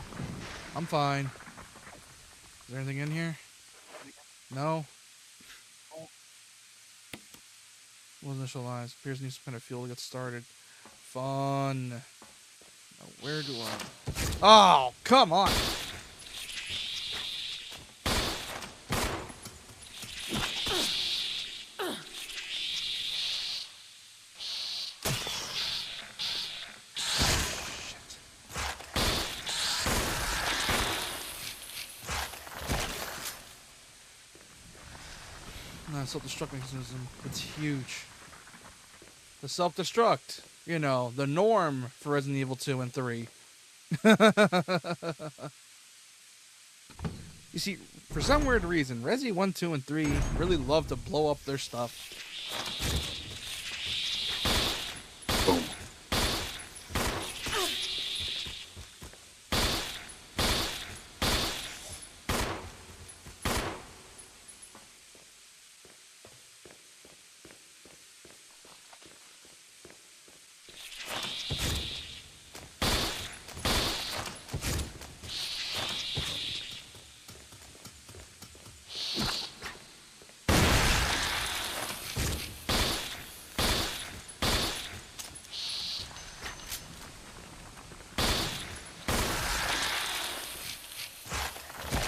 I'm fine. Is there anything in here? No? Will initialize. Appears needs to spend a fuel to get started. Fun. Now where do I... Oh, come on! No, self-destruct mechanism. It's huge. The self-destruct. You know, the norm for Resident Evil 2 and 3. You see, for some weird reason, Resi 1, 2, and 3 really love to blow up their stuff. Boom.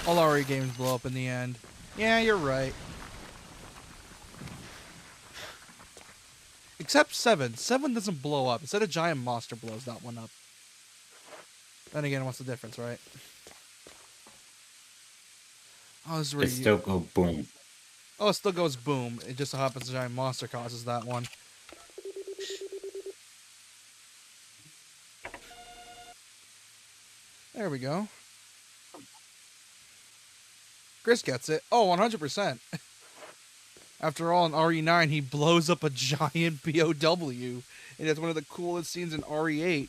All RE games blow up in the end. Yeah, you're right. Except 7. 7 doesn't blow up. Instead, a giant monster blows that one up. Then again, what's the difference, right? Oh, this is where It still go boom. Oh, it still goes boom. It just so happens a giant monster causes that one. There we go. Chris gets it. Oh, 100%. After all, in RE9, he blows up a giant POW. And it's one of the coolest scenes in RE8.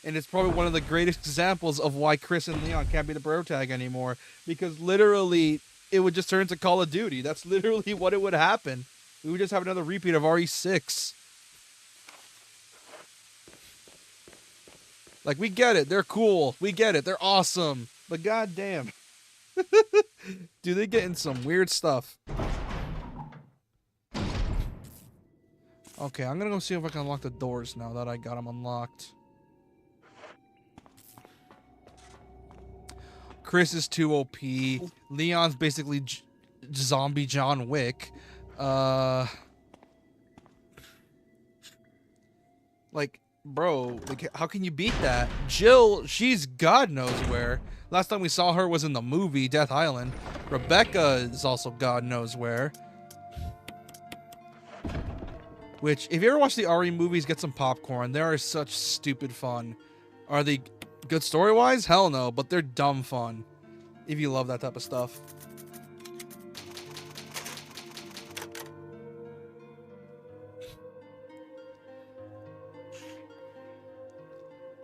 And it's probably one of the greatest examples of why Chris and Leon can't be the bro tag anymore. Because literally, it would just turn into Call of Duty. That's literally what it would happen. We would just have another repeat of RE6. Like, we get it. They're cool. We get it. They're awesome. But goddamn. Dude, they get in some weird stuff. Okay, I'm gonna go see if I can unlock the doors now that I got them unlocked. Chris is too OP. Leon's basically zombie John Wick. Like, bro, like, how can you beat that? Jill, she's God knows where. Last time we saw her was in the movie Death Island. Rebecca is also God knows where. Which, if you ever watch the RE movies, get some popcorn. They are such stupid fun. Are they good story-wise? Hell no, but they're dumb fun. If you love that type of stuff.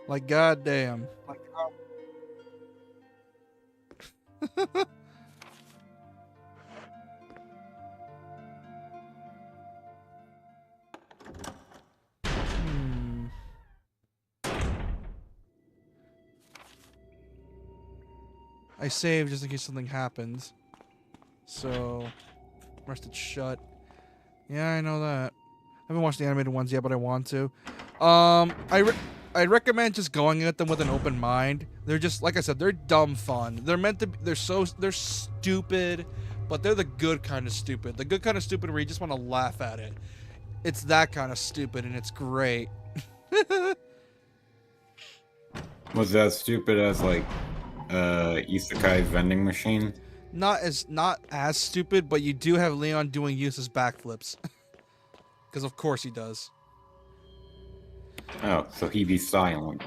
Like, goddamn. I saved just in case something happens. So, rest it shut. Yeah, I know that. I haven't watched the animated ones yet, but I want to. I'd recommend just going at them with an open mind. They're just, like I said, they're dumb fun. They're meant to be, they're stupid, but they're the good kind of stupid. The good kind of stupid where you just want to laugh at it. It's that kind of stupid, and it's great. Was that stupid as like Isekai's vending machine? Not as stupid, but you do have Leon doing useless backflips. Because of course he does. Oh, so he be silent.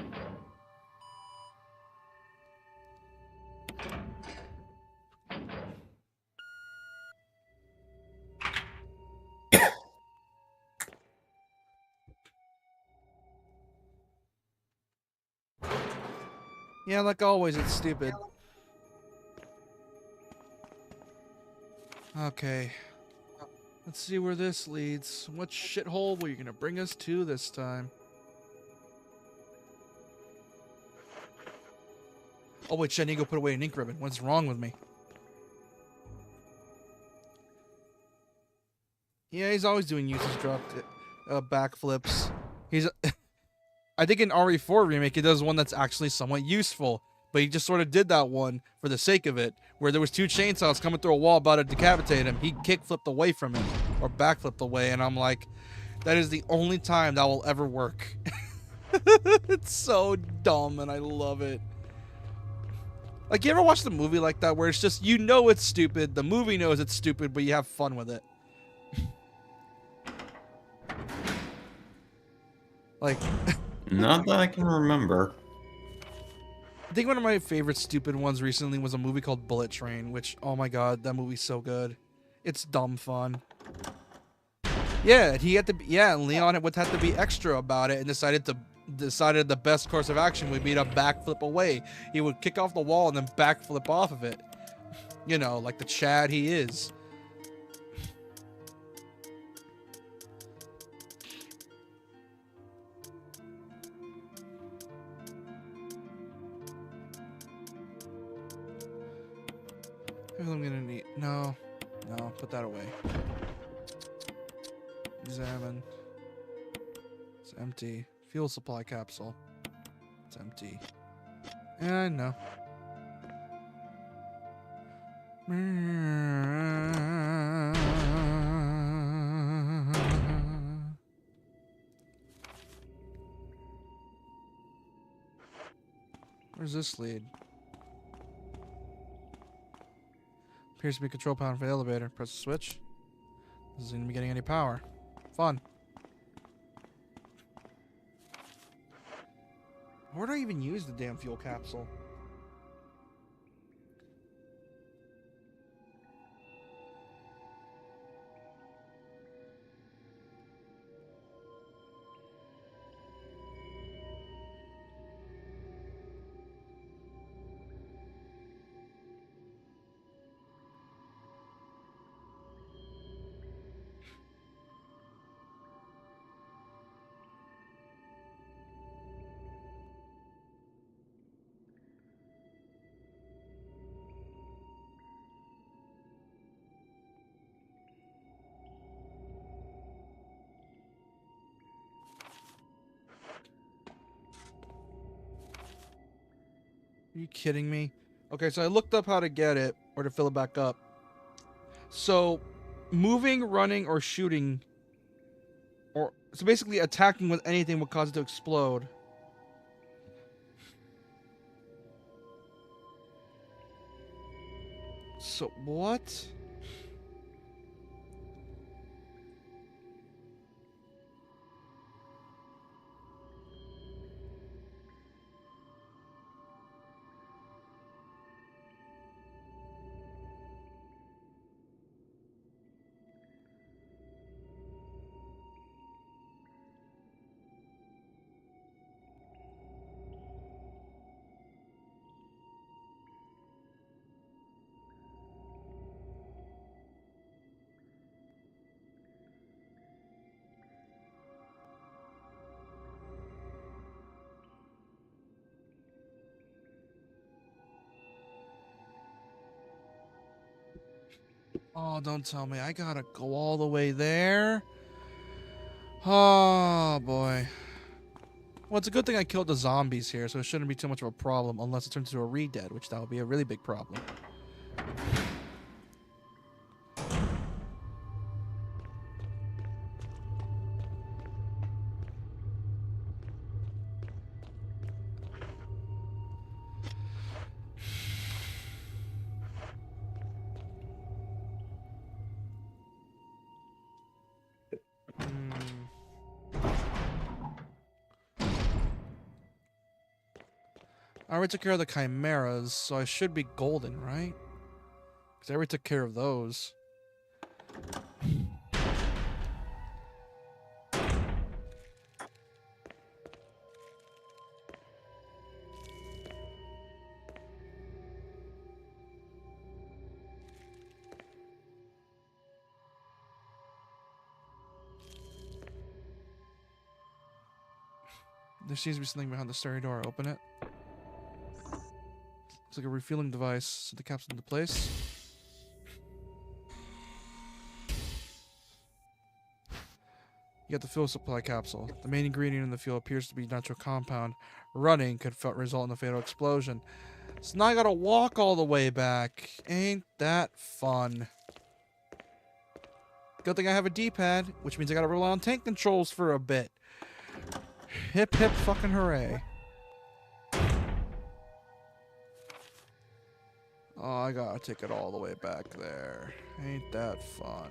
Yeah, like always, it's stupid. Okay. Let's see where this leads. What shithole were you gonna bring us to this time? Oh wait, shit, I need to go put away an ink ribbon. What's wrong with me? Yeah, he's always doing useless backflips. He's... I think in RE4 Remake, he does one that's actually somewhat useful. But he just sort of did that one for the sake of it. Where there was two chainsaws coming through a wall about to decapitate him. He kick-flipped away from it. Or backflipped away. And I'm like, that is the only time that will ever work. It's so dumb and I love it. Like, you ever watch the movie like that where it's just, you know it's stupid. The movie knows it's stupid, but you have fun with it. Like... Not that I can remember. I think one of my favorite stupid ones recently was a movie called Bullet Train, which, oh my god, that movie's so good. It's dumb fun. Yeah, he had to be, yeah, Leon would have to be extra about it and decided the best course of action would be to backflip away. He would kick off the wall and then backflip off of it. You know, like the Chad he is. I'm gonna need... No. No, put that away. Examine. It's empty. Fuel supply capsule. It's empty. Yeah, I know. Where's this lead? Appears to be a control panel for the elevator. Press the switch. Doesn't seem to be getting any power. Fun. Where do I even use the damn fuel capsule? Are you kidding me? Okay, so I looked up how to get it, or to fill it back up. So, moving, running, or shooting, so basically attacking with anything would cause it to explode. So, what? Oh, don't tell me. I gotta go all the way there. Oh, boy. Well, it's a good thing I killed the zombies here, so it shouldn't be too much of a problem, unless it turns into a re-dead, which that would be a really big problem. I already took care of the chimeras, so I should be golden, right? Because I already took care of those. There seems to be something behind the stereo door. Open it. It's like a refueling device. Set the capsule into place. You got the fuel supply capsule. The main ingredient in the fuel appears to be nitro compound. Running could result in a fatal explosion. So now I gotta walk all the way back. Ain't that fun? Good thing I have a D-pad, which means I gotta rely on tank controls for a bit. Hip hip fucking hooray. Oh, I gotta take it all the way back there. Ain't that fun?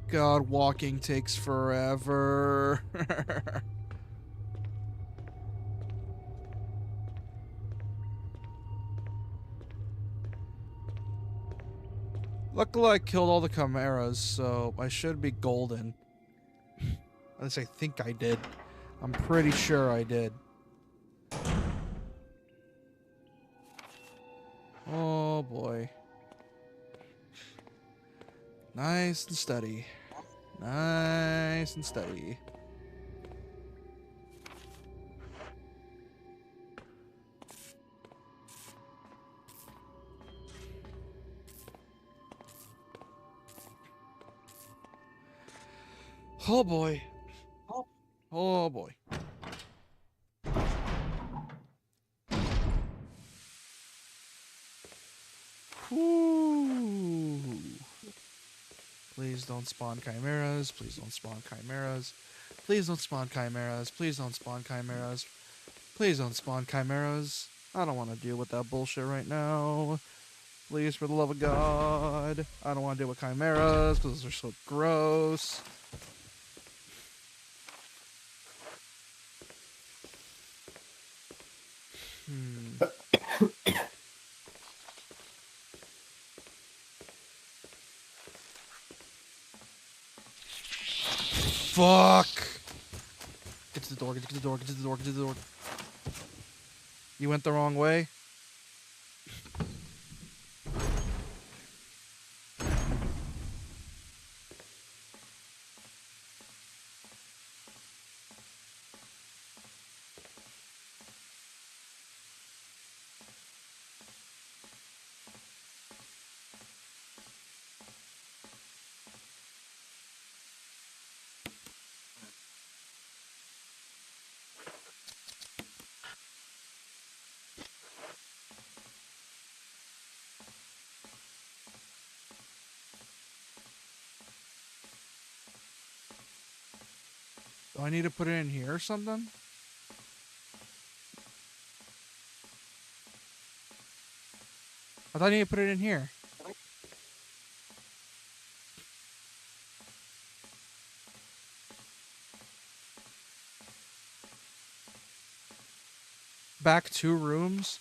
God, walking takes forever. Luckily, I killed all the chimeras, so I should be golden. At least I think I did. I'm pretty sure I did. Oh boy. Nice and steady. Nice and steady. Oh boy. Oh boy. Whew. Please don't spawn chimeras. Please don't spawn chimeras. Please don't spawn chimeras. Please don't spawn chimeras. Please don't spawn chimeras. I don't want to deal with that bullshit right now. Please, for the love of God. I don't want to deal with chimeras because they're so gross. Fuck! Get to the door, get to the door, get to the door, get to the door. You went the wrong way? Do I need to put it in here or something? I thought I need to put it in here. Back 2 rooms?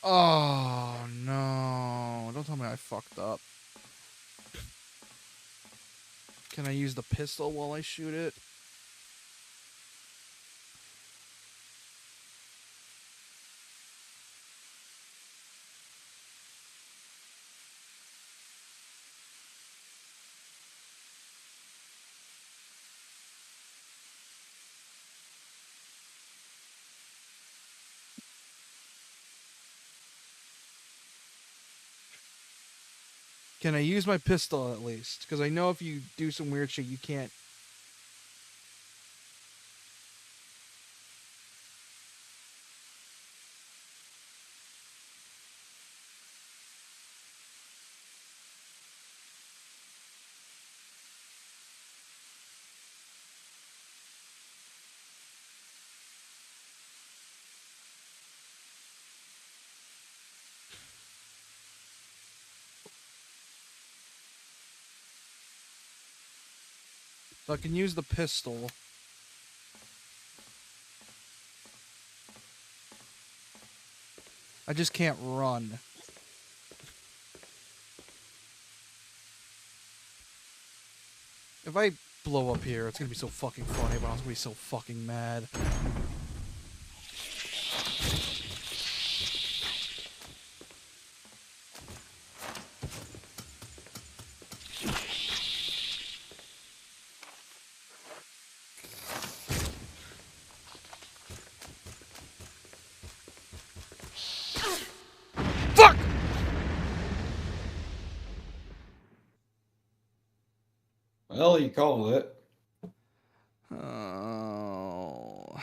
Oh, no. Don't tell me I fucked up. Can I use the pistol while I shoot it? Can I use my pistol at least? Because I know if you do some weird shit, you can't. So I can use the pistol. I just can't run. If I blow up here, it's gonna be so fucking funny, but I'm gonna be so fucking mad. Fuck! Well, you call it. Oh.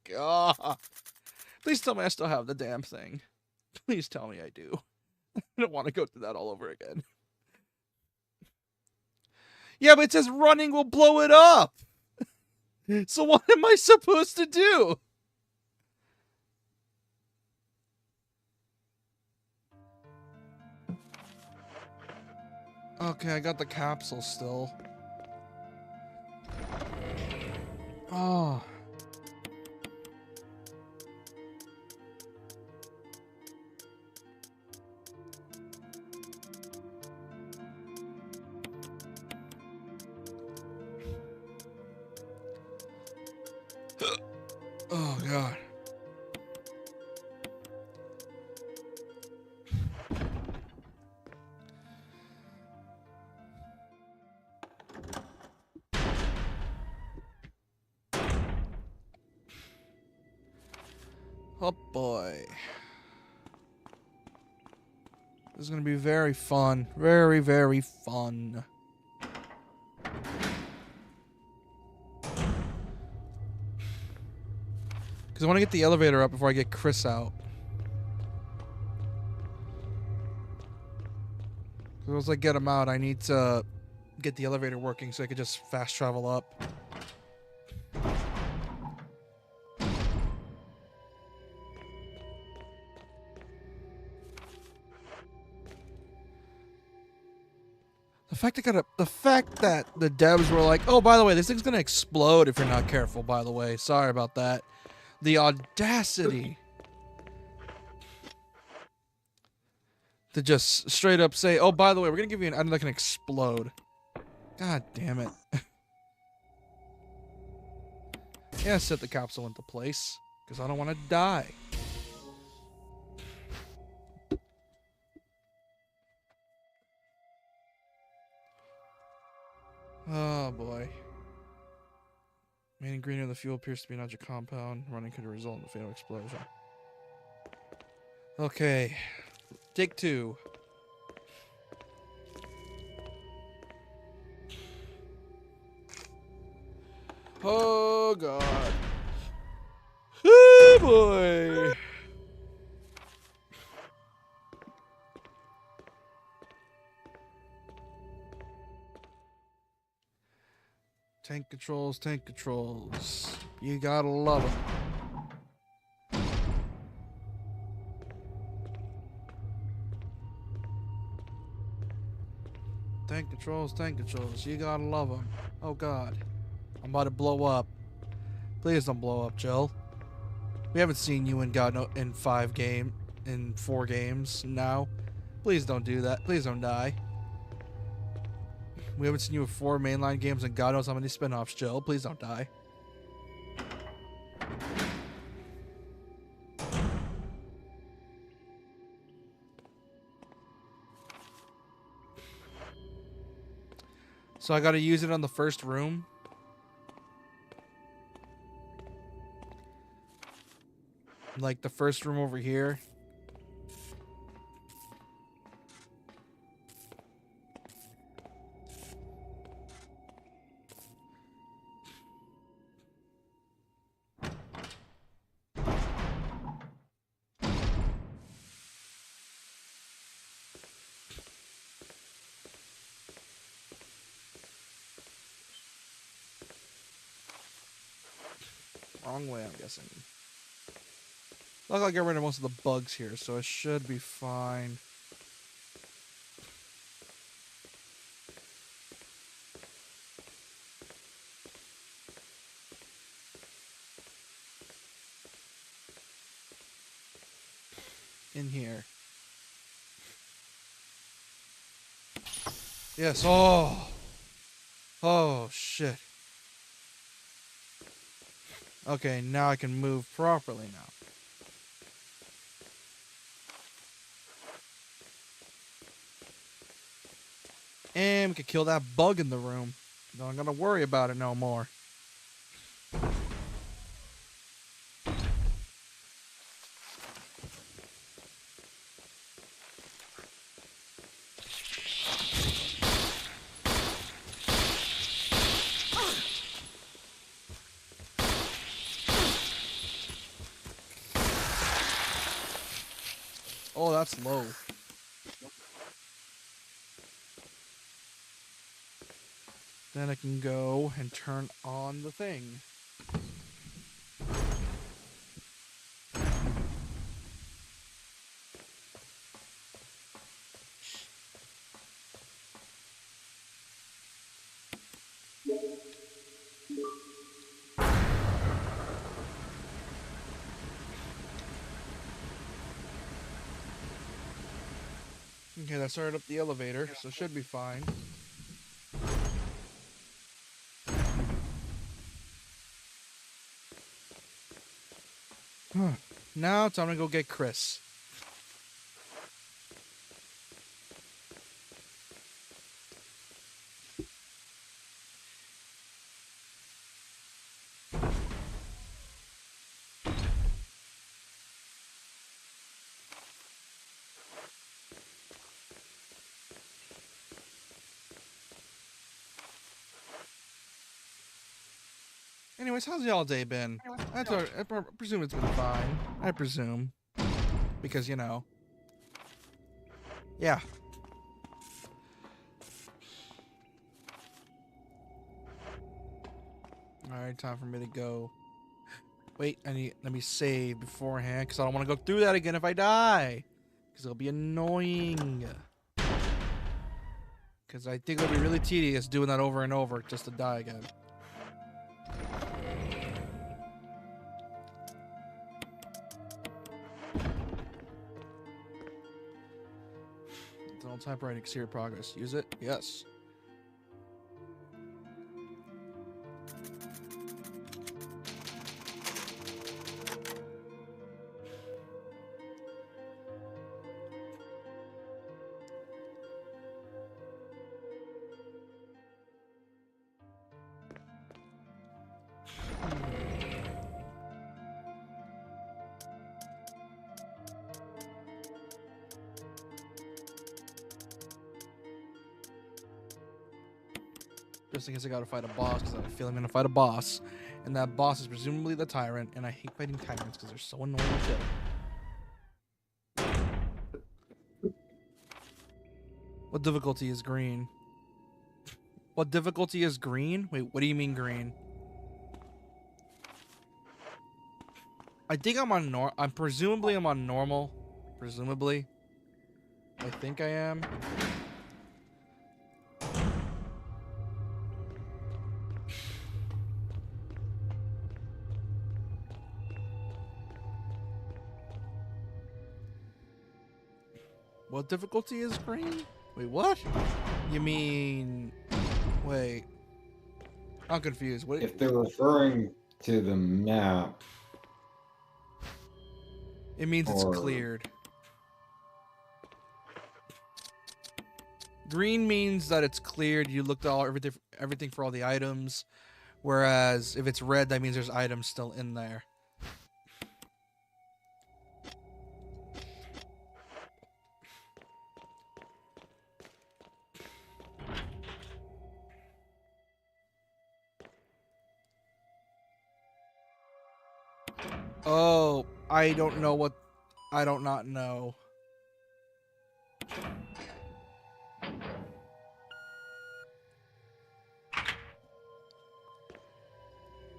God. Please tell me I still have the damn thing. Please tell me I do. I don't want to go through that all over again. Yeah, but it says running will blow it up. So what am I supposed to do? Okay, I got the capsule still. Oh. Oh, God. Oh, boy. This is going to be very fun. Very, very fun. Because I want to get the elevator up before I get Chris out. Because once I get him out, I need to get the elevator working so I could just fast travel up. The fact that the devs were like, oh, by the way, this thing's gonna explode if you're not careful, by the way. Sorry about that. The audacity to just straight up say, oh, by the way, we're gonna give you an item that can explode. God damn it. Yeah, set the capsule into place, because I don't want to die. Oh, boy. Main ingredient of the fuel appears to be an object compound. Running could result in a fatal explosion. Okay. Take 2. Oh, God. Oh, boy. Tank controls, tank controls. You gotta love them. Tank controls. You gotta love them. Oh, God. I'm about to blow up. Please don't blow up, Jill. We haven't seen you in in 4 games now. Please don't do that. Please don't die. We haven't seen you in 4 mainline games and God knows how many spin-offs, Jill. Please don't die. So I gotta use it on the first room. Like the first room over here. Wrong way, I'm guessing. Look like I got rid of most of the bugs here, so it should be fine. In here. Yes. Oh. Oh, shit. Okay, now I can move properly now. And we can kill that bug in the room. Don't gotta worry about it no more. Oh, that's low. Then I can go and turn on the thing. Okay, that started up the elevator, so it should be fine. Now time to go get Chris. Anyways, how's y'all day been? I presume it's been fine. I presume. Because, you know. Yeah. Alright, time for me to go. Wait, let me save beforehand, because I don't want to go through that again if I die. Because it'll be annoying. Because I think it'll be really tedious doing that over and over just to die again. Don't type writing exterior progress. Use it? Yes. Just in case I gotta fight a boss, because I feel I'm gonna fight a boss. And that boss is presumably the tyrant, and I hate fighting tyrants because they're so annoying to kill. What difficulty is green? What difficulty is green? Wait, what do you mean green? I think I'm on presumably I'm on normal. Presumably. I think I am. What difficulty is green? Wait, what? You mean... Wait. I'm confused. What? If they're referring to the map, It means it's cleared. Green means that it's cleared. You looked at everything for all the items. Whereas if it's red, that means there's items still in there. Oh, I don't know what... I don't not know.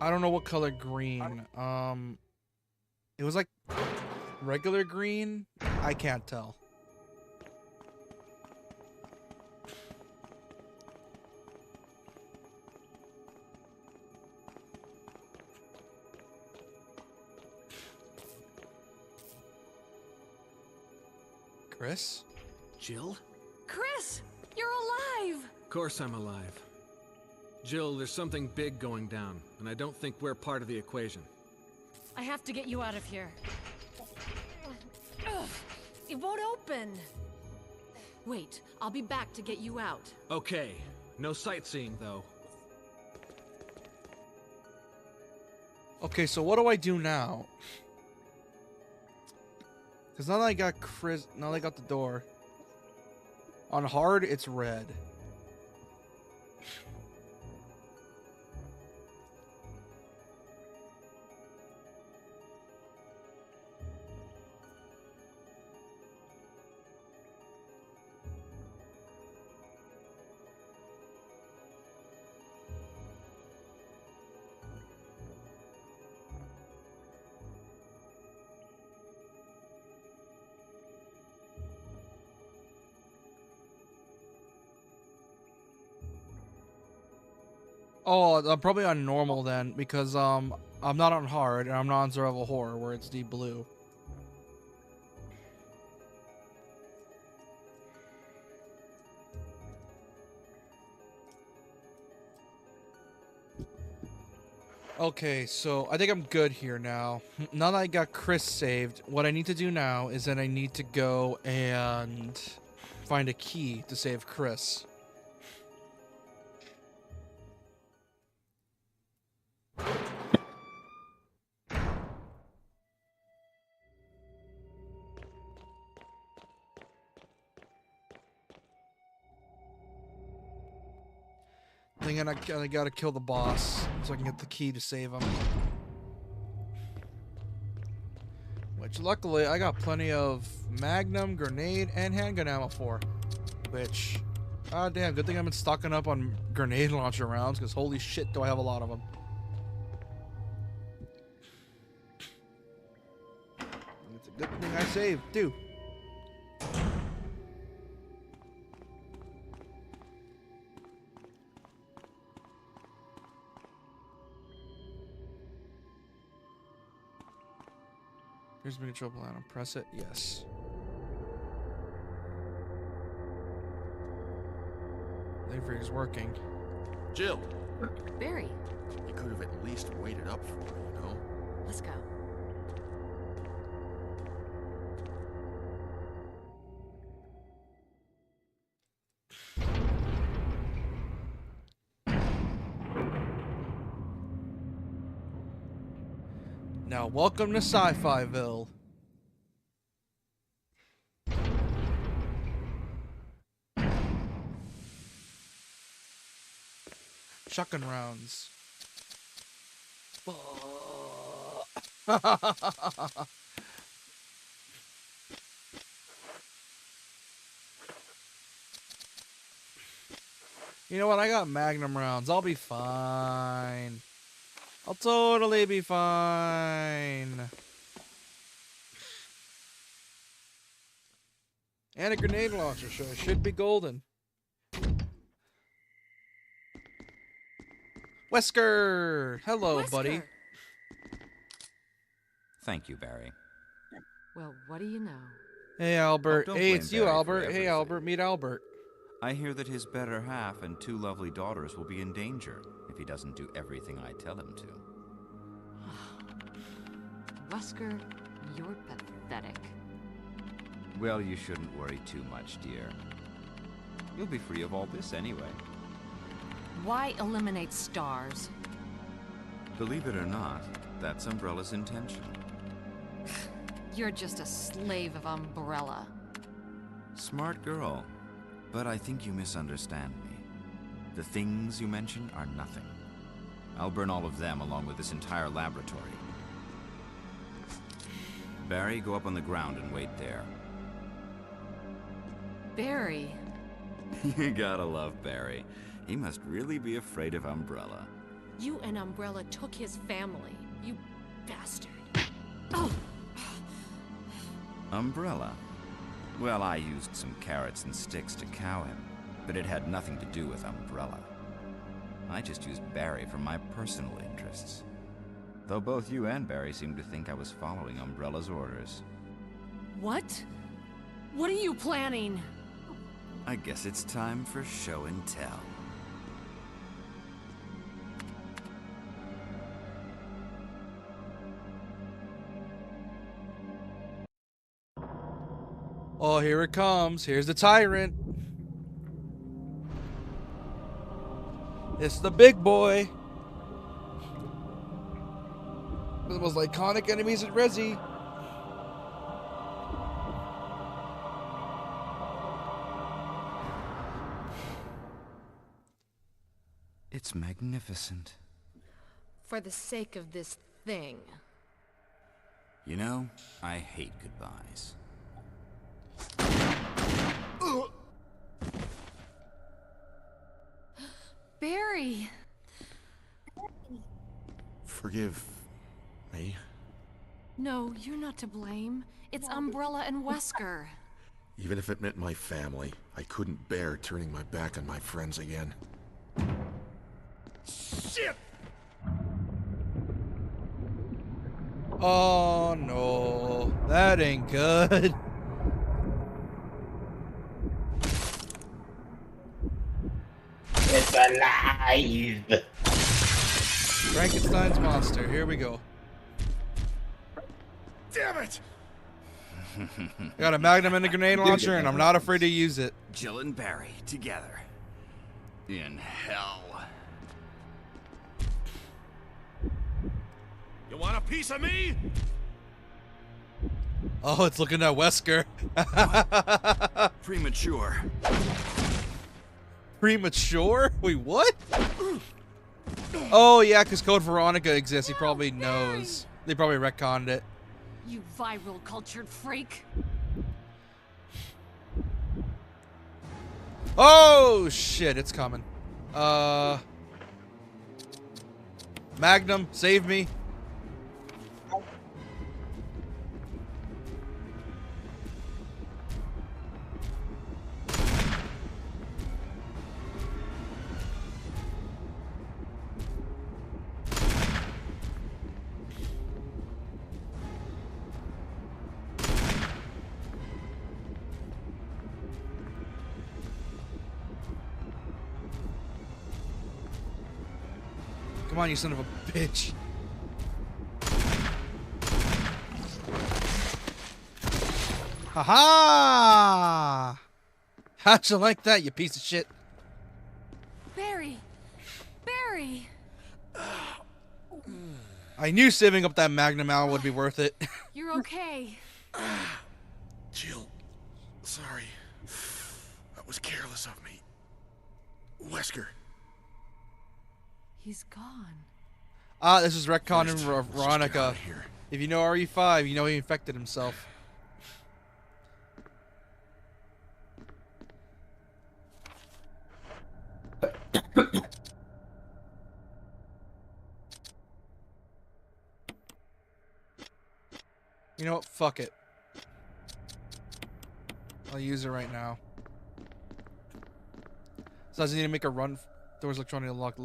I don't know what color green. It was like regular green. I can't tell. Chris? Jill? Chris, you're alive. Of course I'm alive. Jill, there's something big going down, and I don't think we're part of the equation. I have to get you out of here. Ugh, it won't open. Wait, I'll be back to get you out. Okay, no sightseeing though. Okay, so what do I do now? Because now that I got Chris, now that I got the door. On hard, it's red. Oh, I'm probably on normal then, because I'm not on hard and I'm not on survival horror where it's deep blue. Okay, so I think I'm good here now. Now that I got Chris saved, what I need to do now is that I need to go and find a key to save Chris. Then I gotta kill the boss so I can get the key to save him. Which luckily I got plenty of magnum, grenade, and handgun ammo for. Which, ah damn, good thing I've been stocking up on grenade launcher rounds because holy shit do I have a lot of them. It's a good thing I saved too. Here's the control panel. Press it. Yes. Lever's working. Jill, Barry, you could have at least waited up for her, you know? let's go. Now, welcome to Sci-Fi-ville. Shotgun rounds. You know what? I got magnum rounds. I'll be fine. I'll totally be fine. And a grenade launcher, so it should be golden. Wesker! Hello, buddy. Wesker. Thank you, Barry. Well, what do you know? Hey, Albert. don't Hey, blame it's you, Barry for Albert. Hey, everything. Albert. Meet Albert. I hear that his better half and 2 lovely daughters will be in danger if he doesn't do everything I tell him to. Wesker, you're pathetic. Well, you shouldn't worry too much, dear. You'll be free of all this anyway. Why eliminate stars? Believe it or not, that's Umbrella's intention. You're just a slave of Umbrella. Smart girl. But I think you misunderstand me. The things you mention are nothing. I'll burn all of them along with this entire laboratory. Barry, go up on the ground and wait there. Barry. You gotta love Barry. He must really be afraid of Umbrella. You and Umbrella took his family. You bastard. Oh! Umbrella? Well, I used some carrots and sticks to cow him, but it had nothing to do with Umbrella. I just used Barry for my personal interests. Though both you and Barry seemed to think I was following Umbrella's orders. What? What are you planning? I guess it's time for show and tell. Oh, here it comes. Here's the tyrant. It's the big boy. One of the most iconic enemies in Resi. It's magnificent. For the sake of this thing. You know, I hate goodbyes. Barry! Forgive me. No, you're not to blame. It's Umbrella and Wesker. Even if it meant my family, I couldn't bear turning my back on my friends again. Shit! Oh no, that ain't good. It's alive! Frankenstein's monster, here we go. Damn it! I got a magnum and a grenade launcher, and I'm not afraid to use it. Jill and Barry together. In hell. You want a piece of me? Oh, it's looking at Wesker. Premature. Premature? Wait, what? Oh, yeah, because Code Veronica exists. He probably knows. They probably retconned it. You viral cultured freak. Oh, shit, it's coming. Magnum, save me. Come on, you son of a bitch. Haha! How'd you like that, you piece of shit? Barry! Barry! I knew saving up that Magnum ammo would be worth it. You're okay. Jill, sorry. That was careless of me. Wesker. He's gone. Ah, this is retcon First, and let's just get Veronica. out of here. If you know RE5, you know he infected himself. You know what? Fuck it. I'll use it right now. So does he need to make a run? Doors electronic unlock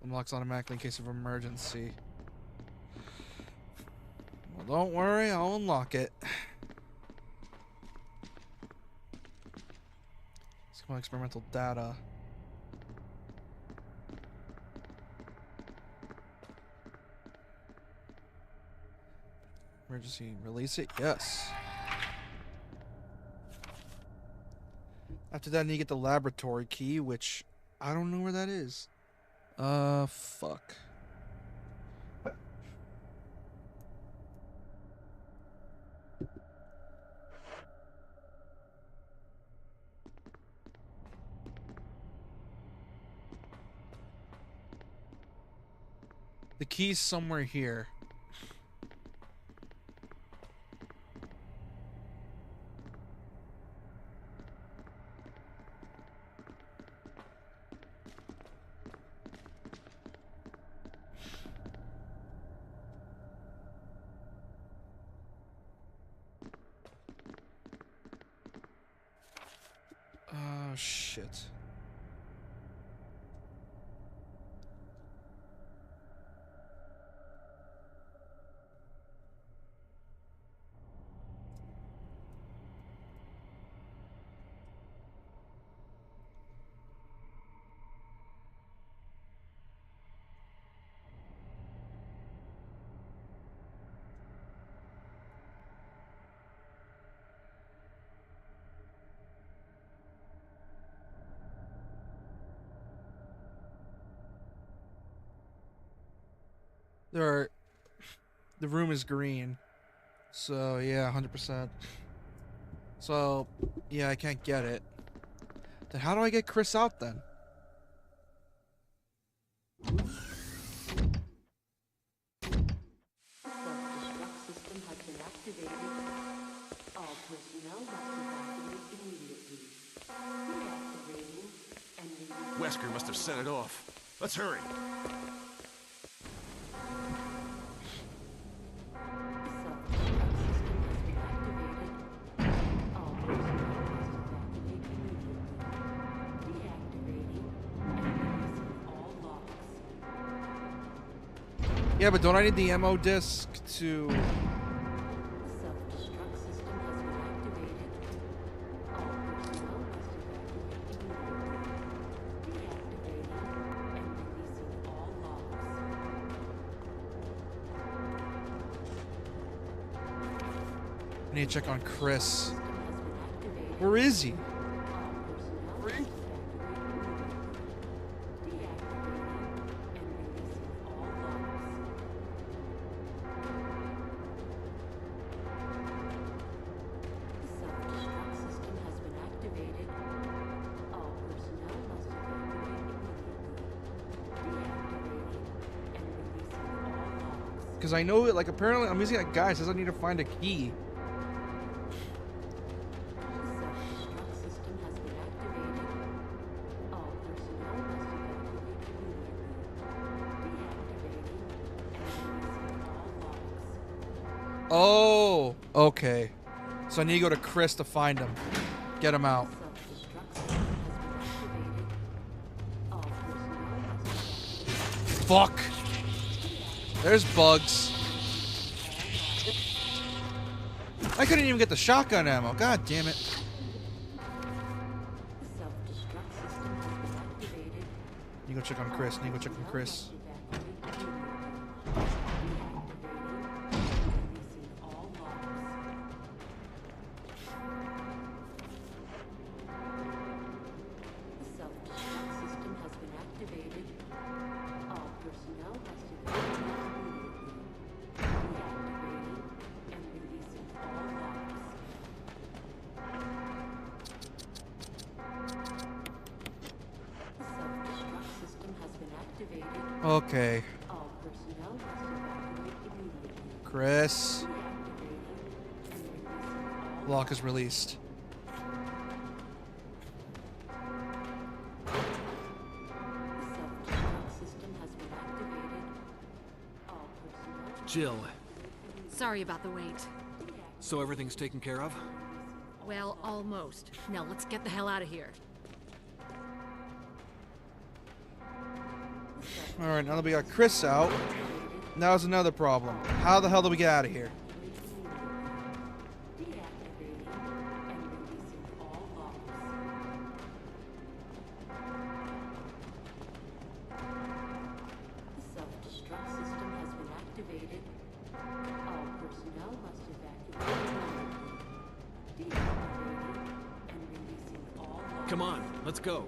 unlocks automatically in case of emergency. Well, don't worry, I'll unlock it. Let's go on experimental data. Emergency, release it? Yes. After that, I need to get the laboratory key, which I don't know where that is. Fuck. The key's somewhere here. shit. There are. The room is green. So, yeah, 100%. So, yeah, I can't get it. Then how do I get Chris out then? Self-destruct system has been activated. All personnel must evacuate immediately. Deactivating and releasing Wesker must have set it off. Let's hurry. Yeah, but don't I need the ammo disc to... self-destruct system has been activated. All personnel must evacuate immediately. Deactivating and releasing all logs. I need to check on Chris. System has been activated. Where is he? All personnel must evacuate immediately. Deactivating and releasing all logs. Self-destruct system has been activated. All personnel must evacuate immediately. Deactivating and releasing all logs. Because I know, like, apparently I'm using that guy. It says I need to find a key. Self-destruct system has been activated. All personnel must evacuate immediately. Deactivating and releasing all logs. Oh, okay. So I need to go to Chris to find him. Get him out. Self-destruct system has been activated. All personnel must evacuate. Fuck. There's bugs. I couldn't even get the shotgun ammo. God damn it. Self-destruct system has been activated. You go check on Chris. You go check on Chris. Self-destruct system has been activated. All personnel must evacuate immediately. Deactivating and releasing all logs. Self-destruct system has been activated. Okay. All personnel must evacuate immediately. Chris. Deactivating and releasing all Lock is released. self-destruct system has been activated. All personnel Jill, Sorry about the wait. so everything's taken care of? Well, almost. Now let's get the hell out of here. Alright, now that we got Chris out, now there's another problem. How the hell do we get out of here? deactivating and releasing all logs. Self-destruct system has been activated. All personnel must evacuate immediately. Deactivating and releasing all logs. Come on, let's go.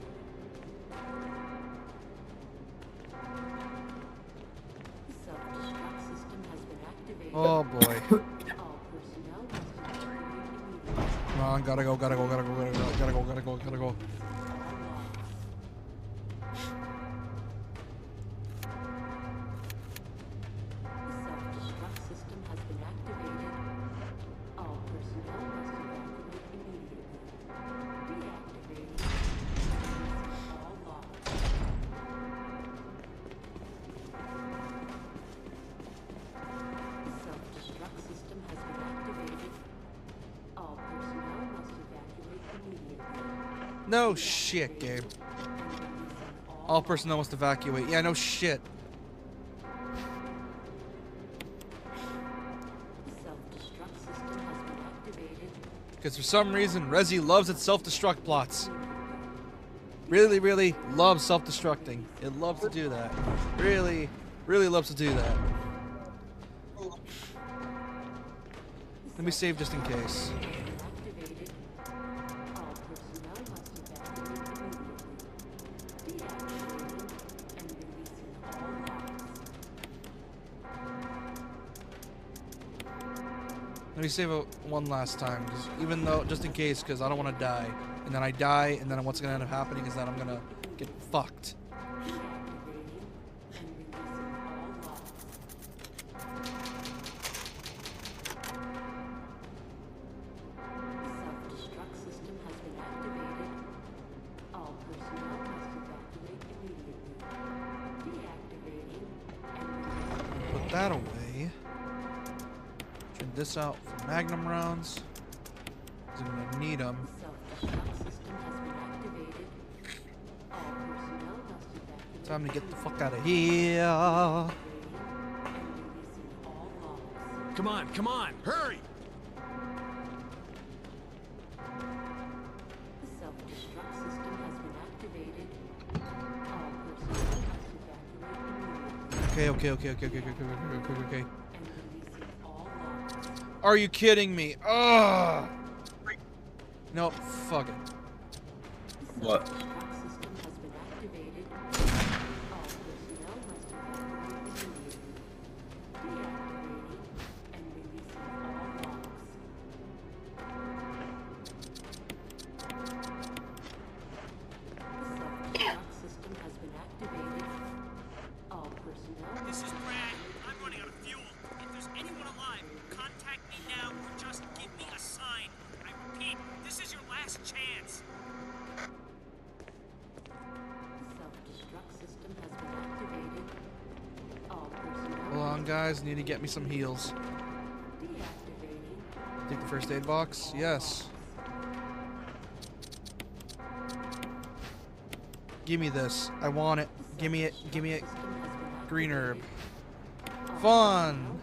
Self-destruct system has been activated. Oh boy. All personnel must evacuate immediately. Come on, gotta go, gotta go, gotta go, gotta go, gotta go, gotta go, gotta go. Self-destruct system has been activated. All personnel must evacuate immediately. Deactivating all logs. Self-destruct system has been activated. All personnel must evacuate immediately. No shit, Gabe. All personnel must evacuate. Yeah, no shit. Self-destruct system has been activated. Because for some reason, Resi loves its self-destruct plots. Really, really loves self-destructing. It loves to do that. Really, really loves to do that. Let me save just in case. Activated. All personnel must evacuate immediately. Deactivating and releasing all logs. Let me save it one last time, because even though, just in case, because I don't want to die. And then I die, and then what's going to end up happening is that I'm going to get fucked. Deactivating and releasing all logs. Self-destruct system has been activated. All personnel must evacuate immediately. Deactivating and releasing. Put that away. Turn this out for magnum rounds. 'Cause I'm going to need them. Self-destruct system has been activated. All personnel must evacuate. Time to get the fuck out of here. And releasing all logs. Come on, come on! Hurry! The self-destruct system has been activated. All personnel must evacuate immediately Okay. and releasing all logs. Are you kidding me? Ugh. Nope, fuck it. The What? self-destruct system has been activated. All personnel must evacuate immediately. Deactivating and releasing all logs. The self-destruct system has been activated. All personnel. This is Brad. I'm running out of fuel. If there's anyone alive, contact me now or just give me a sign. I repeat, this is your last chance. The self-destruct system has been activated. All personnel. Hold on, guys. Need to get me some heals. Deactivating. Take the first aid box. Yes. Give me this. I want it. Give me it. Give me it. Green herb. Fun.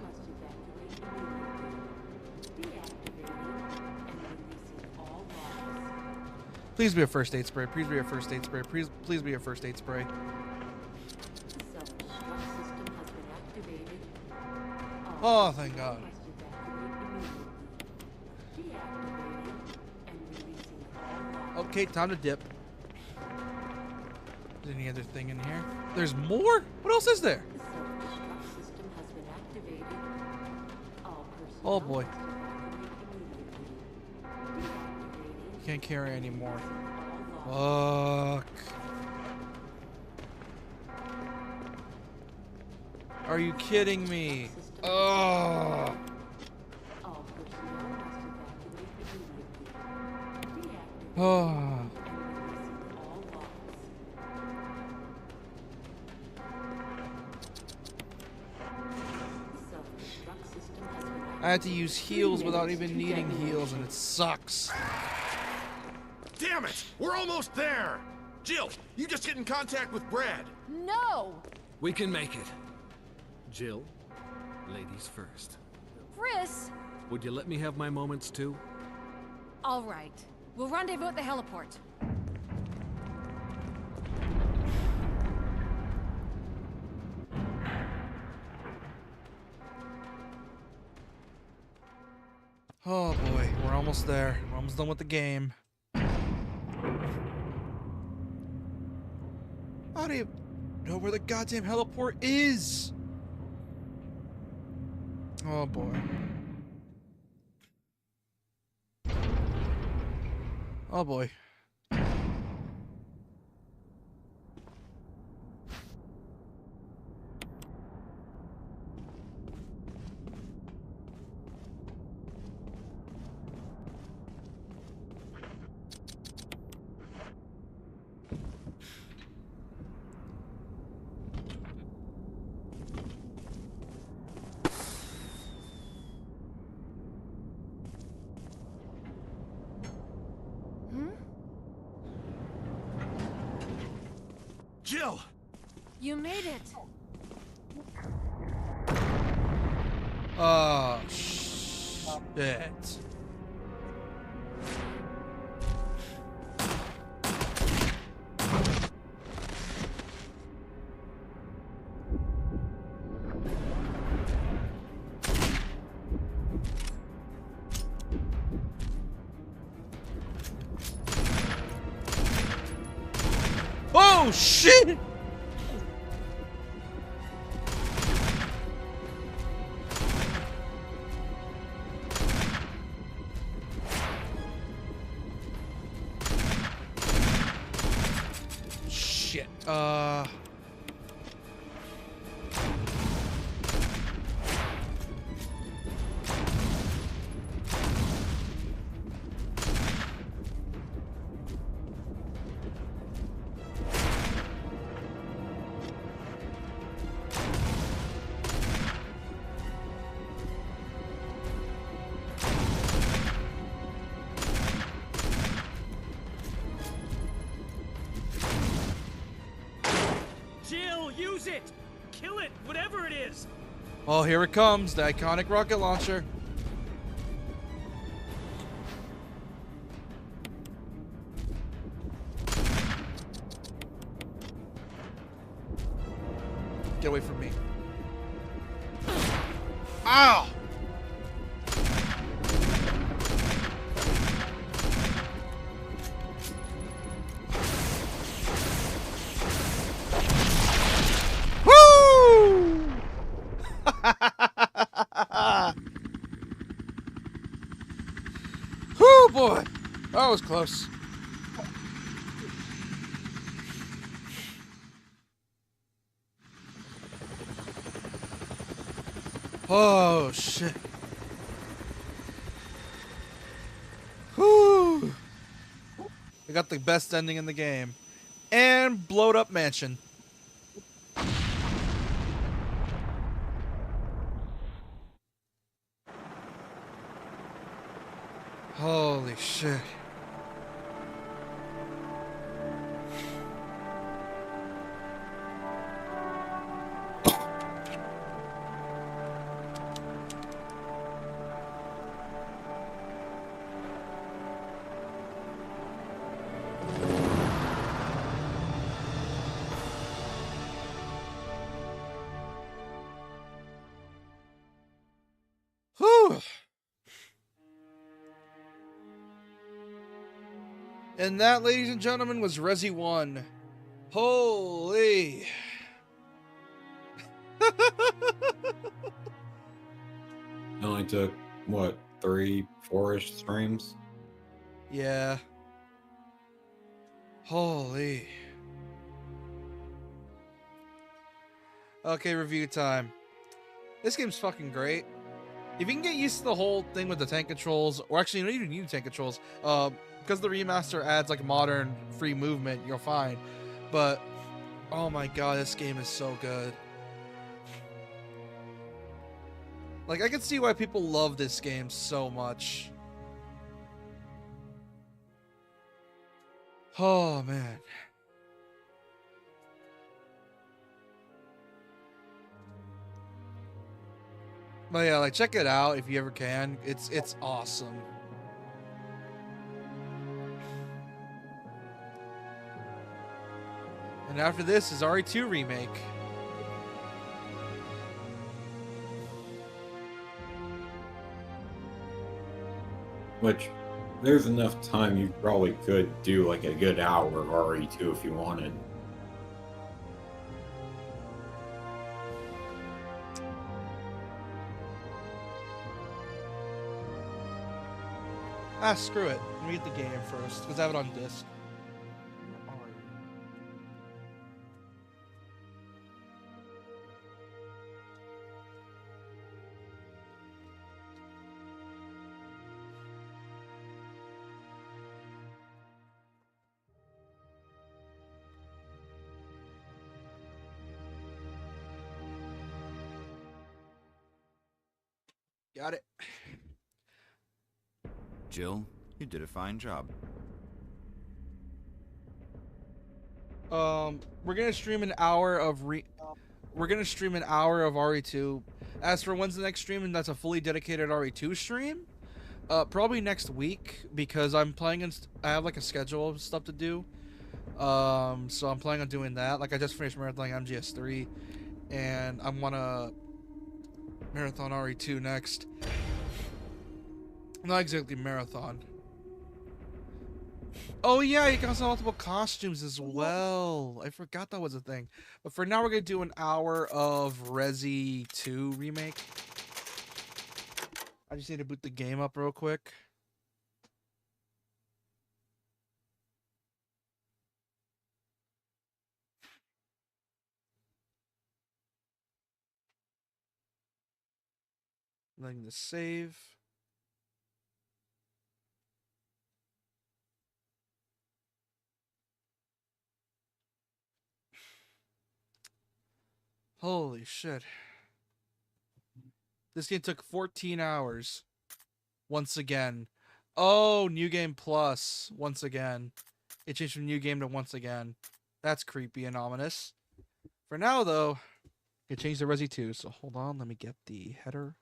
Please be a first aid spray. Please be a first aid spray. Please be a first aid spray. Oh, thank God. Okay, time to dip. Is there any other thing in here? There's more? What else is there? Oh boy. Can't carry anymore. Fuck. Are you kidding me? Oh. Oh. I had to use heals without even needing heals, and it sucks. Damn it! We're almost there! Jill, you just get in contact with Brad. No! We can make it. Jill, ladies first. Chris! Would you let me have my moments too? All right. We'll rendezvous at the heliport. Oh boy, we're almost there. We're almost done with the game. I don't even know where the goddamn heliport is. Oh boy. Oh boy. Jill! You made it. Oh, shit. Oh, shit! Shit. Jill, use it! Kill it, whatever it is! Oh, here it comes, the iconic rocket launcher. Get away from me. Ow! Woo! Whoo, boy! That was close. Oh, shit. Whew. I got the best ending in the game. And blowed up mansion. Holy shit. Whew. And that, ladies and gentlemen, was Resi 1. Holy. It only took, what, 3, 4-ish streams? Yeah. Holy. Okay, review time. This game's fucking great. If you can get used to the whole thing with the tank controls, or actually you don't even need tank controls, because the remaster adds like modern free movement, you're fine. But oh my god, this game is so good. Like, I can see why people love this game so much. Oh man. But yeah, like, check it out if you ever can. It's awesome. And after this is RE2 Remake. Which, there's enough time you probably could do like a good hour of RE2 if you wanted. Ah, screw it. Let me get the game first, because I have it on disc. Got it. Jill, you did a fine job. We're gonna stream an hour of We're gonna stream an hour of RE2. As for when's the next stream, and that's a fully dedicated RE2 stream, probably next week because I'm playing and I have like a schedule of stuff to do. So I'm planning on doing that. Like I just finished marathoning MGS3, and I wanna marathon RE2 next. Not exactly marathon. Oh yeah, you can also have multiple costumes as well. I forgot that was a thing. But for now, we're gonna do an hour of Resi 2 remake. I just need to boot the game up real quick. Letting this save. Holy shit. This game took 14 hours. Once again. Oh, New Game Plus. Once again. It changed from New Game to Once Again. That's creepy and ominous. For now, though, it changed to Resi 2. So hold on. Let me get the header.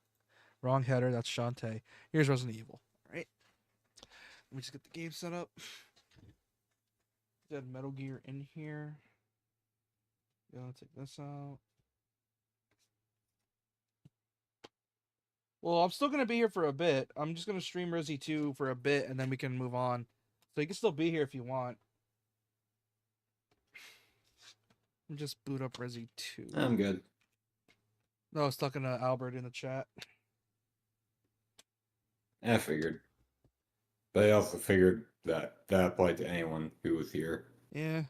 Wrong header. That's Shantae. Here's Resident Evil. All right. Let me just get the game set up. Got Metal Gear in here. Gonna take this out. Well, I'm still gonna be here for a bit. I'm just gonna stream Resi 2 for a bit, and then we can move on. So you can still be here if you want. Let me just boot up Resi 2. I'm good. No, I was talking to Albert in the chat. I figured. But I also figured that applied to anyone who was here. Yeah.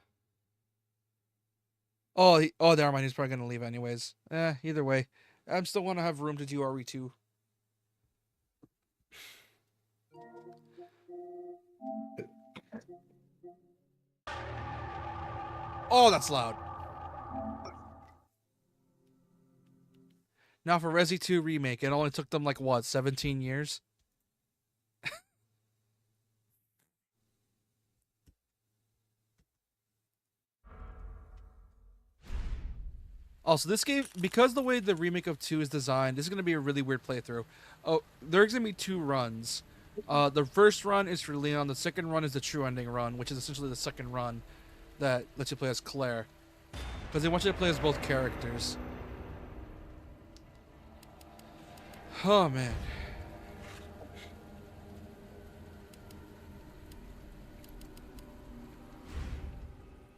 Oh, never mind. He's probably gonna leave anyways. Either way, I still want to have room to do RE2. Oh, that's loud. Now for Resi 2 remake, it only took them like what, 17 years? Also, this game, because the way the remake of 2 is designed, this is going to be a really weird playthrough. Oh, there's going to be 2 runs. The first run is for Leon. The second run is the true ending run, which is essentially the second run that lets you play as Claire. Because they want you to play as both characters. Oh, man.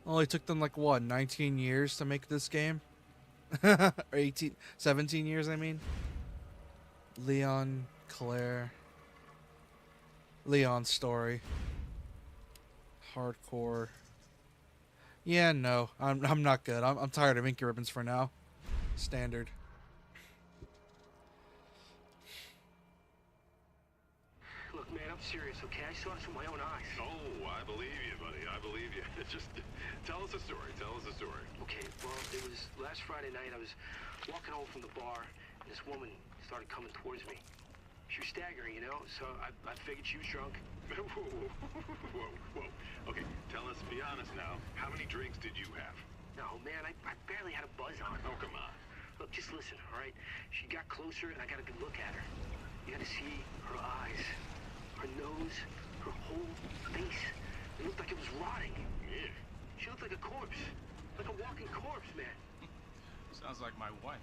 Only took them like, what, 19 years to make this game? Or 17 years, I mean. Leon, Claire. Leon's story. Hardcore. Yeah, no. I'm not good. I'm tired of Inky Ribbons for now. Standard. Look, man, I'm serious, okay? I saw this with my own eyes. Oh, I believe you, buddy. I believe you. Just tell us a story. Tell us a story. Okay, well, it was last Friday night. I was walking home from the bar, and this woman started coming towards me. She was staggering, you know, so I figured she was drunk. Whoa. Okay, tell us, be honest now. How many drinks did you have? No, man, I barely had a buzz on. Oh, come on. Look, just listen, all right? She got closer, and I got a good look at her. You got to see her eyes, her nose, her whole face. It looked like it was rotting. Yeah. She looked like a corpse. Like a walking corpse, man. Sounds like my wife.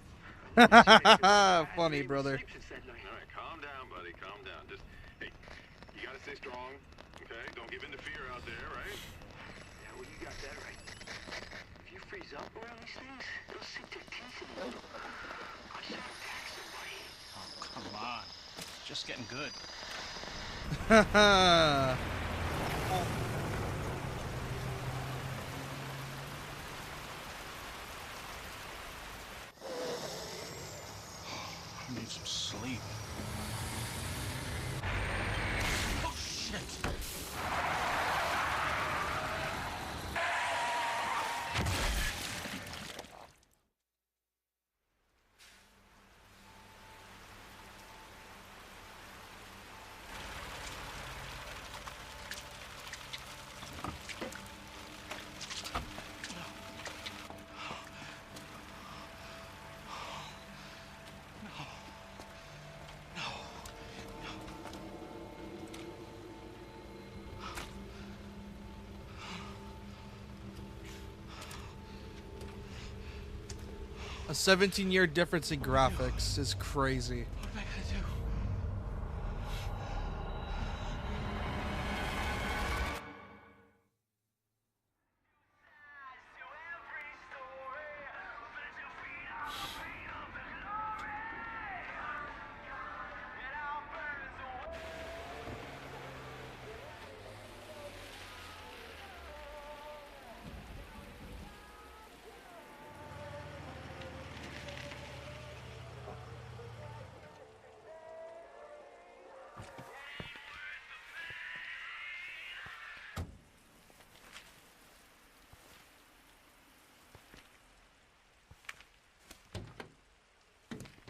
Funny, brother. All right, calm down, buddy. Calm down. Just, hey, you gotta stay strong, okay? Don't give in to fear out there, right? Yeah, well, you got that right. If you freeze up around these things, they'll sink their teeth in you. I should attack somebody. Oh, come on. It's just getting good. I need some sleep. Oh, shit. A 17-year difference in graphics is crazy. What am I gonna do?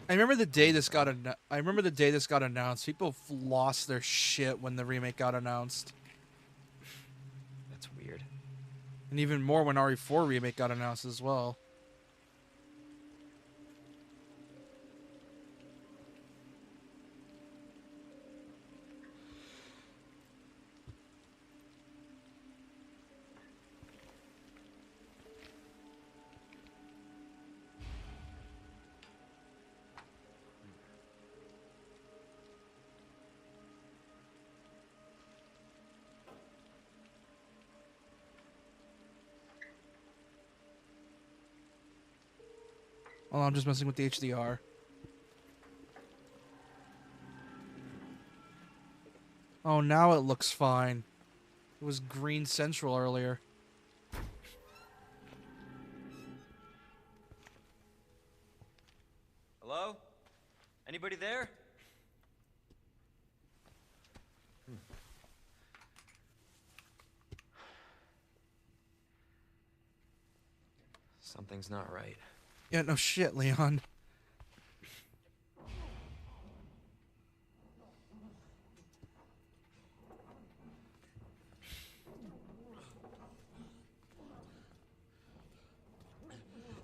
I remember the day this got announced. People lost their shit when the remake got announced, That's weird. and even more when RE4 remake got announced as well. Oh, I'm just messing with the HDR. Oh, now it looks fine. It was green central earlier. Hello? Anybody there? Something's not right. Yeah, no shit, Leon.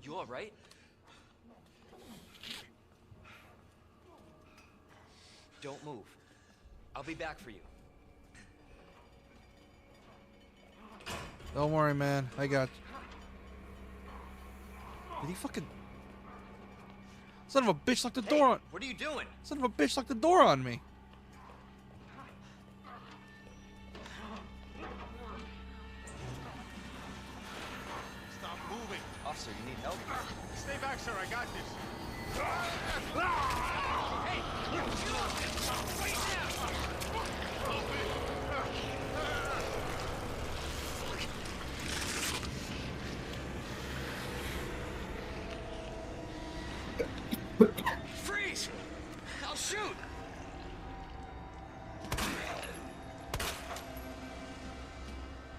You all right? Don't move. I'll be back for you. Don't worry, man. I got you. Did he fucking... Son of a bitch locked the door on... What are you doing? Son of a bitch locked the door on me. Stop moving. Officer, you need help? Stay back, sir. I got this. Freeze! I'll shoot!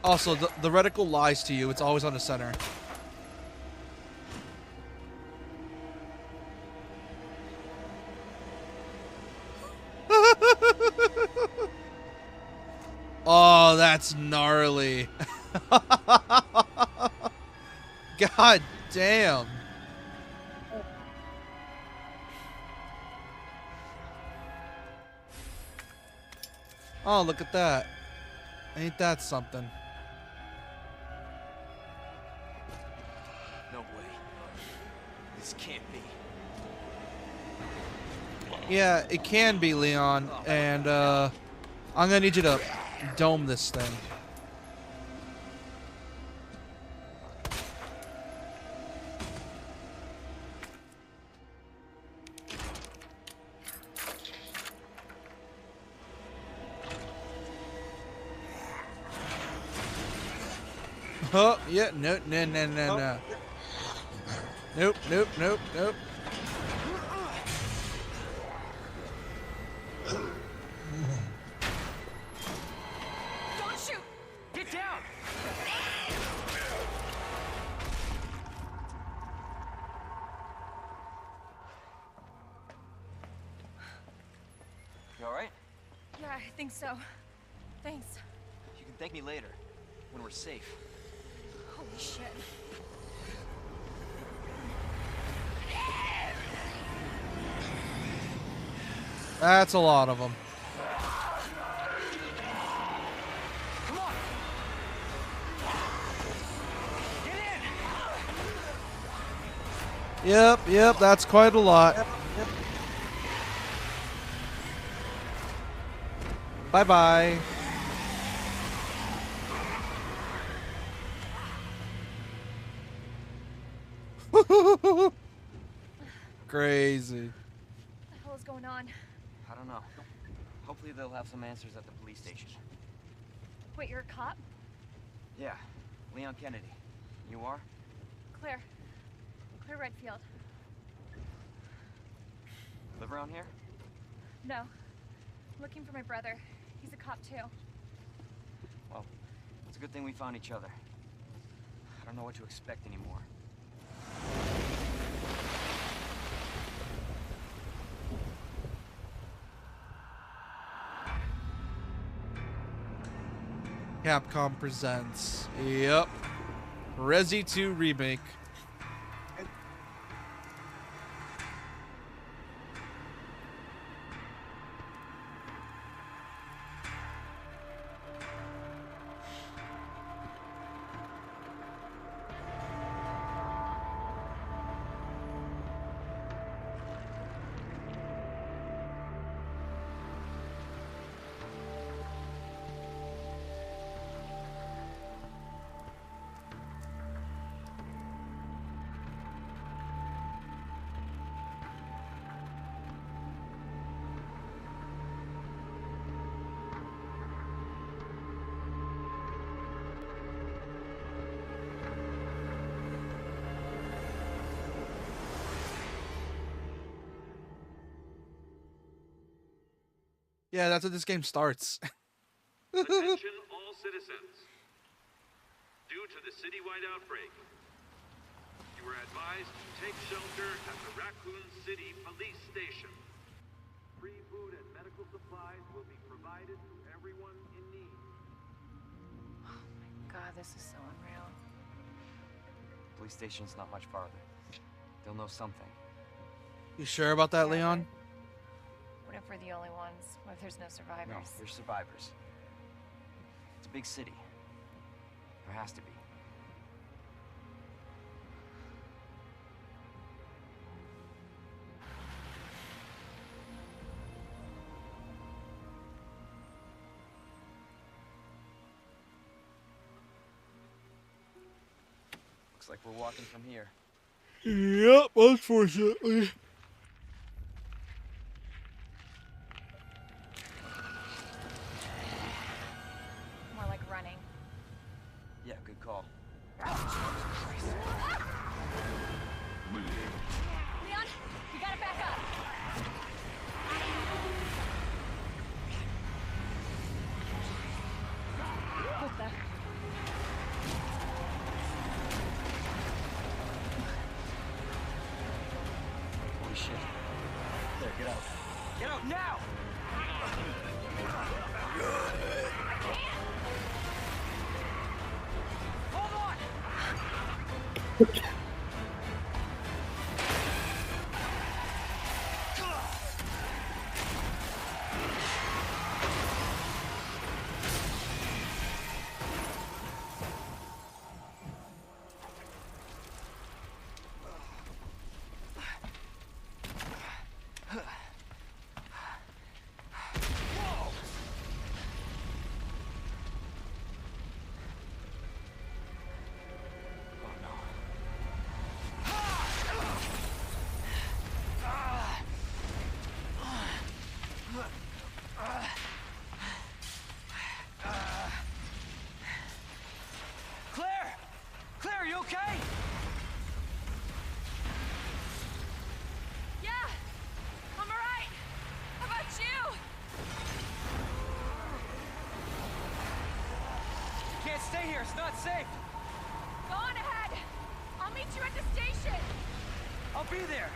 Also, the reticle lies to you. It's always on the center. Oh, that's gnarly. God damn. Oh, look at that. Ain't that something? No way. This can't be. Yeah, it can be, Leon. And, I'm gonna need you to dome this thing. Oh, yeah, no. Nope. Don't shoot! Get down! You alright? Yeah, I think so. Thanks. You can thank me later, when we're safe. Holy shit. That's a lot of them. Come on! Get in! Yep, that's quite a lot. Bye-bye. Crazy. What the hell is going on? I don't know. Hopefully they'll have some answers at the police station. Wait, you're a cop? Yeah, Leon Kennedy. You are? Claire. Claire Redfield. Live around here? No. I'm looking for my brother. He's a cop too. Well, it's a good thing we found each other. I don't know what to expect anymore. Capcom presents. Yep. Resi 2 Remake. Yeah, that's how this game starts. Attention all citizens. Due to the citywide outbreak, you are advised to take shelter at the Raccoon City Police Station. Free food and medical supplies will be provided to everyone in need. Oh my god, this is so unreal. Police station's not much farther. They'll know something. You sure about that, Yeah, Leon? What if we're the only ones? What if there's no survivors? No, there's survivors. It's a big city. There has to be. Looks like we're walking from here. Yep, unfortunately. More like running. Yeah, good call. Leon, you gotta back up. What the? Holy shit. There, get out. Get out now! Hold on! Claire! Claire, are you okay? Yeah, I'm alright. How about you? You can't stay here, it's not safe. Go on ahead. I'll meet you at the station. I'll be there.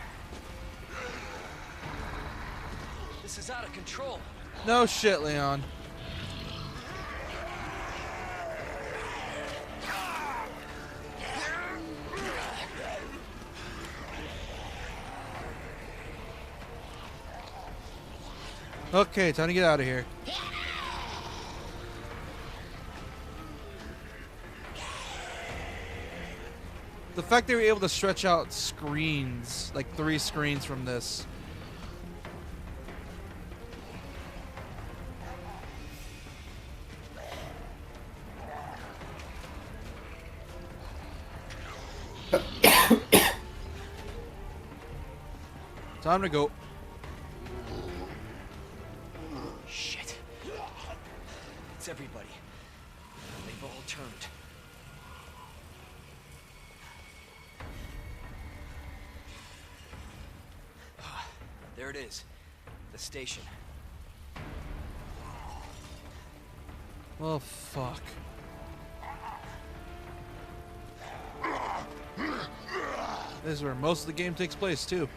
This is out of control. No shit, Leon. Okay, time to get out of here. The fact they were able to stretch out screens, like 3 screens from this. Time to go. Shit. It's everybody. They've all turned. There it is. The station. Oh, fuck. This is where most of the game takes place, too.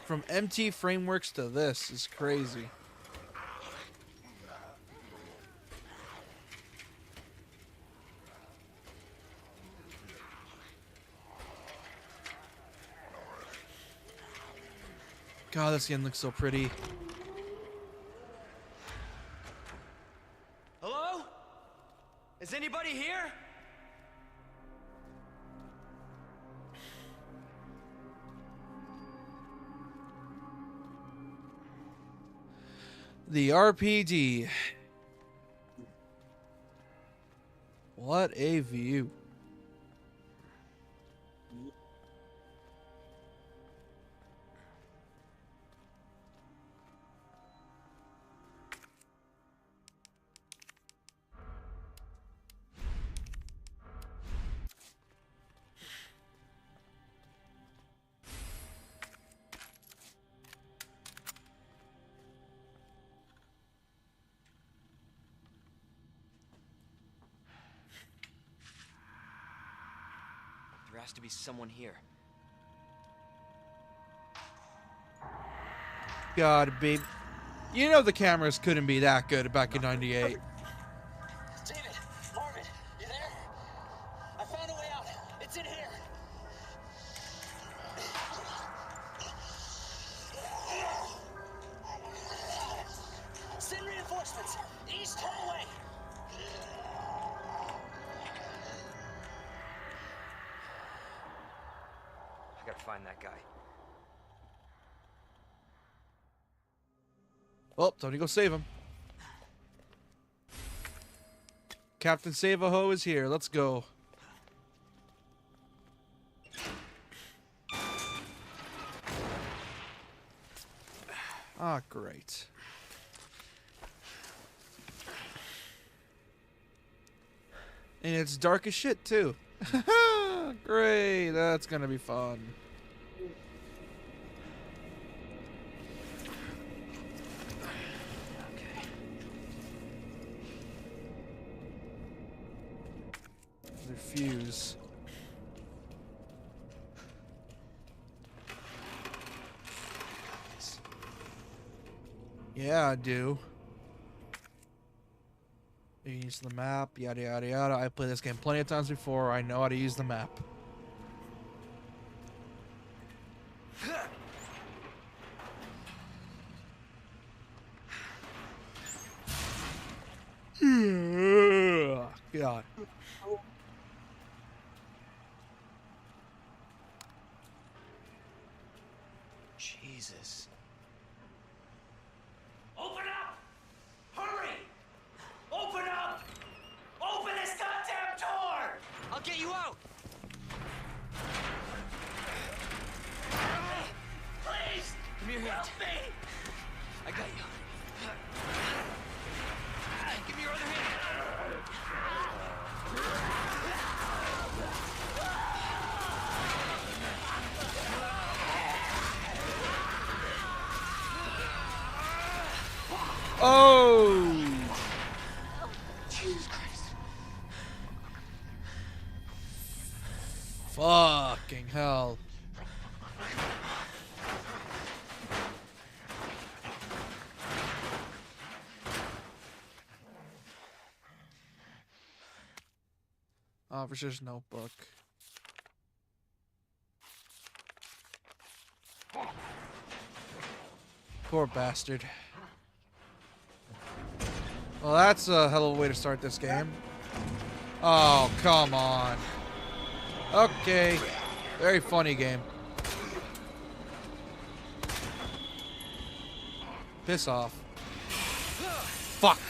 From MT frameworks to this is crazy. God, this game looks so pretty. Hello? Is anybody here? The RPD. What a view. There has to be someone here. God, babe. You know the cameras couldn't be that good back in '98. David, Marvin, you there? I found a way out. It's in here. Send reinforcements. East, turn away. I gotta find that guy. Oh, Tony, go save him. Captain Save-A-Ho is here. Let's go. Ah, great. And it's dark as shit, too. Great. That's gonna be fun. Their fuse. Yeah, I do. You can use the map, yada yada yada. I played this game plenty of times before. I know how to use the map. God. Jesus. Open up! Hurry! Open up! Open this goddamn door! I'll get you out! Please! Give me your hand. Help me! I got you. Give me your other hand. Oh! Jesus Christ. Fucking hell. Officer's notebook. Poor bastard. Well, that's a hell of a way to start this game. Oh, come on. Okay. Very funny game. Piss off. Fuck.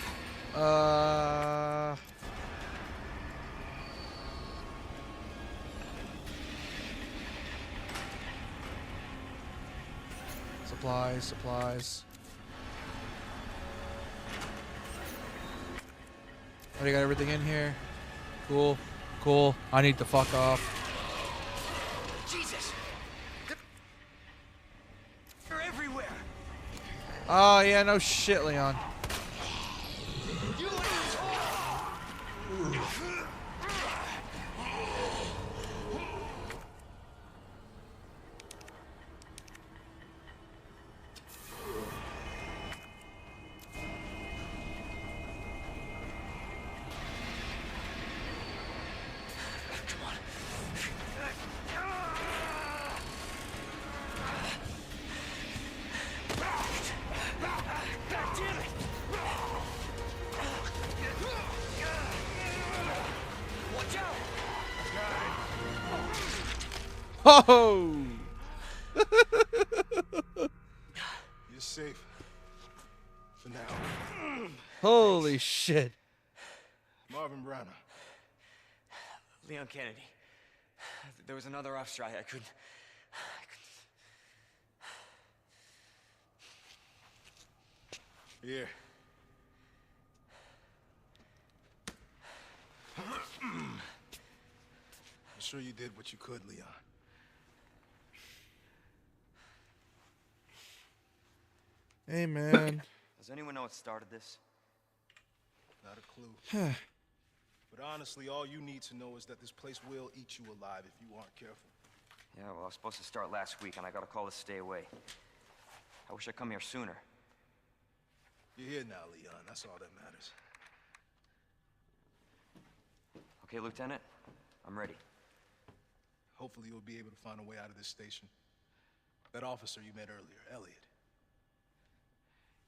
Supplies. Already got everything in here. Cool. I need to fuck off. Jesus! They're everywhere! Oh, yeah, no shit, Leon. You Oh! You're safe. For now. Holy shit. Marvin Browner. Leon Kennedy. There was another off strike. I couldn't. Here. I'm sure you did what you could, Leon. Hey, man. Does anyone know what started this? Not a clue. But honestly, all you need to know is that this place will eat you alive if you aren't careful. Yeah, well, I was supposed to start last week, and I got a call to stay away. I wish I'd come here sooner. You're here now, Leon. That's all that matters. Okay, Lieutenant? I'm ready. Hopefully you'll be able to find a way out of this station. That officer you met earlier, Elliot.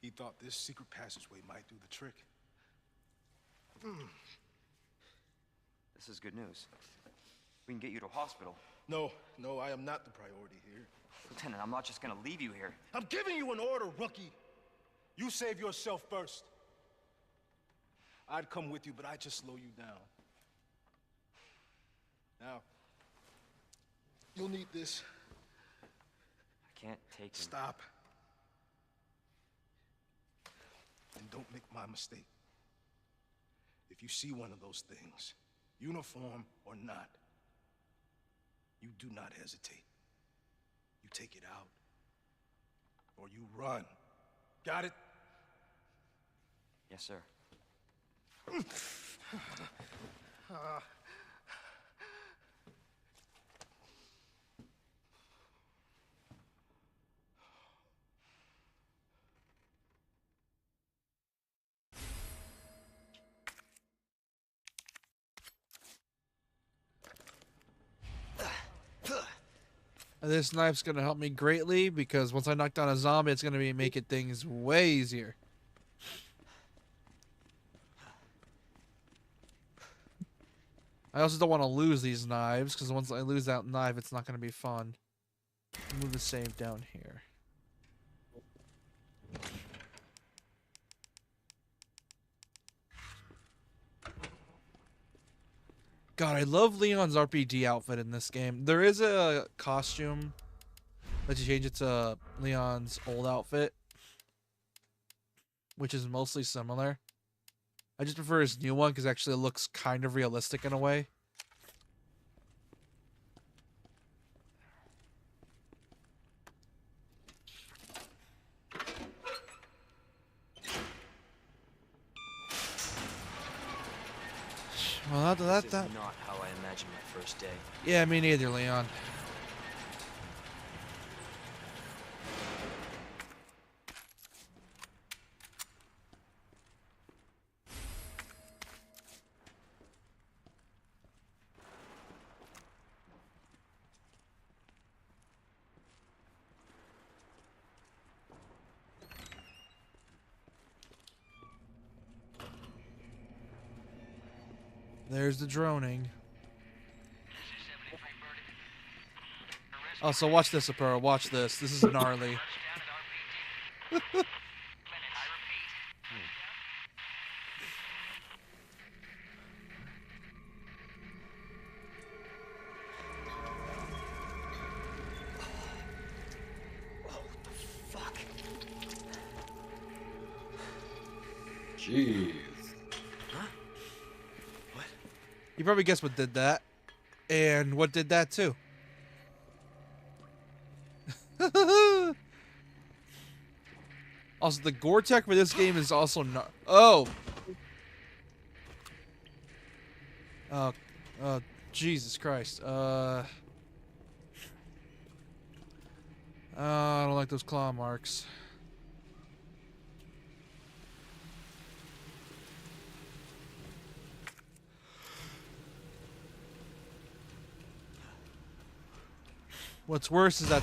He thought this secret passageway might do the trick. This is good news. We can get you to a hospital. No, I am not the priority here. Lieutenant, I'm not just gonna leave you here. I'm giving you an order, rookie. You save yourself first. I'd come with you, but I'd just slow you down. Now, you'll need this. I can't take him. Stop. And don't make my mistake. If you see one of those things, uniform or not, you do not hesitate. You take it out, or you run. Got it? Yes, sir. This knife's gonna help me greatly because once I knock down a zombie, it's gonna be making things way easier. I also don't want to lose these knives because once I lose that knife, it's not gonna be fun. Move the save down here. God, I love Leon's RPG outfit in this game. There is a costume that you change it to Leon's old outfit, which is mostly similar. I just prefer his new one because actually it looks kind of realistic in a way. Well, This is not how I imagined my first day. Yeah, me neither, Leon. There's the droning. Oh, so watch this, Apura. Watch this. This is gnarly. Jeez. You probably guessed what did that. And what did that too. Also, the gore tech for this game is also not. Oh! Jesus Christ. I don't like those claw marks. What's worse is that.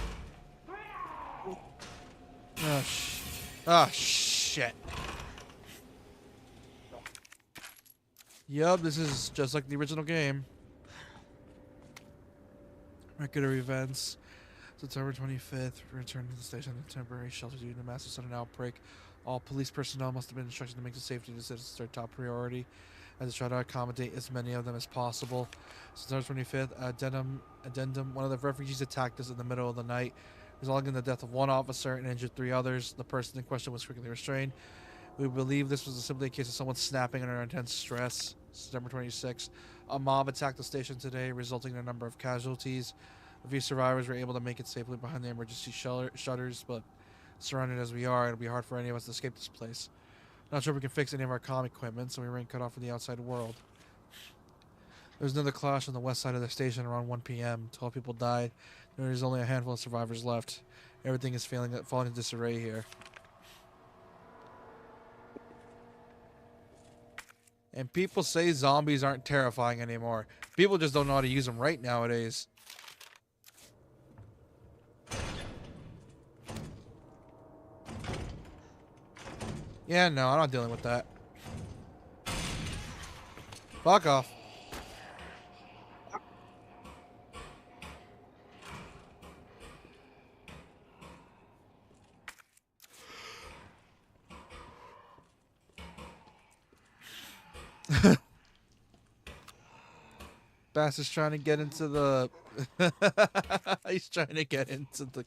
Oh, shit. Yup, this is just like the original game. Record of events. September 25th, return to the station in temporary shelter due to a massive sudden outbreak. All police personnel must have been instructed to make the safety of the citizens their top priority as they try to accommodate as many of them as possible. September 25th, addendum, one of the refugees attacked us in the middle of the night, resulting in the death of one officer and injured 3 others. The person in question was quickly restrained. We believe this was simply a case of someone snapping under intense stress. September 26th, a mob attacked the station today, resulting in a number of casualties. A few survivors were able to make it safely behind the emergency shutters, but surrounded as we are, it'll be hard for any of us to escape this place. Not sure if we can fix any of our comm equipment, so we remain cut off from the outside world. There was another clash on the west side of the station around 1 p.m. 12 people died. There is only a handful of survivors left. Everything is falling into disarray here. And people say zombies aren't terrifying anymore. People just don't know how to use them right nowadays. Yeah, no, I'm not dealing with that. Fuck off. Bass is trying to get into the... He's trying to get into the...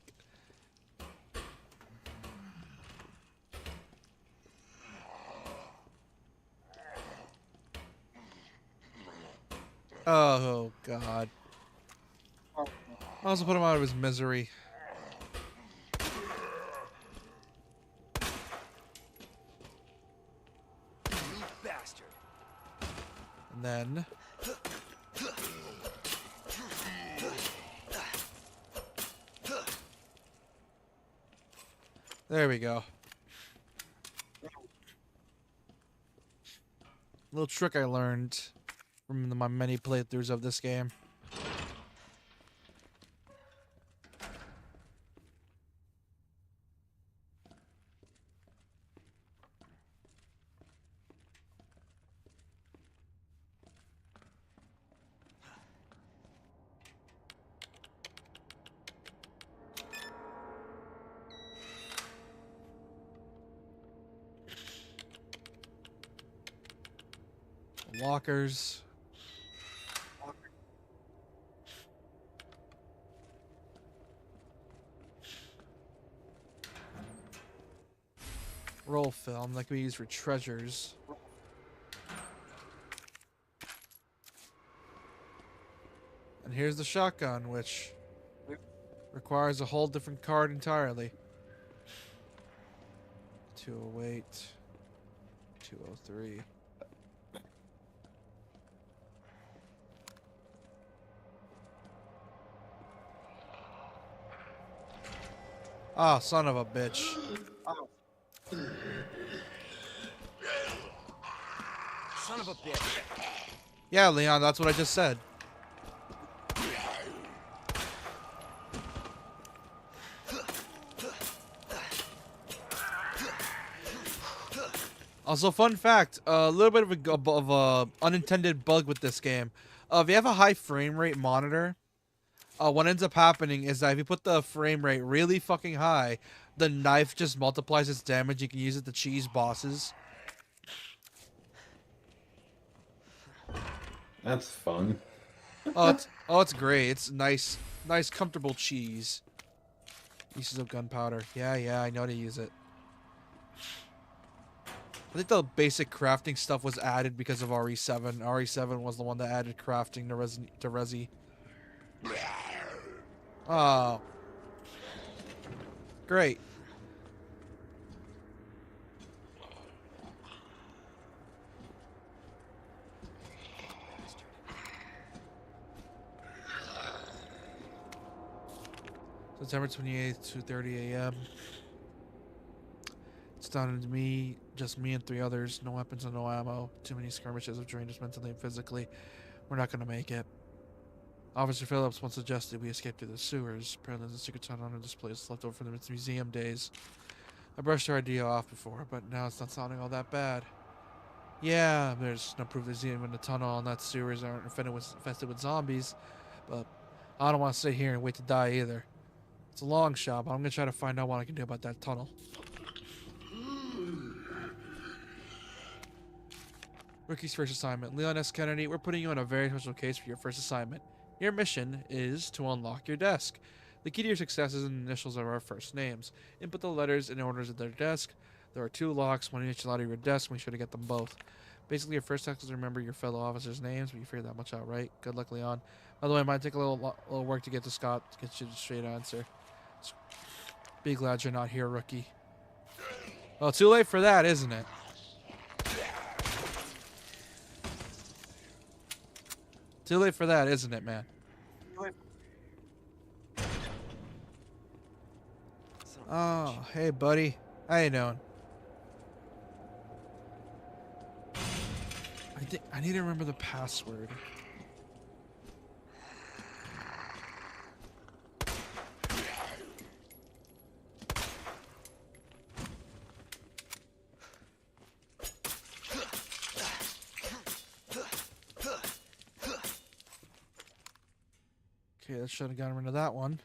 Oh, God. I'll also put him out of his misery. You bastard. And then... There we go. Little trick I learned from my many playthroughs of this game. Lockers. Roll film that can be used for treasures. And here's the shotgun, which requires a whole different card entirely. 208, 203. Ah, son of a bitch. Son of a bitch. Yeah, Leon, that's what I just said. Also, fun fact, a little bit of a unintended bug with this game. If you have a high frame rate monitor, what ends up happening is that if you put the frame rate really fucking high, the knife just multiplies its damage. You can use it to cheese bosses. That's fun. It's great. It's nice, comfortable cheese. Uses of gunpowder. Yeah, I know how to use it. I think the basic crafting stuff was added because of RE7. RE7 was the one that added crafting to Resi. Oh. Great. September 28th, 2:30 a.m. It's down to me, just me and 3 others. No weapons and no ammo. Too many skirmishes have drained us mentally and physically. We're not gonna make it. Officer Phillips once suggested we escape through the sewers. Apparently there's a secret tunnel under this place left over from the museum days. I brushed our idea off before, but now it's not sounding all that bad. Yeah, there's no proof there's even a tunnel and that sewers aren't infested with zombies, but I don't want to sit here and wait to die either. It's a long shot, but I'm going to try to find out what I can do about that tunnel. Rookie's first assignment. Leon S. Kennedy, we're putting you on a very special case for your first assignment. Your mission is to unlock your desk. The key to your success is in the initials of our first names. Input the letters in orders of their desk. There are 2 locks, one in each lot of your desk. Make sure to get them both. Basically, your first task is to remember your fellow officers' names, but you figured that much out, right? Good luck, Leon. By the way, it might take a little work to get to Scott to get you the straight answer. So, be glad you're not here, rookie. Well, too late for that, isn't it? Too late for that, isn't it, man? Oh, hey, buddy. How you doing? I need to remember the password. Okay, that should have gotten rid of that one.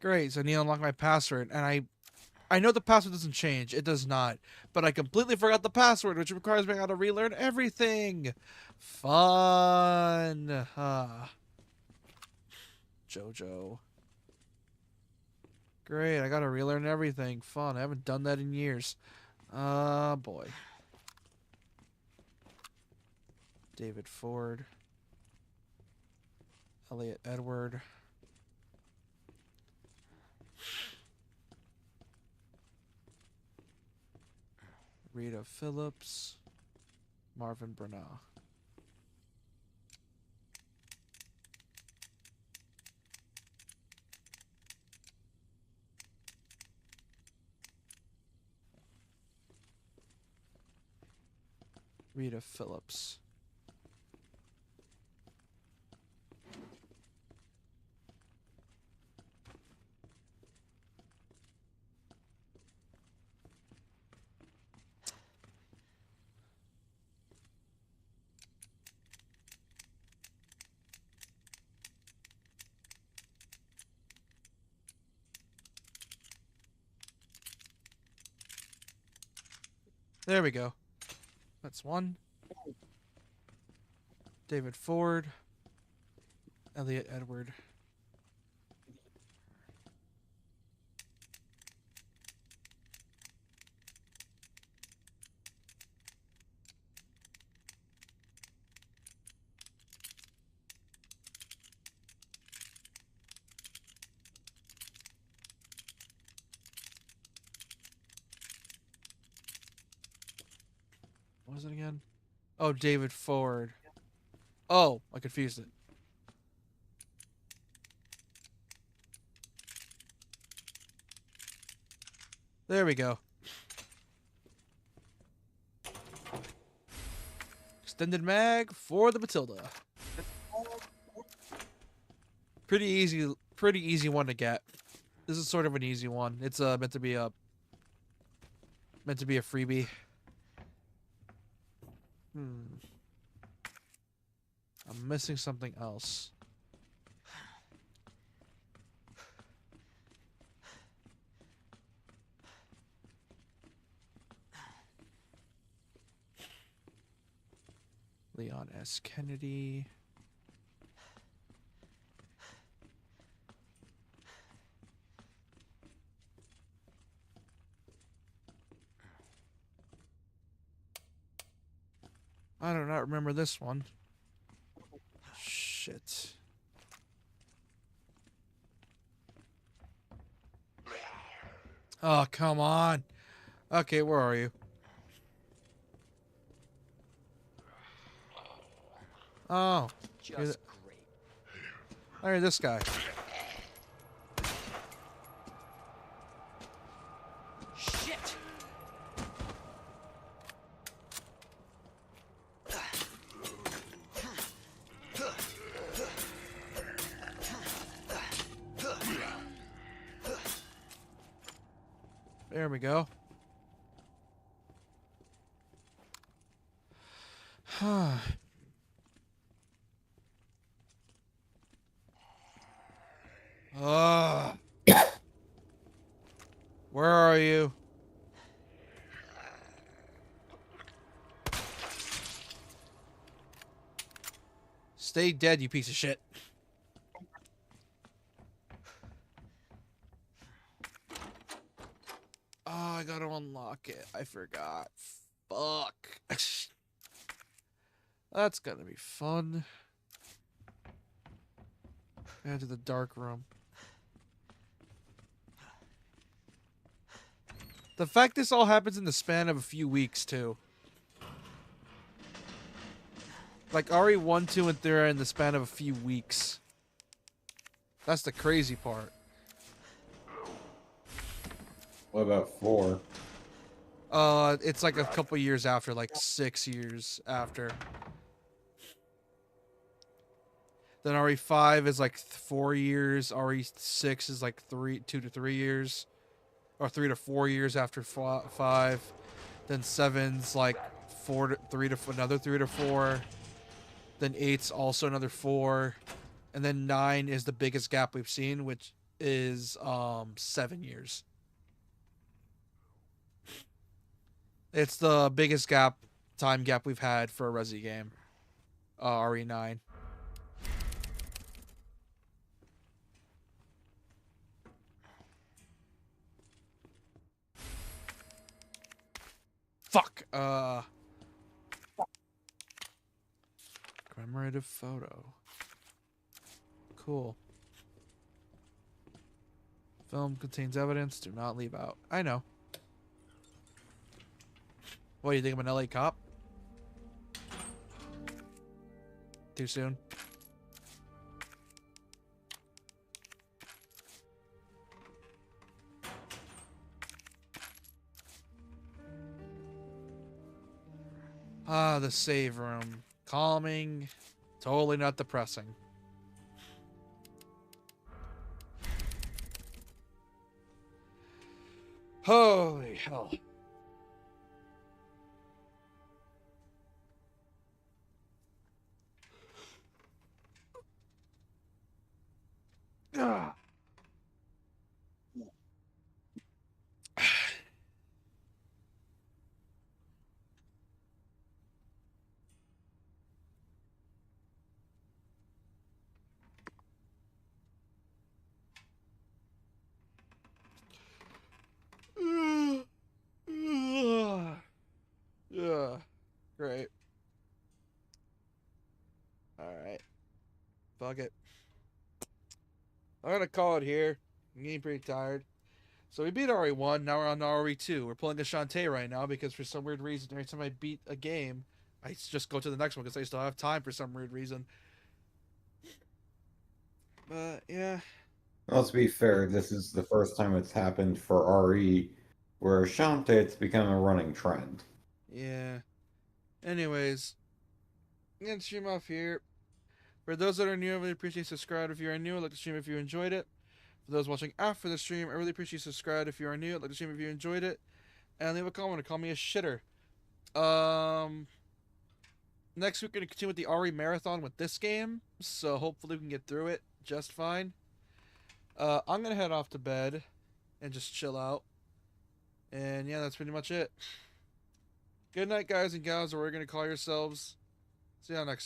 Great, so I need to unlock my password, and I know the password doesn't change. It does not. But I completely forgot the password, which requires me how to relearn everything. Fun. Jojo. Great, I gotta relearn everything. Fun. I haven't done that in years. Boy. David Ford. Elliot Edward. Rita Phillips. Marvin Bernal. Rita Phillips. There we go. That's one. David Ford. Elliot Edward. What was it again? Oh, David Ford. Oh, I confused it. There we go. Extended mag for the Matilda. Pretty easy one to get. This is sort of an easy one. It's meant to be a Meant to be a freebie. I'm missing something else. Leon S. Kennedy. I do not remember this one. Shit. Oh, come on. Okay, where are you? Oh. Just great. I hear this guy. Shit! There we go. Where are you? Stay dead, you piece of shit. Oh, I gotta unlock it. I forgot. Fuck. That's gonna be fun. Head to the dark room. The fact this all happens in the span of a few weeks, too. Like, RE 1, 2, and 3 are in the span of a few weeks. That's the crazy part. What about 4? It's like a couple years after, like 6 years after. Then RE5 is like 4 years. RE6 is like 2 to 3 years. Or 3 to 4 years after 5. Then 7's like another 3 to 4. Then 8's also another 4. And then 9 is the biggest gap we've seen, which is 7 years. It's the biggest time gap we've had for a Resi game. RE9. Fuck. Commemorative photo. Cool. Film contains evidence. Do not leave out. I know. What, do you think I'm an LA cop? Too soon? Ah, the save room. Calming. Totally not depressing. Holy hell. Ah. Yeah. Great. Alright. Fuck it. I'm gonna call it here. I'm getting pretty tired. So we beat RE1, now we're on RE2. We're pulling a Shantae right now because for some weird reason, every time I beat a game, I just go to the next one because I still have time for some weird reason. But, yeah. Well, to be fair, this is the first time it's happened for RE, where Shantae it's become a running trend. Yeah. Anyways, I'm gonna stream off here. For those that are new, I really appreciate subscribe if you are new. I'd like to stream if you enjoyed it. For those watching after the stream, I really appreciate subscribe if you are new. I'd like to stream if you enjoyed it. and leave a comment and call me a shitter. Next week we're gonna continue with the RE marathon with this game, so hopefully we can get through it just fine. I'm gonna head off to bed and just chill out. And yeah, that's pretty much it. Good night, guys and gals, or we're gonna call yourselves. See y'all next time.